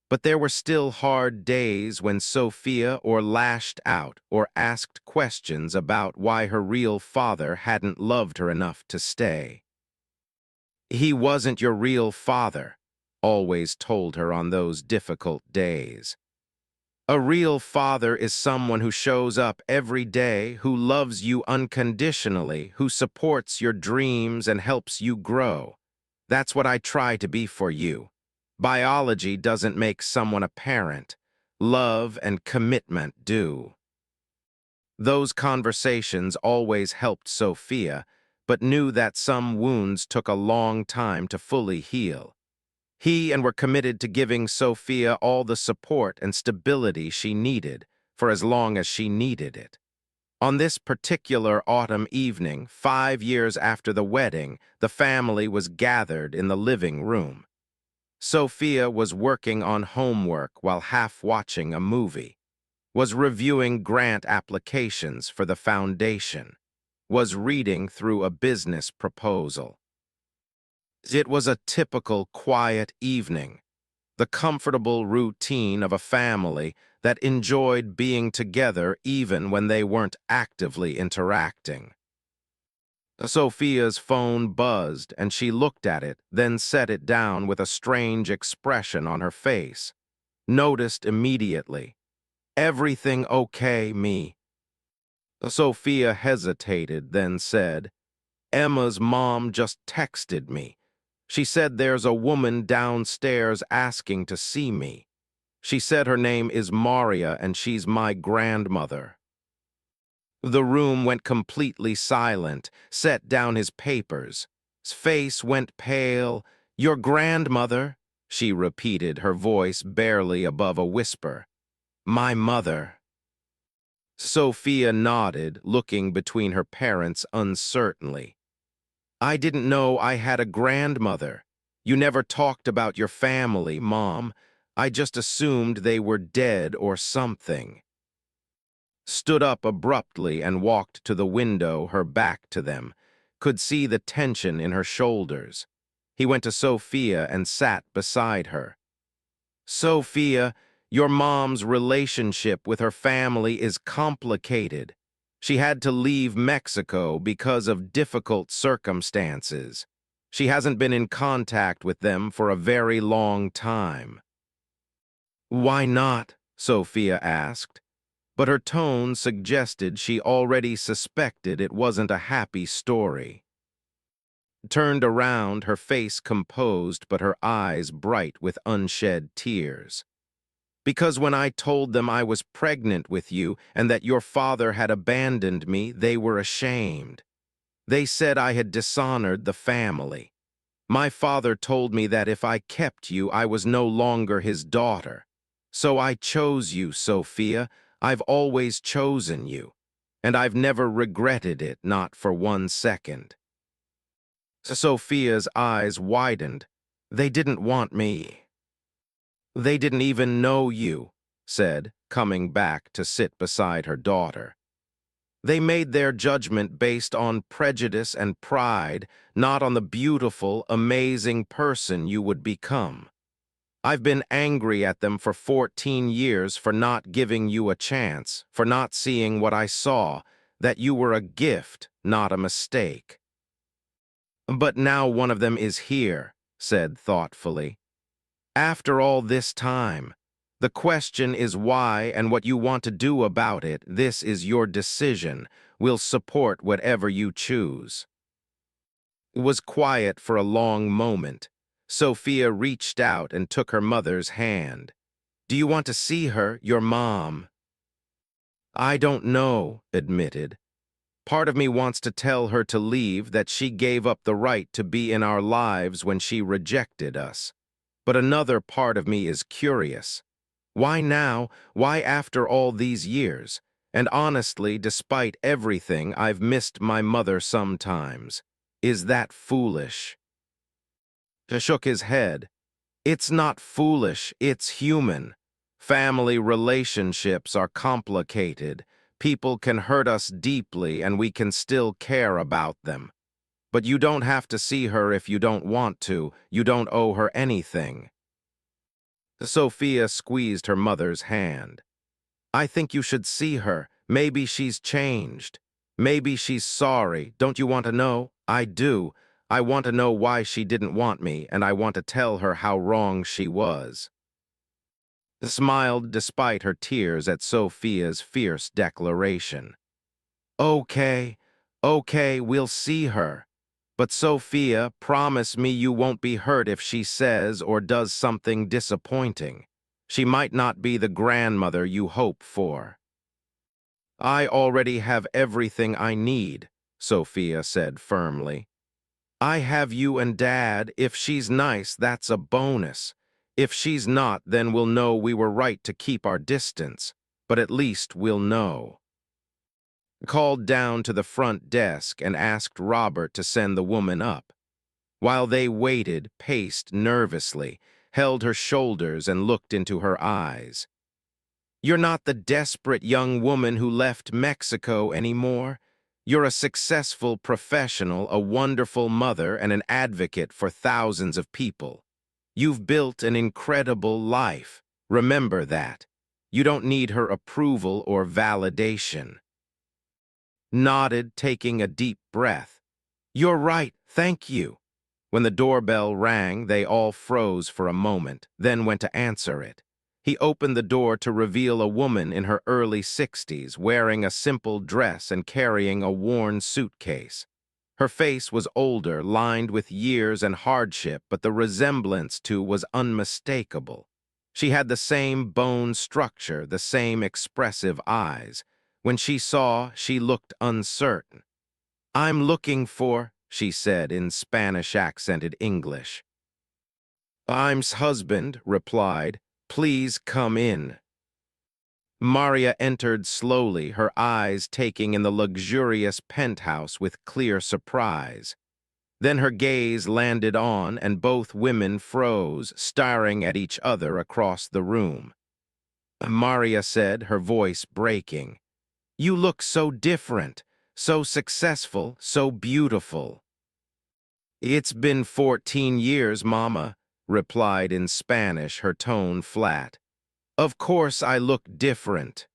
but there were still hard days when Sophia or lashed out or asked questions about why her real father hadn't loved her enough to stay. He wasn't your real father, always told her on those difficult days. A real father is someone who shows up every day, who loves you unconditionally, who supports your dreams and helps you grow. That's what I try to be for you. Biology doesn't make someone a parent. Love and commitment do. Those conversations always helped Sophia, but knew that some wounds took a long time to fully heal. He and were committed to giving Sophia all the support and stability she needed for as long as she needed it. On this particular autumn evening, 5 years after the wedding, the family was gathered in the living room. Sophia was working on homework while half watching a movie, was reviewing grant applications for the foundation, was reading through a business proposal. It was a typical quiet evening, the comfortable routine of a family that enjoyed being together even when they weren't actively interacting. Sophia's phone buzzed, and she looked at it, then set it down with a strange expression on her face. Noticed immediately. "Everything okay, me?" Sophia hesitated, then said, "Emma's mom just texted me. She said there's a woman downstairs asking to see me. She said her name is Maria and she's my grandmother." The room went completely silent, set down his papers. His face went pale. "Your grandmother?" she repeated, her voice barely above a whisper. "My mother." Sophia nodded, looking between her parents uncertainly. "I didn't know I had a grandmother. You never talked about your family, Mom. I just assumed they were dead or something." Stood up abruptly and walked to the window, her back to them, could see the tension in her shoulders. He went to Sophia and sat beside her. "Sophia, your mom's relationship with her family is complicated. She had to leave Mexico because of difficult circumstances. She hasn't been in contact with them for a very long time." "Why not?" Sophia asked, but her tone suggested she already suspected it wasn't a happy story. Turned around, her face composed but her eyes bright with unshed tears. "Because when I told them I was pregnant with you and that your father had abandoned me, they were ashamed. They said I had dishonored the family. My father told me that if I kept you, I was no longer his daughter. So I chose you, Sophia. I've always chosen you, and I've never regretted it, not for 1 second." Sophia's eyes widened. "They didn't want me." "They didn't even know you," said, coming back to sit beside her daughter. "They made their judgment based on prejudice and pride, not on the beautiful, amazing person you would become. I've been angry at them for 14 years for not giving you a chance, for not seeing what I saw, that you were a gift, not a mistake." "But now one of them is here," said thoughtfully. "After all this time, the question is why and what you want to do about it. This is your decision. We'll support whatever you choose." It was quiet for a long moment. Sophia reached out and took her mother's hand. "Do you want to see her, your mom?" "I don't know," admitted. "Part of me wants to tell her to leave, that she gave up the right to be in our lives when she rejected us. But another part of me is curious. Why now? Why after all these years? And honestly, despite everything, I've missed my mother sometimes. Is that foolish?" He shook his head. "It's not foolish, it's human. Family relationships are complicated. People can hurt us deeply and we can still care about them. But you don't have to see her if you don't want to. You don't owe her anything. Sophia squeezed her mother's hand. I think you should see her. Maybe she's changed. Maybe she's sorry. Don't you want to know? I do. I want to know why she didn't want me, and I want to tell her how wrong she was. Smiled despite her tears at Sophia's fierce declaration. Okay, okay, we'll see her. But Sophia, promise me you won't be hurt if she says or does something disappointing. She might not be the grandmother you hope for. I already have everything I need, Sophia said firmly. I have you and Dad. If she's nice, that's a bonus. If she's not, then we'll know we were right to keep our distance. But at least we'll know. Called down to the front desk and asked Robert to send the woman up. While they waited, paced nervously, held her shoulders and looked into her eyes. You're not the desperate young woman who left Mexico anymore. You're a successful professional, a wonderful mother, and an advocate for thousands of people. You've built an incredible life. Remember that. You don't need her approval or validation. Nodded, taking a deep breath. You're right, thank you. When the doorbell rang, they all froze for a moment, then went to answer it. He opened the door to reveal a woman in her early 60s, wearing a simple dress and carrying a worn suitcase. Her face was older, lined with years and hardship, but the resemblance to was unmistakable. She had the same bone structure, the same expressive eyes. When she saw, she looked uncertain. I'm looking for, she said in Spanish-accented English. Im's husband, replied. Please come in. Maria entered slowly, her eyes taking in the luxurious penthouse with clear surprise. Then her gaze landed on, and both women froze, staring at each other across the room. Maria said, her voice breaking, You look so different, so successful, so beautiful. It's been 14 years, Mama, replied in Spanish, her tone flat. Of course I look different.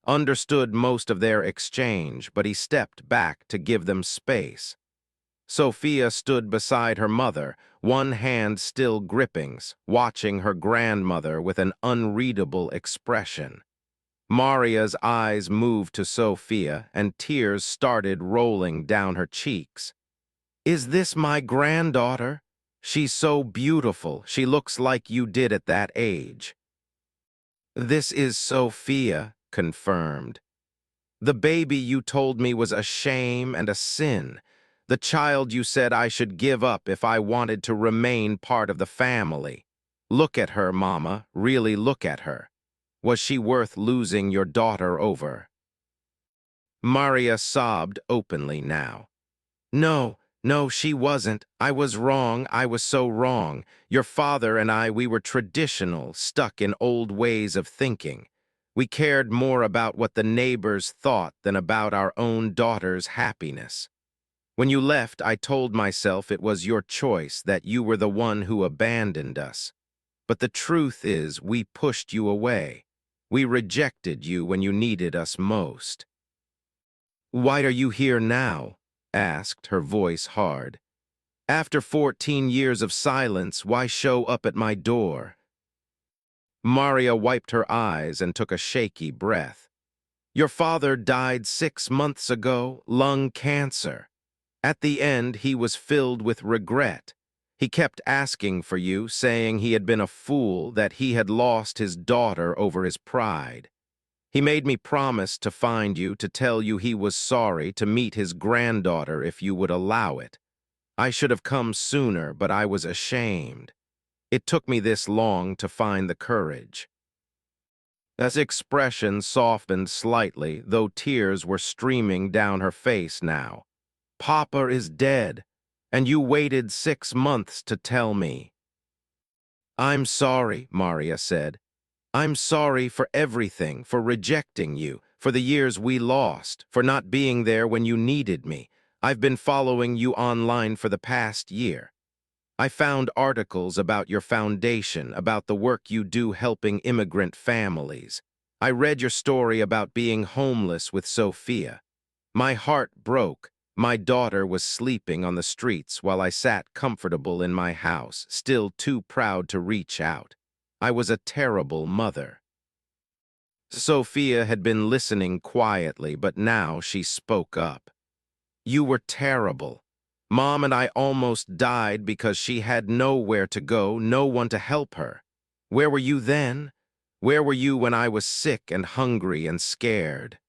Understood most of their exchange, but he stepped back to give them space. Sophia stood beside her mother, one hand still gripping, watching her grandmother with an unreadable expression. Maria's eyes moved to Sophia, and tears started rolling down her cheeks. Is this my granddaughter? She's so beautiful. She looks like you did at that age. This is Sophia, confirmed. The baby you told me was a shame and a sin. The child you said I should give up if I wanted to remain part of the family. Look at her, Mama. Really look at her. Was she worth losing your daughter over? Maria sobbed openly now. No, no, she wasn't. I was wrong. I was so wrong. Your father and I, we were traditional, stuck in old ways of thinking. We cared more about what the neighbors thought than about our own daughter's happiness. When you left, I told myself it was your choice, that you were the one who abandoned us. But the truth is, we pushed you away. We rejected you when you needed us most. Why are you here now? Asked, her voice hard. After 14 years of silence, why show up at my door? Maria wiped her eyes and took a shaky breath. Your father died 6 months ago, lung cancer. At the end, he was filled with regret. He kept asking for you, saying he had been a fool, that he had lost his daughter over his pride. He made me promise to find you, to tell you he was sorry, to meet his granddaughter if you would allow it. I should have come sooner, but I was ashamed. It took me this long to find the courage. His expression softened slightly, though tears were streaming down her face now. Papa is dead, and you waited 6 months to tell me. I'm sorry, Maria said. I'm sorry for everything, for rejecting you, for the years we lost, for not being there when you needed me. I've been following you online for the past year. I found articles about your foundation, about the work you do helping immigrant families. I read your story about being homeless with Sophia. My heart broke. My daughter was sleeping on the streets while I sat comfortable in my house, still too proud to reach out. I was a terrible mother. Sophia had been listening quietly, but now she spoke up. You were terrible. Mom and I almost died because she had nowhere to go, no one to help her. Where were you then? Where were you when I was sick and hungry and scared?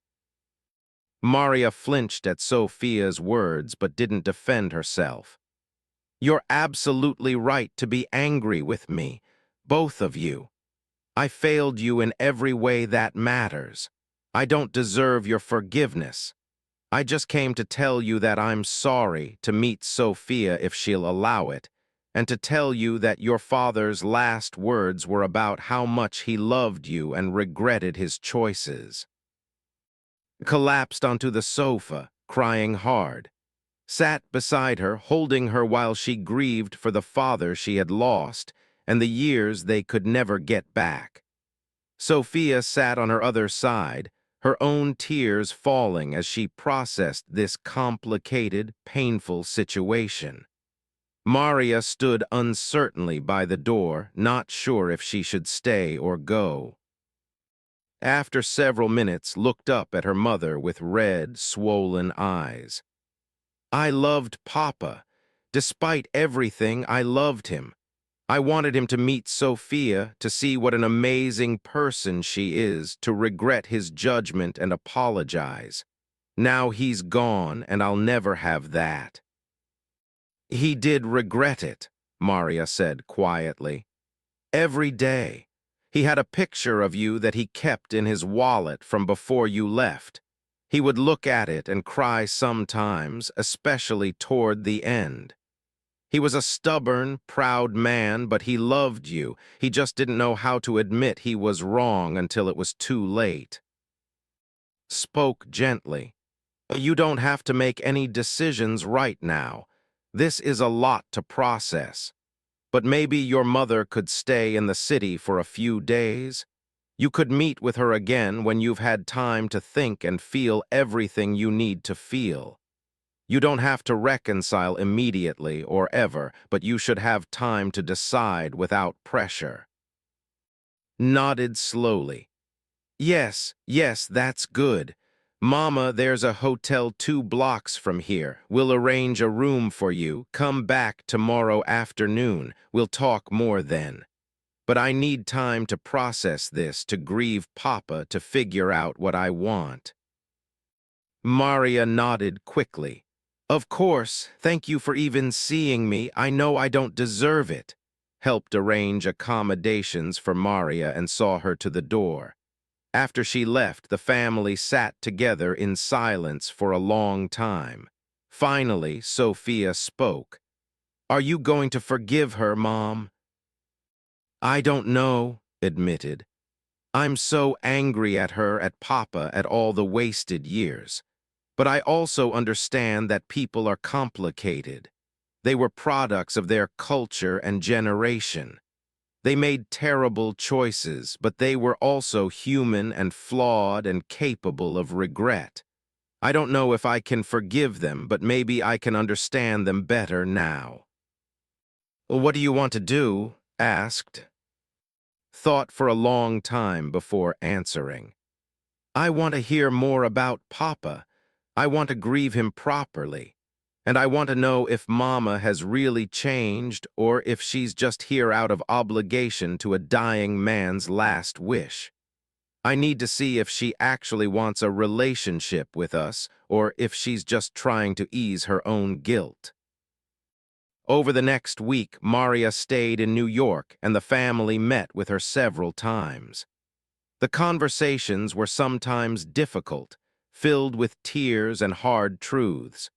Maria flinched at Sophia's words but didn't defend herself. You're absolutely right to be angry with me, both of you. I failed you in every way that matters. I don't deserve your forgiveness. I just came to tell you that I'm sorry, to meet Sophia if she'll allow it, and to tell you that your father's last words were about how much he loved you and regretted his choices. Collapsed onto the sofa, crying hard. Sat beside her, holding her while she grieved for the father she had lost and the years they could never get back. Sophia sat on her other side, her own tears falling as she processed this complicated, painful situation. Maria stood uncertainly by the door, not sure if she should stay or go. After several minutes, looked up at her mother with red, swollen eyes. I loved Papa. Despite everything, I loved him. I wanted him to meet Sophia, to see what an amazing person she is, to regret his judgment and apologize. Now he's gone, and I'll never have that. He did regret it, Maria said quietly. Every day. He had a picture of you that he kept in his wallet from before you left. He would look at it and cry sometimes, especially toward the end. He was a stubborn, proud man, but he loved you. He just didn't know how to admit he was wrong until it was too late. Spoke gently. You don't have to make any decisions right now. This is a lot to process. But maybe your mother could stay in the city for a few days. You could meet with her again when you've had time to think and feel everything you need to feel. You don't have to reconcile immediately or ever, but you should have time to decide without pressure. Nodded slowly. Yes, that's good. Mama, there's a hotel 2 blocks from here. We'll arrange a room for you. Come back tomorrow afternoon. We'll talk more then. But I need time to process this, to grieve Papa, to figure out what I want. Maria nodded quickly. Of course, thank you for even seeing me. I know I don't deserve it. Helped arrange accommodations for Maria and saw her to the door. After she left, the family sat together in silence for a long time. Finally, Sophia spoke. Are you going to forgive her, Mom? I don't know, admitted. I'm so angry at her, at Papa, at all the wasted years. But I also understand that people are complicated. They were products of their culture and generation. They made terrible choices, but they were also human and flawed and capable of regret. I don't know if I can forgive them, but maybe I can understand them better now. What do you want to do? Asked. Thought for a long time before answering. I want to hear more about Papa. I want to grieve him properly. And I want to know if Mama has really changed or if she's just here out of obligation to a dying man's last wish. I need to see if she actually wants a relationship with us or if she's just trying to ease her own guilt. Over the next week, Maria stayed in New York and the family met with her several times. The conversations were sometimes difficult, filled with tears and hard truths.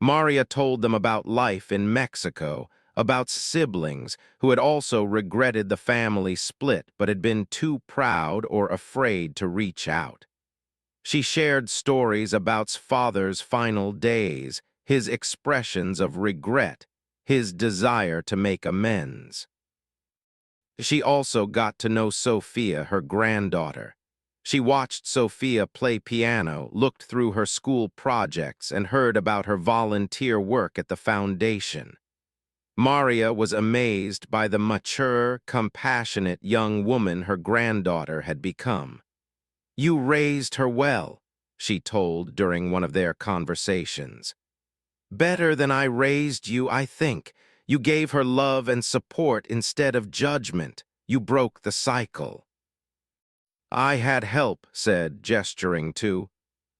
Maria told them about life in Mexico, about siblings who had also regretted the family split but had been too proud or afraid to reach out. She shared stories about father's final days, his expressions of regret, his desire to make amends. She also got to know Sophia, her granddaughter. She watched Sophia play piano, looked through her school projects, and heard about her volunteer work at the foundation. Maria was amazed by the mature, compassionate young woman her granddaughter had become. "You raised her well," she told during one of their conversations. "Better than I raised you, I think. You gave her love and support instead of judgment. You broke the cycle." "I had help," said, gesturing too.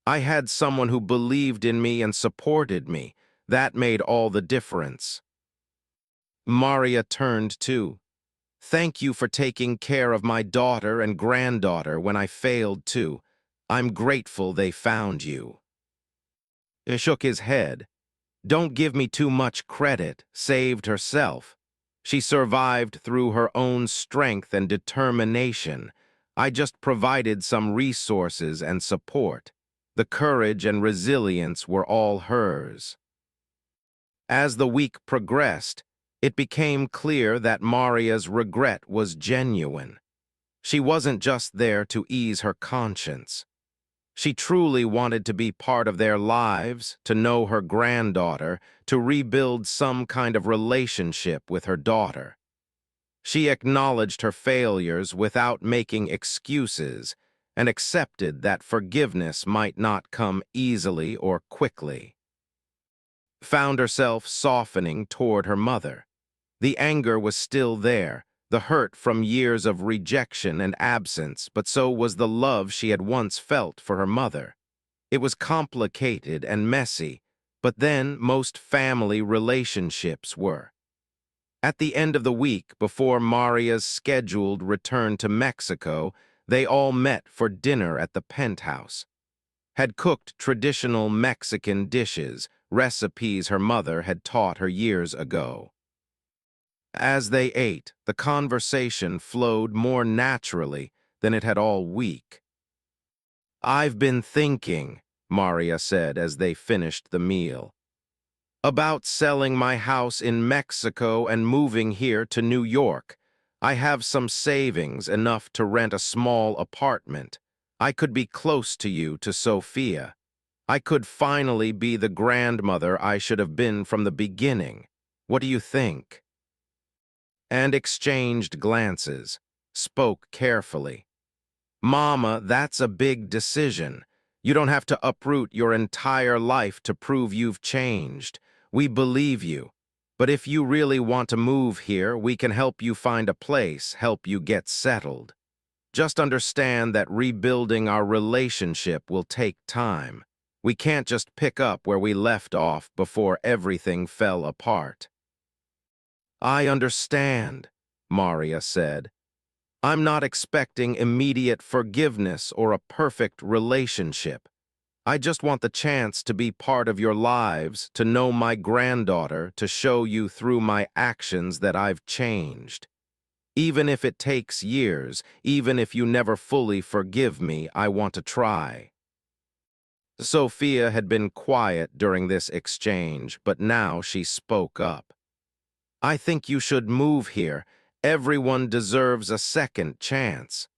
"I had someone who believed in me and supported me. That made all the difference." Maria turned too. "Thank you for taking care of my daughter and granddaughter when I failed too. I'm grateful they found you." He shook his head. "Don't give me too much credit. Saved herself. She survived through her own strength and determination. I just provided some resources and support. The courage and resilience were all hers." As the week progressed, it became clear that Maria's regret was genuine. She wasn't just there to ease her conscience. She truly wanted to be part of their lives, to know her granddaughter, to rebuild some kind of relationship with her daughter. She acknowledged her failures without making excuses and accepted that forgiveness might not come easily or quickly. Found herself softening toward her mother. The anger was still there, the hurt from years of rejection and absence, but so was the love she had once felt for her mother. It was complicated and messy, but then most family relationships were. At the end of the week, before Maria's scheduled return to Mexico, they all met for dinner at the penthouse. Had cooked traditional Mexican dishes, recipes her mother had taught her years ago. As they ate, the conversation flowed more naturally than it had all week. "I've been thinking," Maria said as they finished the meal, "about selling my house in Mexico and moving here to New York. I have some savings, enough to rent a small apartment. I could be close to you, to Sophia. I could finally be the grandmother I should have been from the beginning. What do you think?" And exchanged glances, spoke carefully. "Mama, that's a big decision. You don't have to uproot your entire life to prove you've changed. We believe you. But if you really want to move here, we can help you find a place, help you get settled. Just understand that rebuilding our relationship will take time. We can't just pick up where we left off before everything fell apart." "I understand," Maria said. "I'm not expecting immediate forgiveness or a perfect relationship. I just want the chance to be part of your lives, to know my granddaughter, to show you through my actions that I've changed. Even if it takes years, even if you never fully forgive me, I want to try." Sophia had been quiet during this exchange, but now she spoke up. "I think you should move here. Everyone deserves a second chance.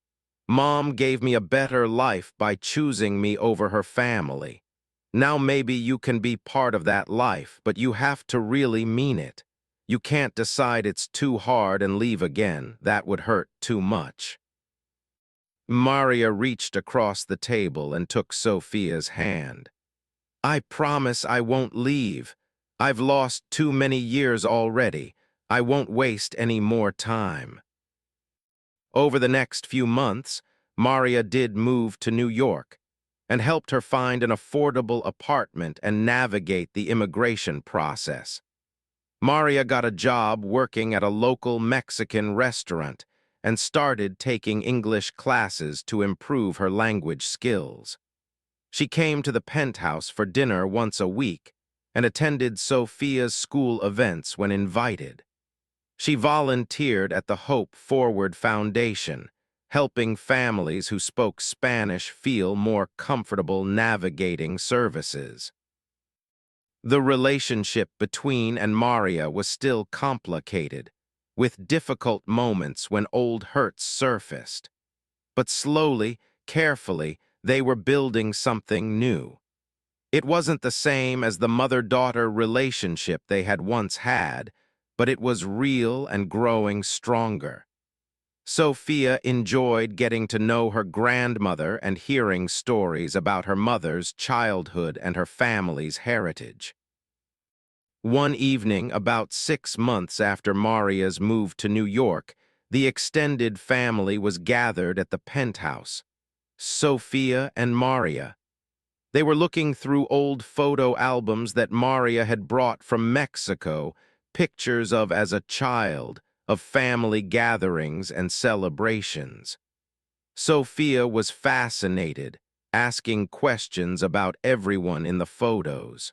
Mom gave me a better life by choosing me over her family. Now maybe you can be part of that life, but you have to really mean it. You can't decide it's too hard and leave again. That would hurt too much." Maria reached across the table and took Sophia's hand. "I promise I won't leave. I've lost too many years already. I won't waste any more time." Over the next few months, Maria did move to New York and helped her find an affordable apartment and navigate the immigration process. Maria got a job working at a local Mexican restaurant and started taking English classes to improve her language skills. She came to the penthouse for dinner once a week and attended Sophia's school events when invited. She volunteered at the Hope Forward Foundation, helping families who spoke Spanish feel more comfortable navigating services. The relationship between and Maria was still complicated, with difficult moments when old hurts surfaced. But slowly, carefully, they were building something new. It wasn't the same as the mother-daughter relationship they had once had, but it was real and growing stronger. Sophia enjoyed getting to know her grandmother and hearing stories about her mother's childhood and her family's heritage. One evening, about 6 months after Maria's move to New York, the extended family was gathered at the penthouse. Sophia and Maria. They were looking through old photo albums that Maria had brought from Mexico, pictures of as a child, of family gatherings and celebrations. Sophia was fascinated, asking questions about everyone in the photos.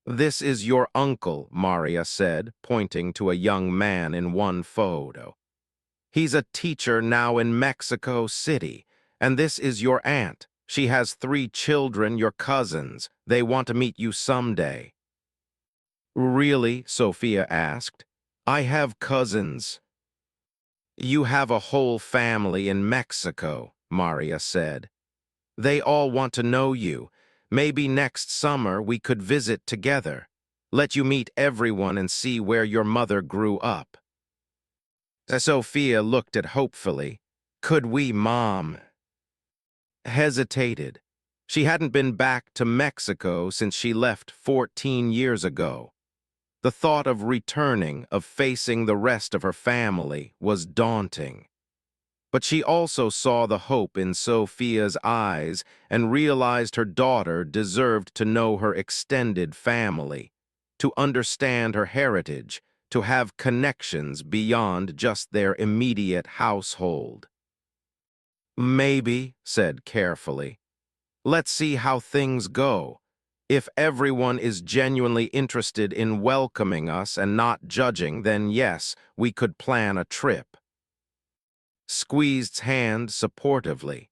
"This is your uncle," Maria said, pointing to a young man in one photo. "He's a teacher now in Mexico City. And this is your aunt. She has 3 children, your cousins. They want to meet you someday." "Really?" Sophia asked. "I have cousins." "You have a whole family in Mexico," Maria said. "They all want to know you. Maybe next summer we could visit together. Let you meet everyone and see where your mother grew up." Sophia looked at hopefully. "Could we, Mom?" Hesitated. She hadn't been back to Mexico since she left 14 years ago. The thought of returning, of facing the rest of her family, was daunting. But she also saw the hope in Sophia's eyes and realized her daughter deserved to know her extended family, to understand her heritage, to have connections beyond just their immediate household. "Maybe," said carefully. "Let's see how things go. If everyone is genuinely interested in welcoming us and not judging, then yes, we could plan a trip." Squeezed's hand supportively.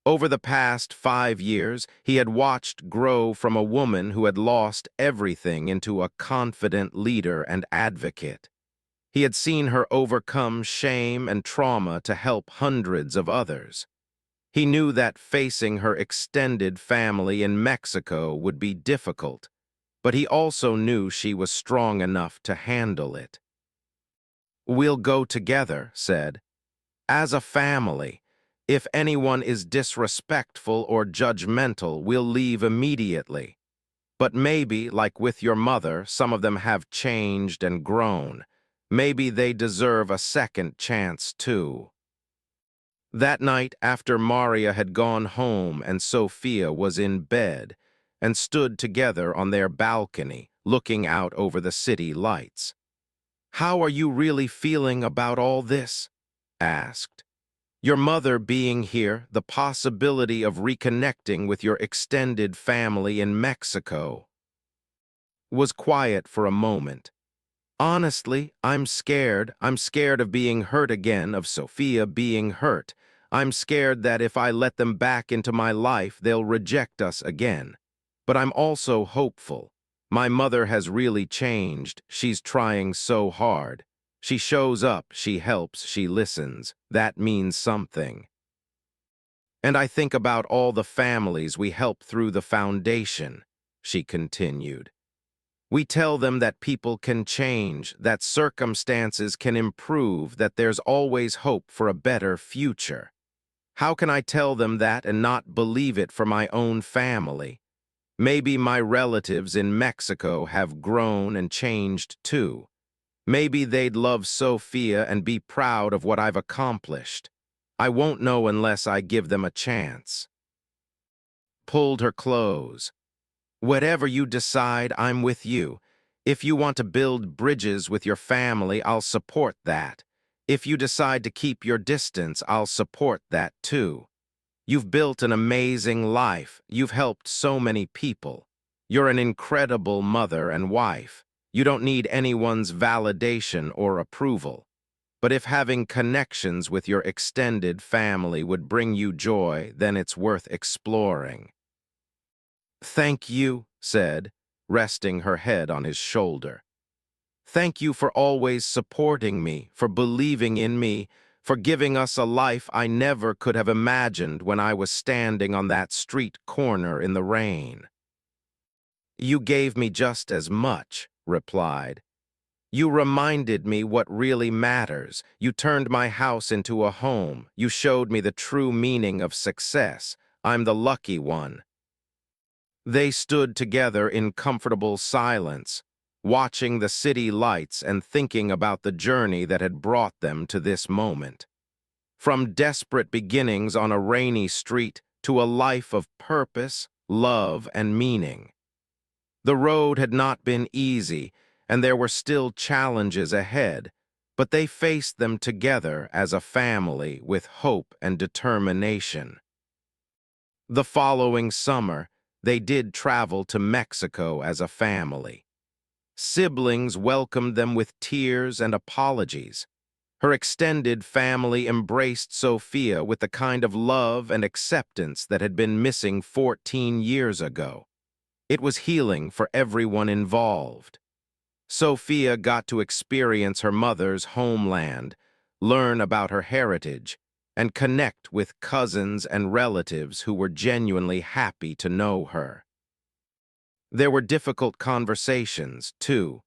Over the past 5 years, he had watched grow from a woman who had lost everything into a confident leader and advocate. He had seen her overcome shame and trauma to help hundreds of others. He knew that facing her extended family in Mexico would be difficult, but he also knew she was strong enough to handle it. "We'll go together," said. "As a family. If anyone is disrespectful or judgmental, we'll leave immediately. But maybe, like with your mother, some of them have changed and grown. Maybe they deserve a second chance, too." That night, after Maria had gone home and Sophia was in bed, and stood together on their balcony, looking out over the city lights. "How are you really feeling about all this?" asked. "Your mother being here, the possibility of reconnecting with your extended family in Mexico." Was quiet for a moment. "Honestly, I'm scared. I'm scared of being hurt again, of Sophia being hurt. I'm scared that if I let them back into my life, they'll reject us again. But I'm also hopeful. My mother has really changed. She's trying so hard. She shows up, she helps, she listens. That means something. And I think about all the families we help through the foundation," she continued. "We tell them that people can change, that circumstances can improve, that there's always hope for a better future. How can I tell them that and not believe it for my own family? Maybe my relatives in Mexico have grown and changed too. Maybe they'd love Sophia and be proud of what I've accomplished. I won't know unless I give them a chance." Pulled her close. "Whatever you decide, I'm with you. If you want to build bridges with your family, I'll support that. If you decide to keep your distance, I'll support that too. You've built an amazing life. You've helped so many people. You're an incredible mother and wife. You don't need anyone's validation or approval. But if having connections with your extended family would bring you joy, then it's worth exploring. Thank you, said, resting her head on his shoulder. Thank you for always supporting me, for believing in me, for giving us a life I never could have imagined when I was standing on that street corner in the rain. You gave me just as much, replied. You reminded me what really matters. You turned my house into a home. You showed me the true meaning of success. I'm the lucky one. They stood together in comfortable silence, watching the city lights and thinking about the journey that had brought them to this moment. From desperate beginnings on a rainy street to a life of purpose, love, and meaning. The road had not been easy, and there were still challenges ahead, but they faced them together as a family with hope and determination. The following summer, they did travel to Mexico as a family. Siblings welcomed them with tears and apologies. Her extended family embraced Sophia with the kind of love and acceptance that had been missing 14 years ago. It was healing for everyone involved. Sophia got to experience her mother's homeland, learn about her heritage, and connect with cousins and relatives who were genuinely happy to know her. There were difficult conversations, too.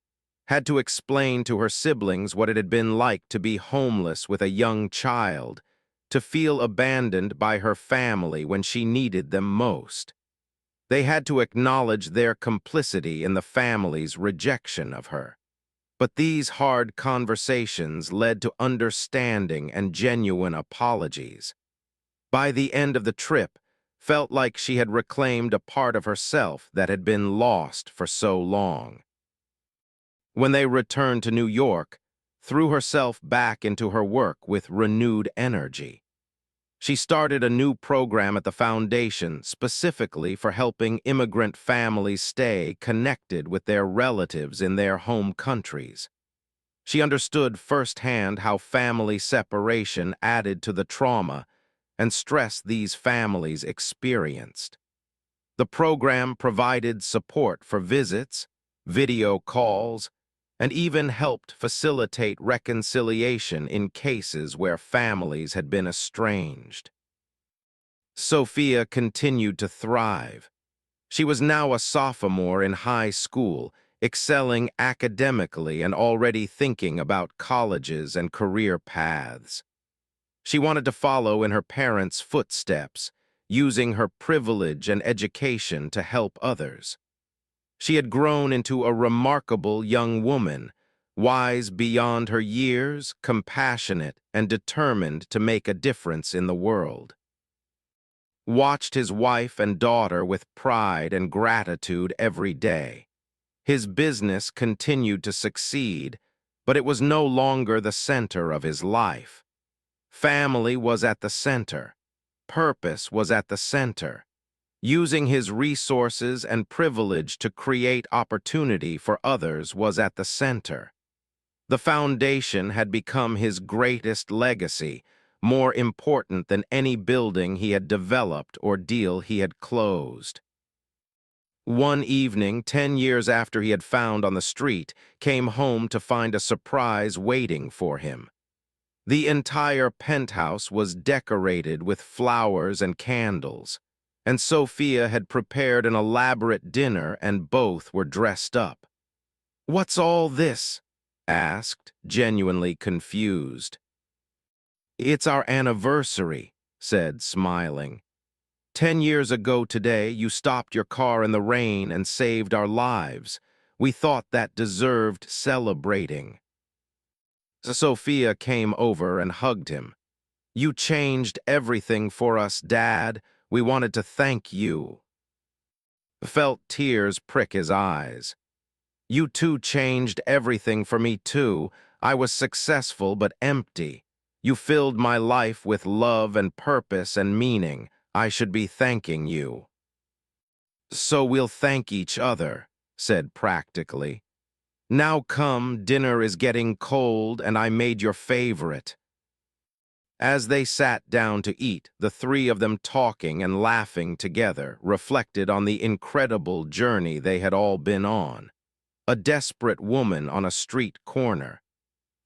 Had to explain to her siblings what it had been like to be homeless with a young child, to feel abandoned by her family when she needed them most. They had to acknowledge their complicity in the family's rejection of her. But these hard conversations led to understanding and genuine apologies. By the end of the trip, felt like she had reclaimed a part of herself that had been lost for so long. When they returned to New York, threw herself back into her work with renewed energy. She started a new program at the foundation specifically for helping immigrant families stay connected with their relatives in their home countries. She understood firsthand how family separation added to the trauma and stress these families experienced. The program provided support for visits, video calls, and even helped facilitate reconciliation in cases where families had been estranged. Sophia continued to thrive. She was now a sophomore in high school, excelling academically and already thinking about colleges and career paths. She wanted to follow in her parents' footsteps, using her privilege and education to help others. She had grown into a remarkable young woman, wise beyond her years, compassionate, and determined to make a difference in the world. Watched his wife and daughter with pride and gratitude every day. His business continued to succeed, but it was no longer the center of his life. Family was at the center. Purpose was at the center. Using his resources and privilege to create opportunity for others was at the center. The foundation had become his greatest legacy, more important than any building he had developed or deal he had closed. One evening, 10 years after he had found on the street, came home to find a surprise waiting for him. The entire penthouse was decorated with flowers and candles, and Sophia had prepared an elaborate dinner and both were dressed up. "What's all this?" asked, genuinely confused. "It's our anniversary," said, smiling. 10 years ago today, you stopped your car in the rain and saved our lives. We thought that deserved celebrating." Sophia came over and hugged him. "You changed everything for us, Dad. We wanted to thank you." Felt tears prick his eyes. "You two changed everything for me too. I was successful but empty. You filled my life with love and purpose and meaning. I should be thanking you." "So we'll thank each other," said practically. Now come, dinner is getting cold, and I made your favorite. As they sat down to eat, the three of them talking and laughing together reflected on the incredible journey they had all been on. A desperate woman on a street corner,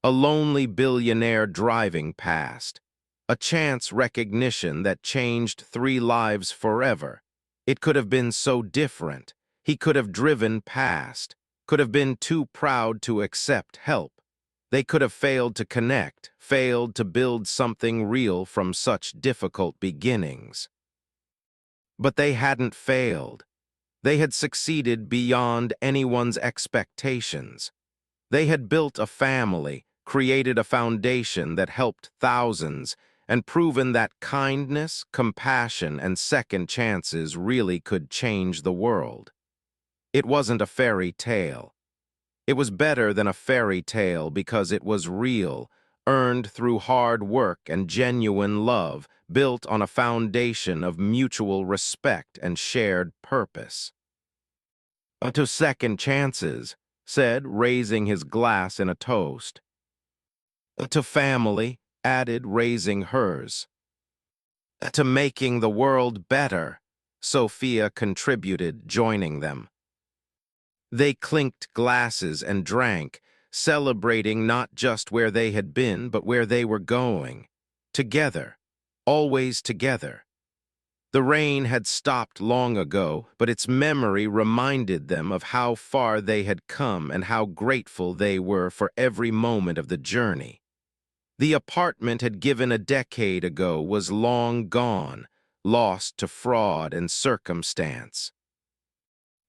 a lonely billionaire driving past, a chance recognition that changed three lives forever. It could have been so different. He could have driven past, could have been too proud to accept help. They could have failed to connect, failed to build something real from such difficult beginnings. But they hadn't failed. They had succeeded beyond anyone's expectations. They had built a family, created a foundation that helped thousands, and proven that kindness, compassion, and second chances really could change the world. It wasn't a fairy tale. It was better than a fairy tale because it was real, earned through hard work and genuine love, built on a foundation of mutual respect and shared purpose. To second chances, said, raising his glass in a toast. To family, added, raising hers. To making the world better, Sophia contributed, joining them. They clinked glasses and drank, celebrating not just where they had been, but where they were going. Together, always together. The rain had stopped long ago, but its memory reminded them of how far they had come and how grateful they were for every moment of the journey. The apartment had given a decade ago was long gone, lost to fraud and circumstance.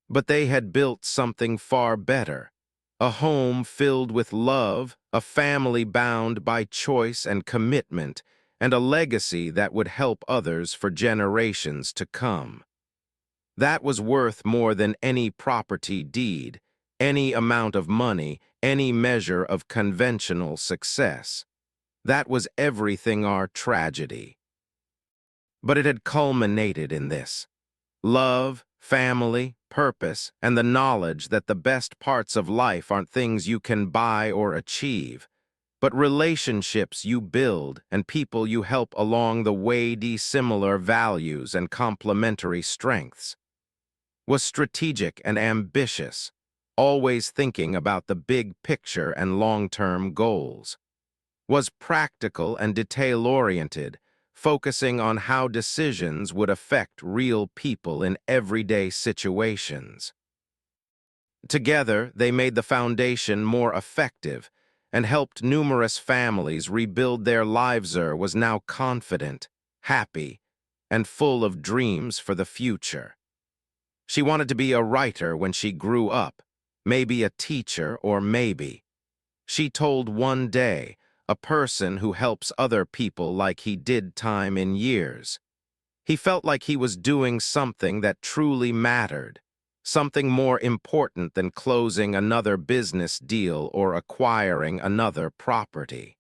But they had built something far better, a home filled with love, a family bound by choice and commitment, and a legacy that would help others for generations to come. That was worth more than any property deed, any amount of money, any measure of conventional success. That was everything our tragedy. But it had culminated in this. Love, family, purpose, and the knowledge that the best parts of life aren't things you can buy or achieve, but relationships you build and people you help along the way. Dissimilar values and complementary strengths. Was strategic and ambitious, always thinking about the big picture and long-term goals. Was practical and detail-oriented, focusing on how decisions would affect real people in everyday situations. Together, they made the foundation more effective and helped numerous families rebuild their lives. Was now confident, happy, and full of dreams for the future. She wanted to be a writer when she grew up, maybe a teacher, or maybe, she told one day, a person who helps other people like he did time in years. He felt like he was doing something that truly mattered, something more important than closing another business deal or acquiring another property.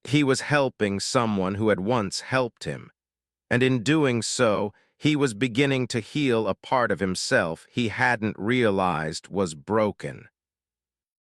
He was helping someone who had once helped him, and in doing so, he was beginning to heal a part of himself he hadn't realized was broken.